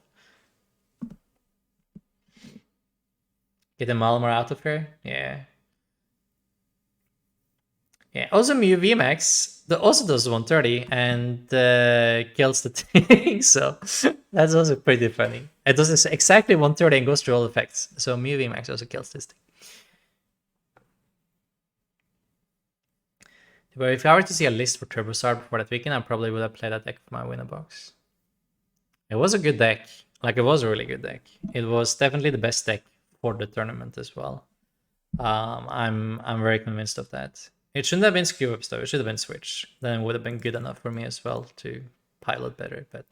Get the Malamar out of here? Yeah. Yeah, also Mew VMAX also does 130 and kills the thing, so that's also pretty funny. It does exactly 130 and goes through all effects, so Mew VMAX also kills this thing. But if I were to see a list for Turbosar before that weekend, I probably would have played that deck for my winner box. It was a good deck. Like, it was a really good deck. It was definitely the best deck for the tournament as well. I'm very convinced of that. It shouldn't have been skew ups though. It should have been switch. Then it would have been good enough for me as well to pilot better. But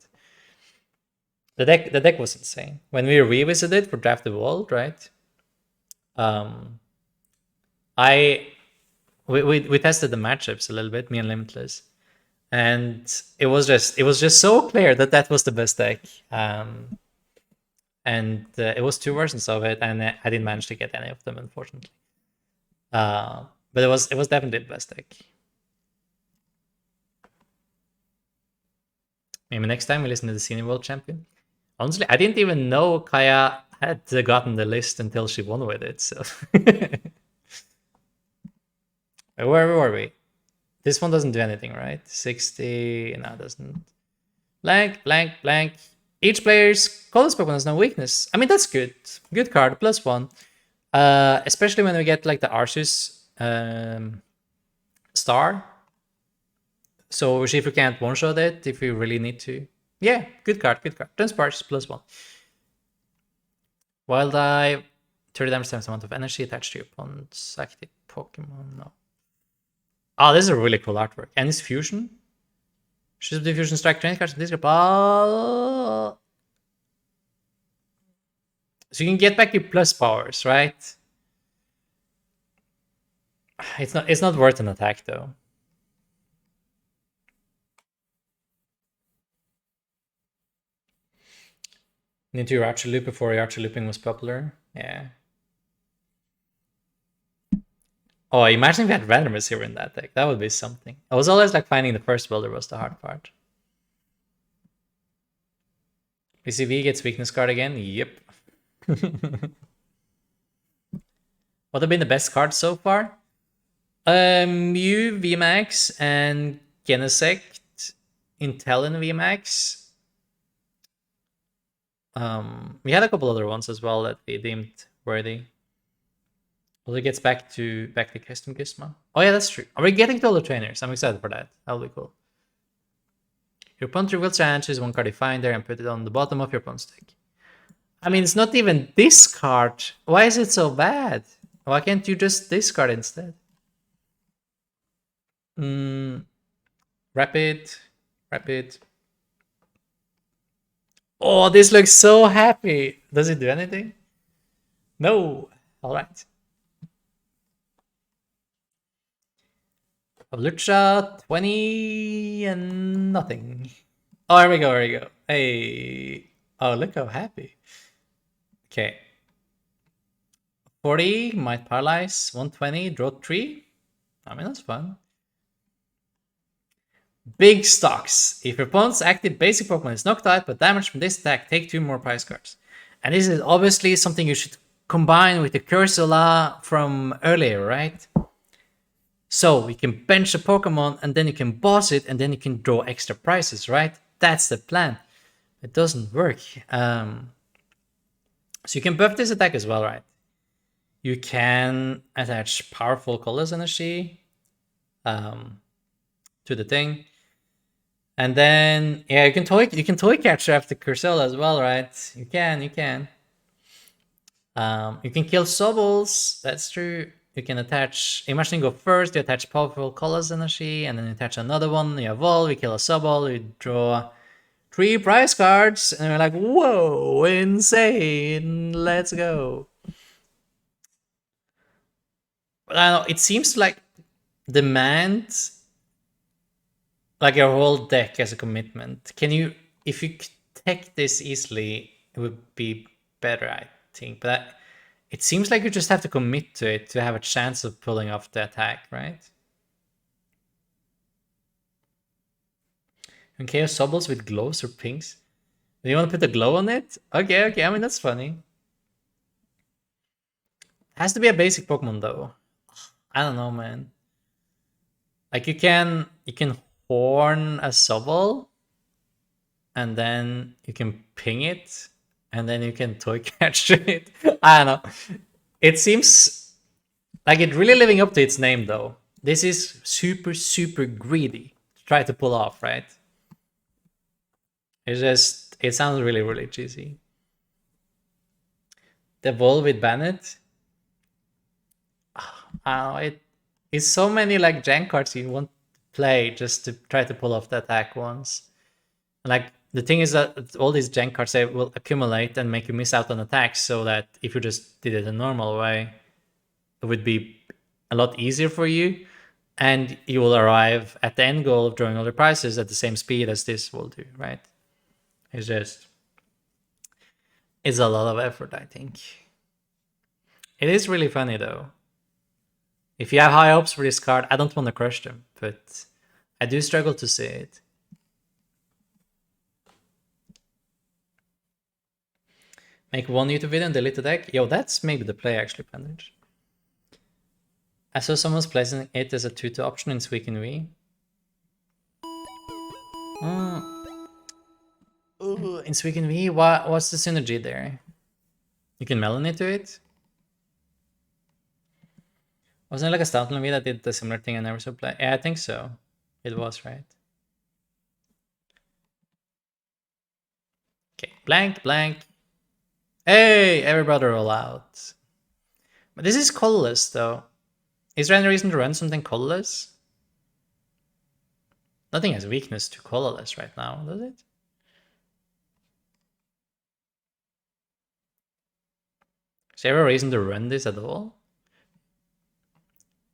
the deck was insane. When we revisited for Draft Evolved, right? We tested the matchups a little bit, me and Limitless, and it was just so clear that was the best deck. and it was two versions of it, and I didn't manage to get any of them, unfortunately. But it was definitely the best deck. Maybe next time we listen to the Senior World Champion. Honestly, I didn't even know Kaya had gotten the list until she won with it. So where were we? This one doesn't do anything, right? 60. No, it doesn't. Blank, blank, blank. Each player's colorless Pokemon has no weakness. I mean, that's good. Good card, +1. Especially when we get like the Arceus star. So we'll see if we can't one-shot it if we really need to. Yeah, good card, good card. 10 sparks, +1. Wild Dive, 30 damage times the amount of energy attached to your opponent's active Pokemon. No. Oh, this is a really cool artwork. And it's fusion. Choose the fusion strike training cards in this group. Oh. So you can get back your plus powers, right? It's not worth an attack though. Need to Archer Loop before Archer Looping was popular. Yeah. Oh, imagine if we had randomers here in that deck. That would be something. I was always like finding the first builder was the hard part. PCV gets weakness card again. Yep. What have been the best cards so far? Mew, VMAX, and Genesect, Intel and VMAX. We had a couple other ones as well that we deemed worthy. Well, it gets back to Custom Gizmo. Oh yeah, that's true. Are we getting to all the trainers? I'm excited for that. That'll be cool. Your opponent reveals their answers, one card you find there, and put it on the bottom of your opponent's deck. I mean, it's not even this card. Why is it so bad? Why can't you just discard instead? Rapid. Oh, this looks so happy. Does it do anything? No. All right. Lucha 20 and nothing. Oh, here we go. Hey. Oh, look how happy. Okay. 40 might paralyze. 120, draw 3. I mean, that's fun. Big stocks. If your opponent's active basic Pokemon is knocked out but damaged from this attack, take 2 more prize cards. And this is obviously something you should combine with the Cursula from earlier, right? So you can bench a Pokemon and then you can boss it and then you can draw extra prizes, right? That's the plan. It doesn't work. So you can buff this attack as well, right? You can attach powerful colorless energy to the thing. And then, yeah, you can toy catch after Cursella as well, right? You can. You can kill Sobbles. That's true. You can attach. Imagine you go first. You attach powerful colors energy, and then you attach another one. You evolve. You kill a Sobble. You draw 3 prize cards, and you're like, whoa, insane! Let's go. But I don't know. It seems like demand like your whole deck as a commitment. Can you, if you could take this easily, it would be better, I think. But it seems like you just have to commit to it to have a chance of pulling off the attack, right? And Chaos Sobbles with glows or pinks. Do you want to put a glow on it? Okay. I mean, that's funny. Has to be a basic Pokemon though. I don't know, man. Like you can horn a Sobble, and then you can ping it, and then you can toy catch it. I don't know. It seems like it's really living up to its name, though. This is super greedy to try to pull off, right? It sounds really cheesy. The Evolve with Bennett. It's so many like jank cards you want to play just to try to pull off the attack once. And like the thing is that all these jank cards they will accumulate and make you miss out on attacks, so that if you just did it a normal way, it would be a lot easier for you, and you will arrive at the end goal of drawing all the prizes at the same speed as this will do, right? It's just It's a lot of effort, I think. It is really funny though. If you have high hopes for this card, I don't want to crush them, but I do struggle to see it. Make one YouTube video and delete the deck? Yo, that's maybe the play actually, Pendage. I saw someone's placing it as a 2-2 option in Suicune V. Ooh, in Suicune V, what's the synergy there? You can melon into it? Wasn't it like a Stoutland V that did the similar thing I never saw play? Yeah, I think so. It was, right? Okay, blank, blank. Hey, everybody roll out. But this is colorless, though. Is there any reason to run something colorless? Nothing has weakness to colorless right now, does it? Is there a reason to run this at all?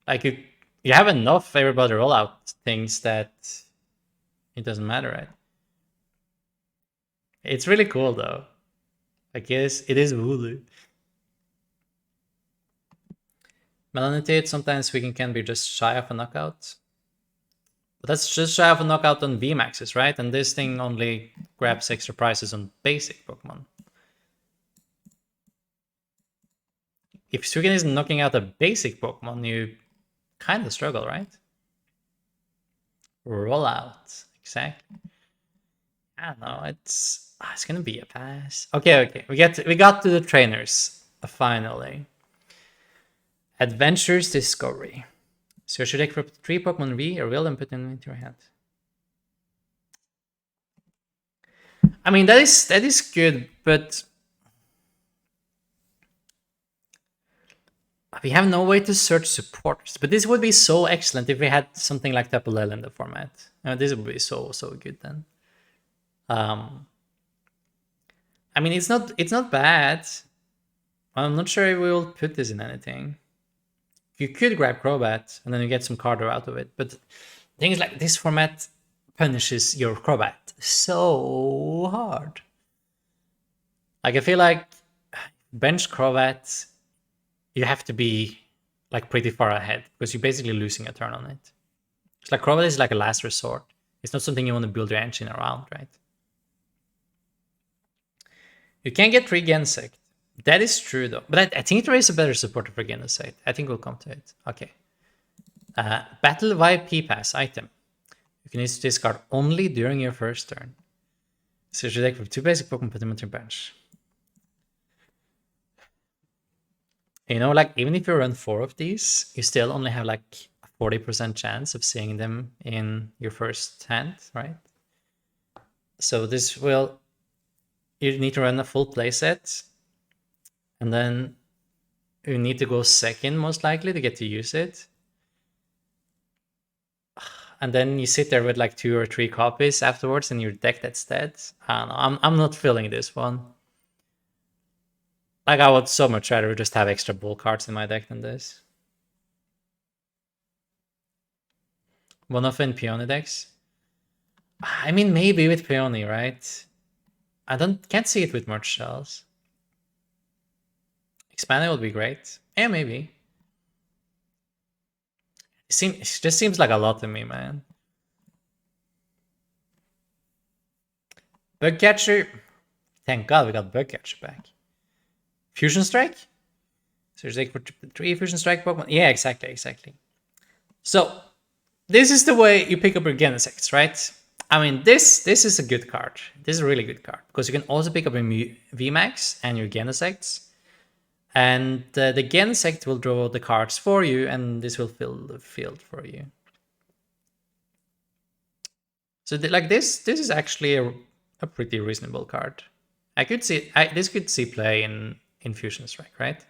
Like you have enough everybody rollout things that it doesn't matter, right? It's really cool though. I guess it is Wooloo. Melanitate, sometimes Suicune can be just shy of a knockout. But that's just shy of a knockout on VMAXs, right? And this thing only grabs extra prizes on basic Pokemon. If Suicune isn't knocking out a basic Pokemon, you kind of struggle, right? Rollout, exactly. I don't know. It's gonna be a pass. Okay. We got to the trainers finally. Adventures Discovery. So should I equip 3 Pokemon V or will and put them into your hand? I mean that is good, but we have no way to search supporters. But this would be so excellent if we had something like Tapu Lele in the format. This would be so good then. I mean it's not bad. I'm not sure if we will put this in anything. You could grab Crobat and then you get some Carter out of it, but things like this format punishes your Crobat so hard. Like I feel like bench Crobat, you have to be like pretty far ahead because you're basically losing a turn on it. It's like Crobat is like a last resort. It's not something you want to build your engine around, right? You can get 3 Gensect. That is true though, but I think there is a better supporter for Genesect. I think we'll come to it. Okay. Battle Vibe P-Pass item. You can use this card only during your first turn. Search your deck for 2 basic Pokemon, put them into your bench. You know, like even if you run 4 of these, you still only have like a 40% chance of seeing them in your first hand, right? So this will, you need to run a full playset. And then you need to go second, most likely, to get to use it. And then you sit there with like 2 or 3 copies afterwards in your deck that's dead. I don't know. I'm not feeling this one. Like, I would so much rather just have extra bull cards in my deck than this. One of in Peony decks? I mean, maybe with Peony, right? I can't see it with merge shells. Expanded would be great. Yeah, maybe. It just seems like a lot to me, man. Bugcatcher. Thank God we got Bugcatcher back. Fusion Strike? So there's like 3 Fusion Strike Pokemon. Yeah, exactly. So this is the way you pick up your Genesects, right? I mean, this is a good card. This is a really good card because you can also pick up your VMAX and your Genesects. And the Genesect will draw the cards for you, and this will fill the field for you. So like this is actually a pretty reasonable card. I could see this could see play in Fusion Strike, right?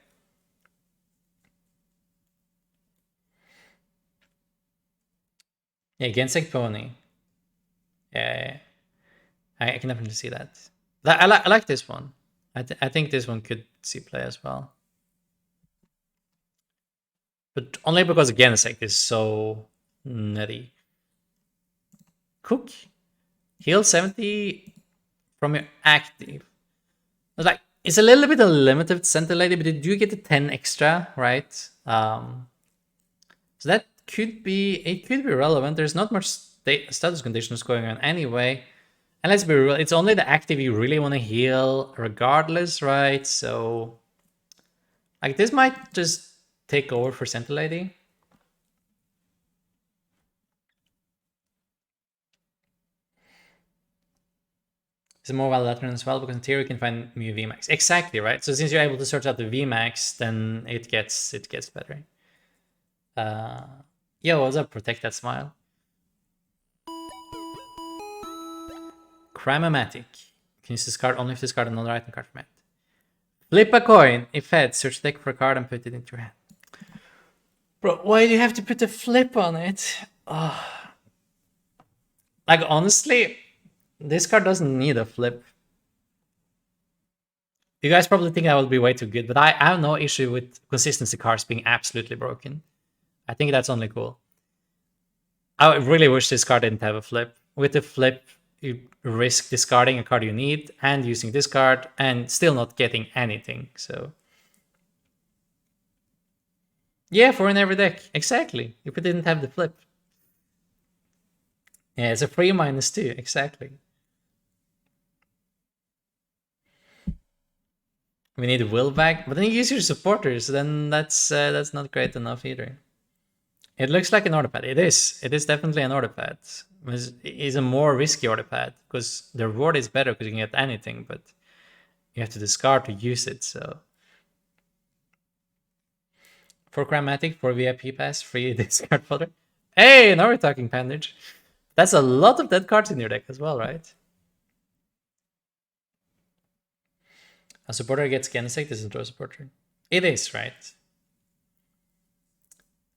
Yeah, Gensect Pony. Yeah, I can definitely see that. I like this one. I think this one could see play as well. But only because Genesect is so nutty. Cook. Heal 70 from your active. Like, It's a little bit of limited Center Lady, but you do get the 10 extra, right? So that could be relevant. There's not much status conditions going on anyway. And let's be real, it's only the active you really want to heal regardless, right? So like this might just take over for Center Lady. It's a more valid pattern as well, because in theory you can find Mew VMAX. Exactly, right? So since you're able to search out the VMAX, then it gets better. Yo, what's up? Protect that smile. Crymomatic. Can you discard only if discard another item card from hand. Flip a coin. If head, search deck for a card and put it into your hand. Bro, why do you have to put a flip on it? Oh. Like, honestly, this card doesn't need a flip. You guys probably think I will be way too good, but I have no issue with consistency cards being absolutely broken. I think that's only cool. I really wish this card didn't have a flip. With the flip, you risk discarding a card you need and using this card and still not getting anything. So yeah, for in every deck. Exactly. If it didn't have the flip. Yeah, it's a free -2. Exactly. We need will back, but then you use your supporters. Then that's not great enough either. It looks like an autopad. It is. It is definitely an autopad. It's a more risky autopad because the reward is better because you can get anything, but you have to discard to use it. So for Chromatic, for VIP pass, free discard fodder. Hey, now we're talking Pandage. That's a lot of dead cards in your deck as well, right? A supporter gets Genesect, this is a draw supporter. It is, right?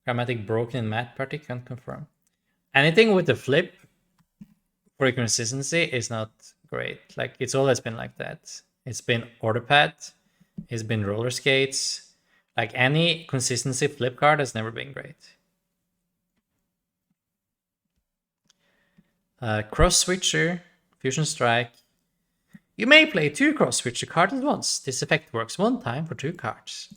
Chromatic broken in Math Party, can't confirm. Anything with the flip for consistency is not great. Like, it's always been like that. It's been Autopad, it's been Roller Skates. Like, any consistency flip card has never been great. Cross Switcher, Fusion Strike. You may play 2 Cross Switcher cards at once. This effect works 1 time for 2 cards.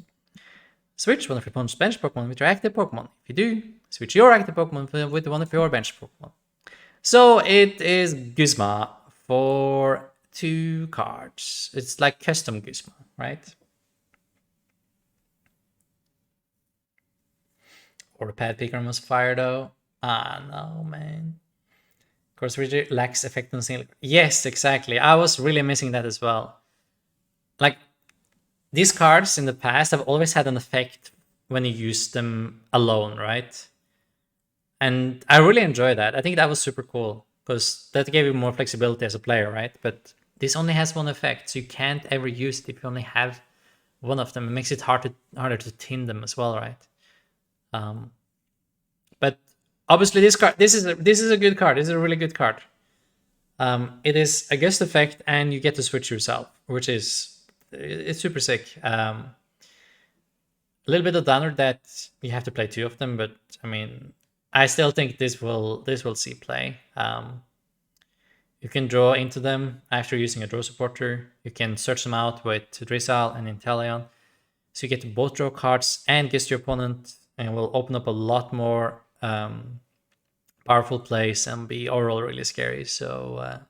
Switch one of your opponent's bench Pokemon with your active Pokemon. If you do, switch your active Pokemon with one of your bench Pokemon. So it is Guzma for 2 cards. It's like custom Guzma, right? Or a pad picker must fire though. Ah, no, man. Course Switcher lacks effect on single. Yes, exactly. I was really missing that as well. Like, these cards in the past have always had an effect when you use them alone, right? And I really enjoy that. I think that was super cool because that gave you more flexibility as a player, right? But this only has one effect, so you can't ever use it if you only have one of them. It makes it harder to tin them as well, right? But obviously, this card, this is a good card. This is a really good card. It is a gust effect, and you get to switch yourself, which is it's super sick. A little bit of downer that you have to play 2 of them, but I mean, I still think this will see play. You can draw into them after using a draw supporter. You can search them out with Drizzle and Inteleon. So you get to both draw cards and guess your opponent, and will open up a lot more powerful plays and be overall really scary. So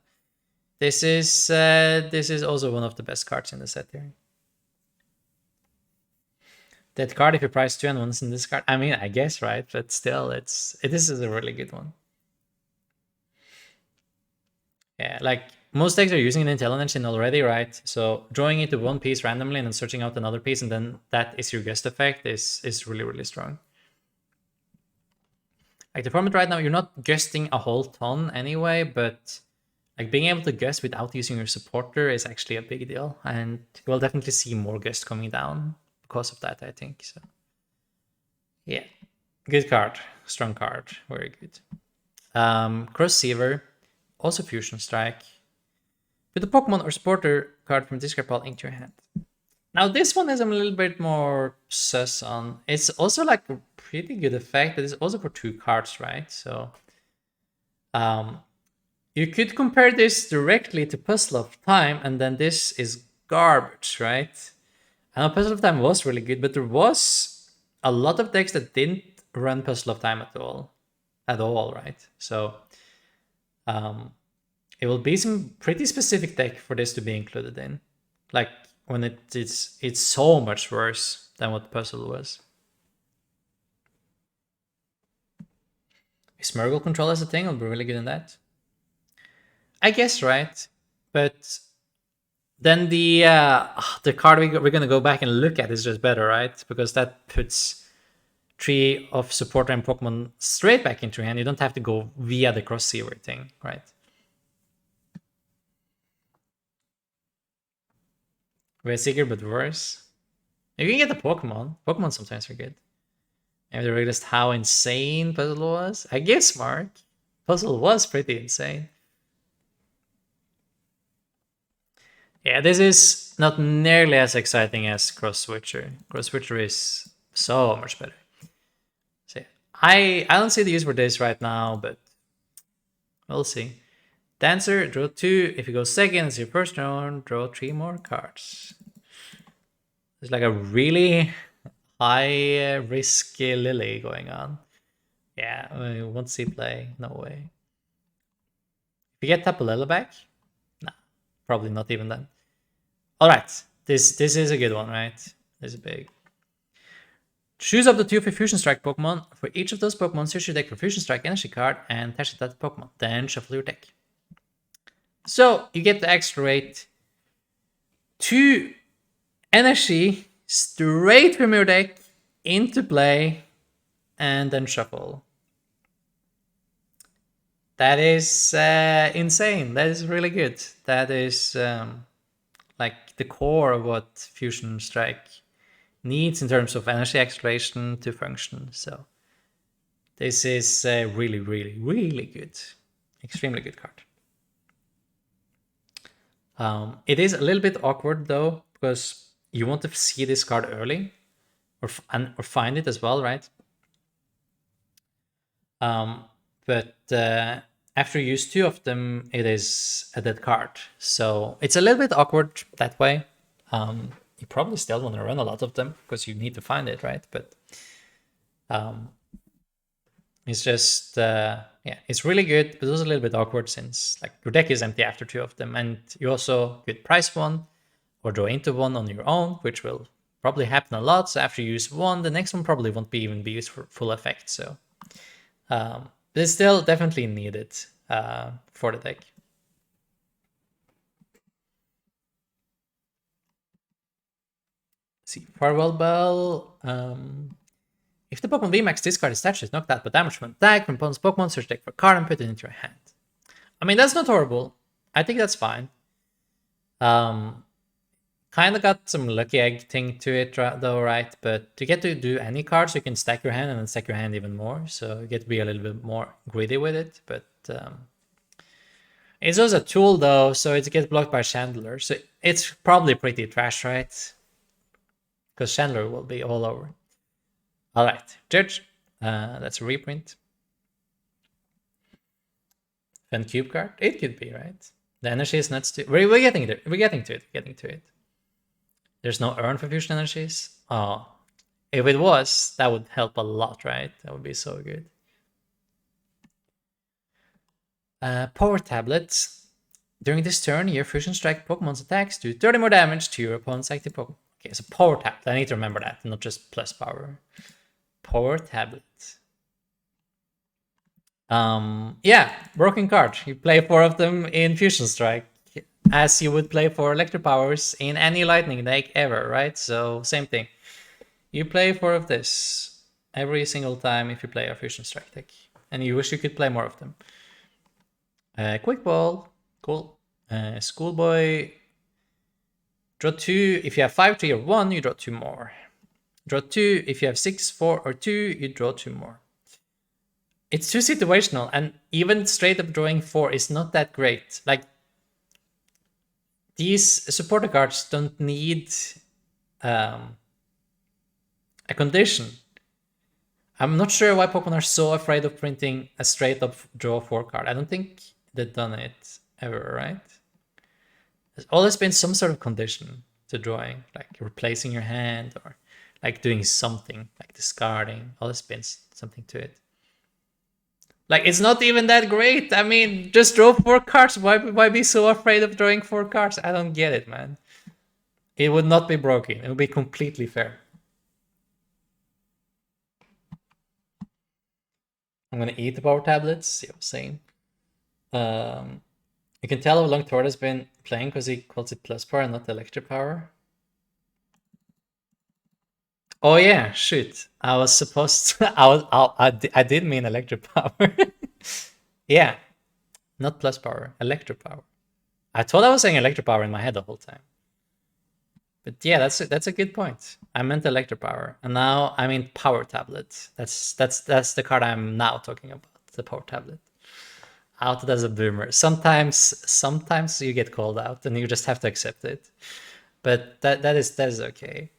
this is also one of the best cards in the set here. That card, if you price 2 and 1's in this card, I mean, I guess, right? But still, this is a really good one. Yeah, like most decks are using an Intelligent Engine already, right? So drawing into one piece randomly and then searching out another piece, and then that is your gust effect is really, really strong. Like the format right now, you're not gusting a whole ton anyway, but like being able to gust without using your supporter is actually a big deal, and you will definitely see more gust coming down because of that, I think. So yeah, good card, strong card, very good. Cross Seaver, also Fusion Strike. Put a Pokemon or supporter card from discard pile into your hand. Now this one is a little bit more sus on. It's also like a pretty good effect, but it's also for 2 cards, right? So you could compare this directly to Puzzle of Time, and then this is garbage, right? I know Puzzle of Time was really good, but there was a lot of decks that didn't run Puzzle of Time at all, right? So it will be some pretty specific deck for this to be included in, like when it's so much worse than what Puzzle was. Is Murgle Control as a thing? I'll be really good in that. I guess, right? But then the card we're gonna go back and look at is just better, right? Because that puts 3 of supporter and Pokemon straight back into your hand. You don't have to go via the cross seaver thing, right? Way sicker but worse. You can get the Pokemon. Pokemon sometimes are good. Maybe they realized how insane Puzzle was. I guess smart. Puzzle was pretty insane. Yeah, this is not nearly as exciting as Cross Switcher. Cross Switcher is so much better. So I don't see the use for this right now, but we'll see. Dancer, draw 2. If you go second, it's your first turn, draw 3 more cards. It's like a really high risk Lily going on. Yeah, I won't see play. No way. If you get Tapu Lele back? Nah, probably not even then. Alright, this is a good one, right? This is big. Choose up to 2 of your Fusion Strike Pokemon. For each of those Pokemon, search your deck for Fusion Strike Energy card and attach it to that Pokemon. Then shuffle your deck. So you get the extra rate 2 energy straight from your deck into play and then shuffle. That is insane. That is really good. That is like the core of what Fusion Strike needs in terms of energy acceleration to function. So this is really, really, really good. Extremely good card. It is a little bit awkward though, because you want to see this card early or find it as well, right? But after you use 2 of them, it is a dead card. So it's a little bit awkward that way. You probably still want to run a lot of them because you need to find it, right? But it's just, yeah, it's really good, but it was a little bit awkward since like your deck is empty after 2 of them, and you also could price 1 or draw into 1 on your own, which will probably happen a lot. So after you use 1, the next one probably won't even be used for full effect. So but it's still definitely needed for the deck. Let's see, Farewell Bell. If the Pokemon VMAX discard is attached, is knocked out by damage from attack from opponent's Pokemon, search deck for a card and put it into your hand. I mean, that's not horrible. I think that's fine. Kind of got some lucky egg thing to it though, right? But you get to do any cards, you can stack your hand and then stack your hand even more. So you get to be a little bit more greedy with it. But it's also a tool though, so it gets blocked by Chandler. So it's probably pretty trash, right? Because Chandler will be all over. All right, Judge. That's a reprint. Fun cube card. It could be, right? The energy is nuts too. We're getting there. We're getting to it. There's no urn for fusion energies. Oh, if it was, that would help a lot, right? That would be so good. Power tablets. During this turn, your Fusion Strike Pokemon's attacks do 30 more damage to your opponent's active Pokemon. Okay, so power tablet. I need to remember that, not just plus power. Power tablet. Yeah, broken card. You play 4 of them in Fusion Strike, as you would play 4 Electro Powers in any Lightning deck ever, right? So same thing. You play 4 of this every single time if you play a Fusion Strike deck, and you wish you could play more of them. Quick Ball, cool. Schoolboy, draw 2. If you have 5, 3, or 1, you draw 2 more. Draw 2. If you have 6, 4, or 2, you draw 2 more. It's too situational, and even straight up drawing 4 is not that great. Like, these supporter cards don't need a condition. I'm not sure why Pokemon are so afraid of printing a straight up draw 4 card. I don't think they've done it ever, right? There's always been some sort of condition to drawing, like replacing your hand or like doing something, like discarding. Always been something to it. Like, it's not even that great. I mean, just draw 4 cards. Why be so afraid of drawing 4 cards? I don't get it, man. It would not be broken. It would be completely fair. I'm gonna eat the power tablets. Yeah, same. You can tell how long Tord has been playing because he calls it plus power and not electric power. Oh yeah, shoot. I was supposed to, I did mean electric power. Yeah, not plus power, electric power. I thought I was saying electric power in my head the whole time. But yeah, that's a good point. I meant electric power, and now I mean power tablet. That's the card I'm now talking about. The power tablet. Out as a boomer. Sometimes you get called out, and you just have to accept it. But that is okay.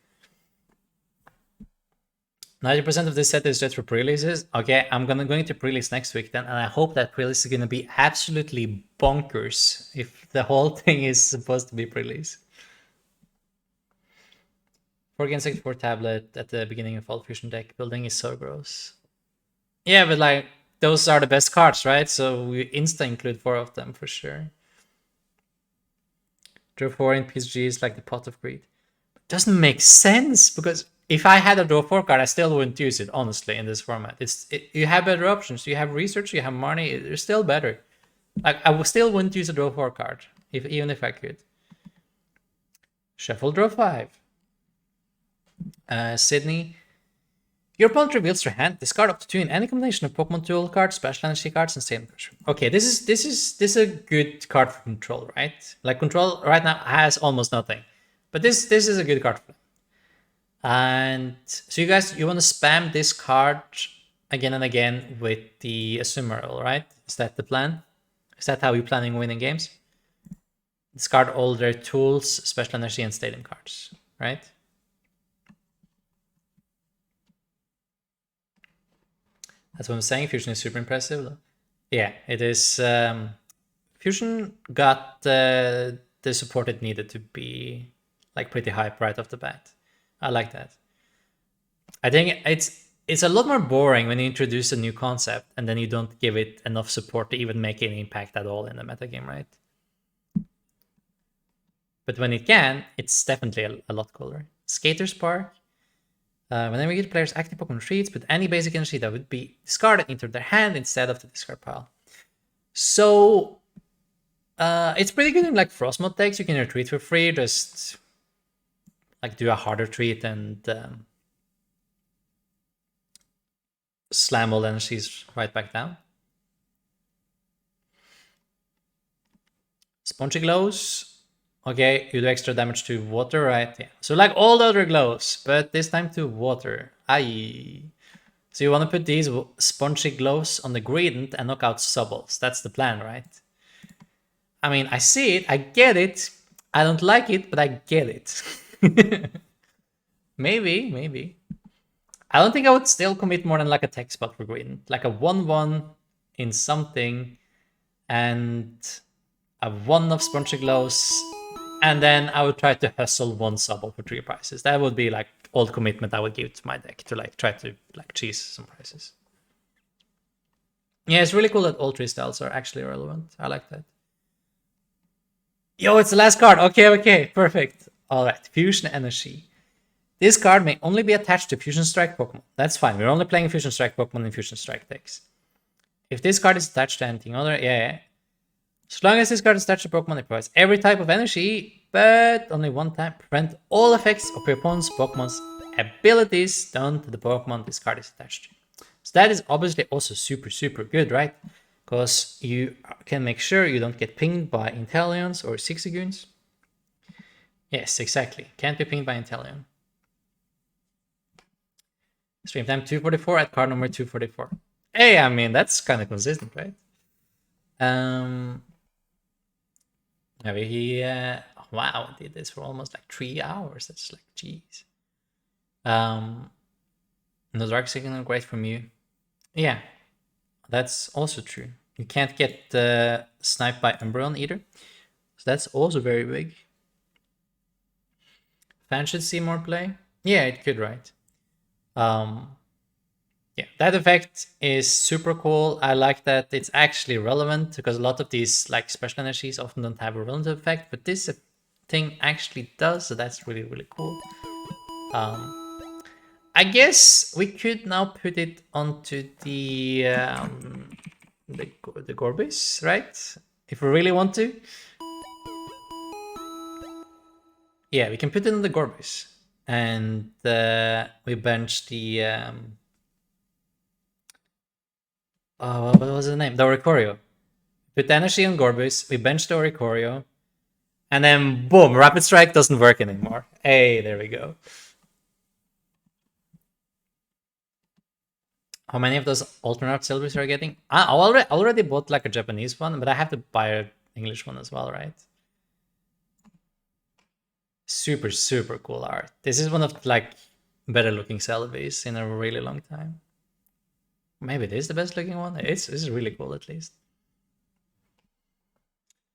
90% of this set is just for pre-releases. Okay, I'm going to pre-release next week then, and I hope that pre-release is gonna be absolutely bonkers if the whole thing is supposed to be pre-release. 4 tablet at the beginning of all fusion deck building is so gross. Yeah, but like those are the best cards, right? So we insta include 4 of them for sure. Draw 4 in PSG is like the pot of greed. It doesn't make sense because if I had a draw 4 card, I still wouldn't use it, honestly, in this format. You have better options. You have research, you have money, it's still better. Like, I still wouldn't use a draw 4 card, even if I could. Shuffle draw 5. Sydney. Your opponent reveals their hand. Discard up to 2 in any combination of Pokemon tool cards, special energy cards, and stadium cards. Okay, this is a good card for control, right? Like, control right now has almost nothing, but this is a good card for them. And so you guys, you want to spam this card again and again with the Asumeral, right? Is that the plan? Is that how you're planning winning games? Discard all their tools, special energy, and stadium cards, right? That's what I'm saying. Fusion is super impressive, though. Yeah, it is. Fusion got the support it needed to be like pretty hype right off the bat. I like that. I think it's a lot more boring when you introduce a new concept and then you don't give it enough support to even make any impact at all in the metagame, right? But when it can, it's definitely a lot cooler. Skater Spark. Whenever you get players active Pokemon retreats, put any basic energy that would be discarded into their hand instead of the discard pile. So it's pretty good in like Frostmoth decks. You can retreat for free, just like do a harder retreat and slam all energies right back down. Spongy Glows. Okay, you do extra damage to water, right? Yeah. So like all the other glows, but this time to water. Aye. So you want to put these spongy glows on the gradient and knock out subbles. That's the plan, right? I mean, I see it, I get it. I don't like it, but I get it. Maybe. I don't think I would still commit more than like a tech spot for gradient. Like a 1-1 in something and a 1 of spongy glows. And then I would try to hustle 1 subble for 3 prices. That would be like all the commitment I would give to my deck to like try to like cheese some prices. Yeah, it's really cool that all 3 styles are actually relevant. I like that. Yo, it's the last card. Okay, perfect. All right, Fusion Energy. This card may only be attached to Fusion Strike Pokemon. That's fine. We're only playing Fusion Strike Pokemon in Fusion Strike decks. If this card is attached to anything other, yeah. As long as this card is attached to Pokemon, it provides every type of energy, but only one time. Prevent all effects of your opponent's Pokemon's abilities done to the Pokemon this card is attached to. So that is obviously also super good, right? Because you can make sure you don't get pinged by Inteleons or Zigzagoons. Yes, exactly. Can't be pinged by Inteleon. Stream time 244 at card number 244. Hey, I mean, that's kind of consistent, right? Maybe he, wow, did this for almost like 3 hours. That's like, jeez. No Dark Signal, great from you. Yeah, that's also true. You can't get sniped by Umbreon either. So that's also very big. Fans should see more play. Yeah, it could, right? Yeah, that effect is super cool. I like that it's actually relevant because a lot of these like special energies often don't have a relevant effect, but this thing actually does, so that's really, really cool. I guess we could now put it onto the Gorbis, right? If we really want to. Yeah, we can put it in the Gorbis. And we bench the what was the name? The Oricorio. Put the energy on Gorbis, we bench the Oricorio, and then boom, Rapid Strike doesn't work anymore. Hey, there we go. How many of those alternate silvers are you getting? I already bought like a Japanese one, but I have to buy an English one as well, right? Super, super cool art. This is one of like better looking Celebies in a really long time. Maybe it is the best looking one. It's really cool at least.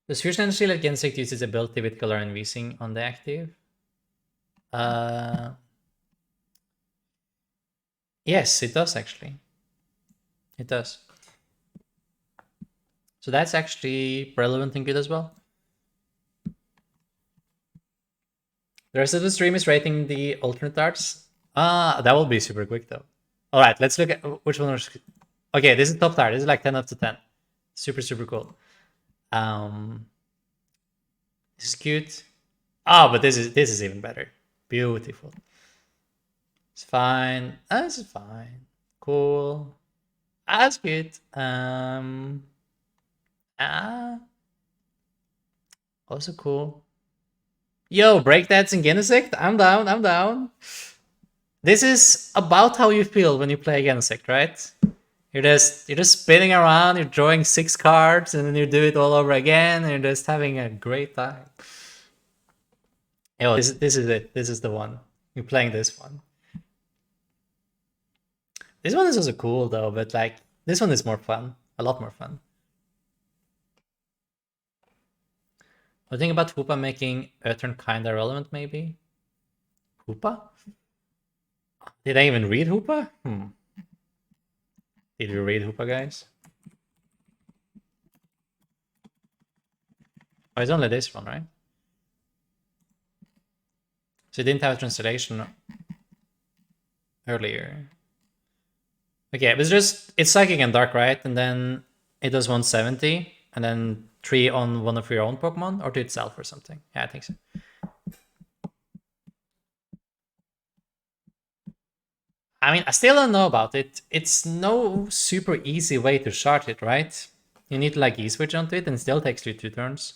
Does Fusion Energy let Gensect use its ability with color and VSing on the active? Yes, it does actually. It does. So that's actually relevant and good as well. The rest of the stream is rating the alternate arts. That will be super quick though. All right, let's look at which one. Okay, this is top tier. This is like 10 out of 10. Super, super cool. This is cute. Oh, but this is even better. Beautiful. It's fine. This is fine. Cool. That's good. Also cool. Yo, breakdance and Genesect? I'm down, I'm down. This is about how you feel when you play Genesect, right? You're just spinning around, you're drawing 6 cards, and then you do it all over again, and you're just having a great time. Yo, this is it. This is the one. You're playing this one. This one is also cool though, but like this one is more fun. A lot more fun. I think about Hoopa making Earthturn kinda relevant, maybe? Hoopa? Did I even read Hoopa? Did you read Hoopa, guys? Oh, it's only this one, right? So it didn't have a translation earlier. Okay, it was just, it's Psychic and Dark, right? And then it does 170, and then 3 on one of your own Pokemon, or to itself or something. Yeah, I think so. I mean, I still don't know about it. It's no super easy way to shard it, right? You need to like E-switch onto it, and it still takes you 2 turns.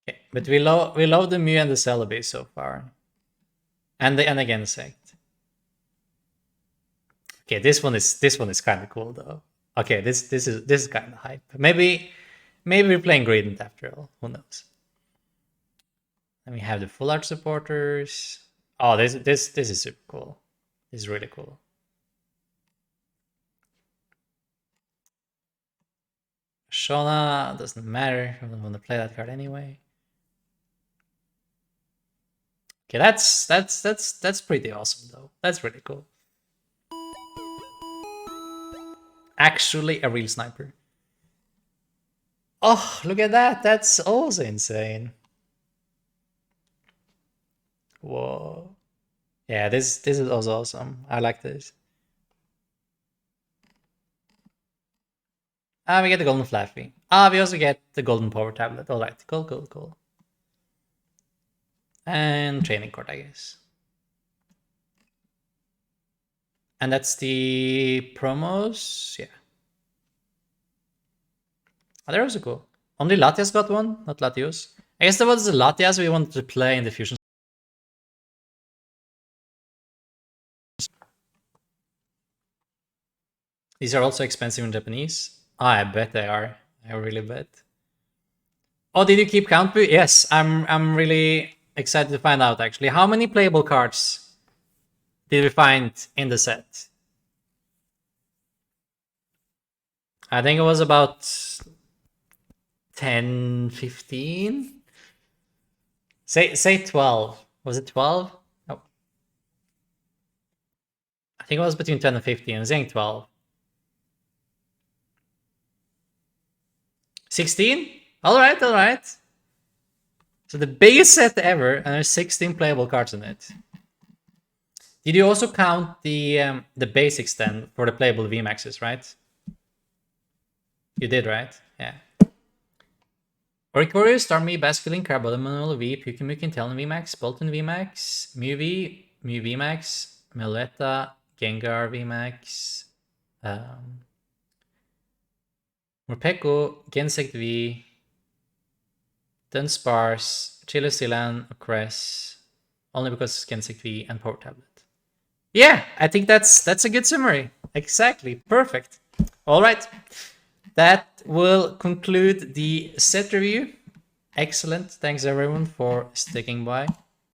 Okay, but we love the Mew and the Celebi so far. And again Sect. Okay, this one is kind of cool though. Okay, this is kind of hype. Maybe we're playing Gradient after all. Who knows? Then we have the full art supporters. Oh, this is super cool. This is really cool. Shona doesn't matter. I don't want to play that card anyway. Okay, that's pretty awesome though. That's really cool. Actually, a real sniper. Oh, look at that! That's also insane. Whoa. Yeah, this is also awesome. I like this. We get the golden flaffy. We also get the golden power tablet. All right, cool, cool, cool. And training court, I guess. And that's the promos. Yeah. Oh, they're also cool. Only Latias got one, not Latios. I guess that was the Latias we wanted to play in the fusion. These are also expensive in Japanese. I bet they are. I really bet. Oh, did you keep count? Yes, I'm really excited to find out actually. How many playable cards did we find in the set? I think it was about 10, 15. Say 12. Was it 12? Oh. I think it was between 10 and 15. I'm saying 12. 16? Alright, alright. So the biggest set ever, and there's 16 playable cards in it. Did you also count the basics then for the playable VMAXs, right? You did, right? Yeah. Oricorio, Starmie, Basculin, Carbolimanol V, Pukimukin, Talon VMAX, Bolton VMAX, Mew V, Mew VMAX, Meletta, Gengar VMAX, Morpeko, Gensect V, Dunsparce, Chilisilan, Cress, only because Gensect V and Power Tablet. Yeah, I think that's a good summary. Exactly, perfect. All right, that will conclude the set review. Excellent. Thanks everyone for sticking by.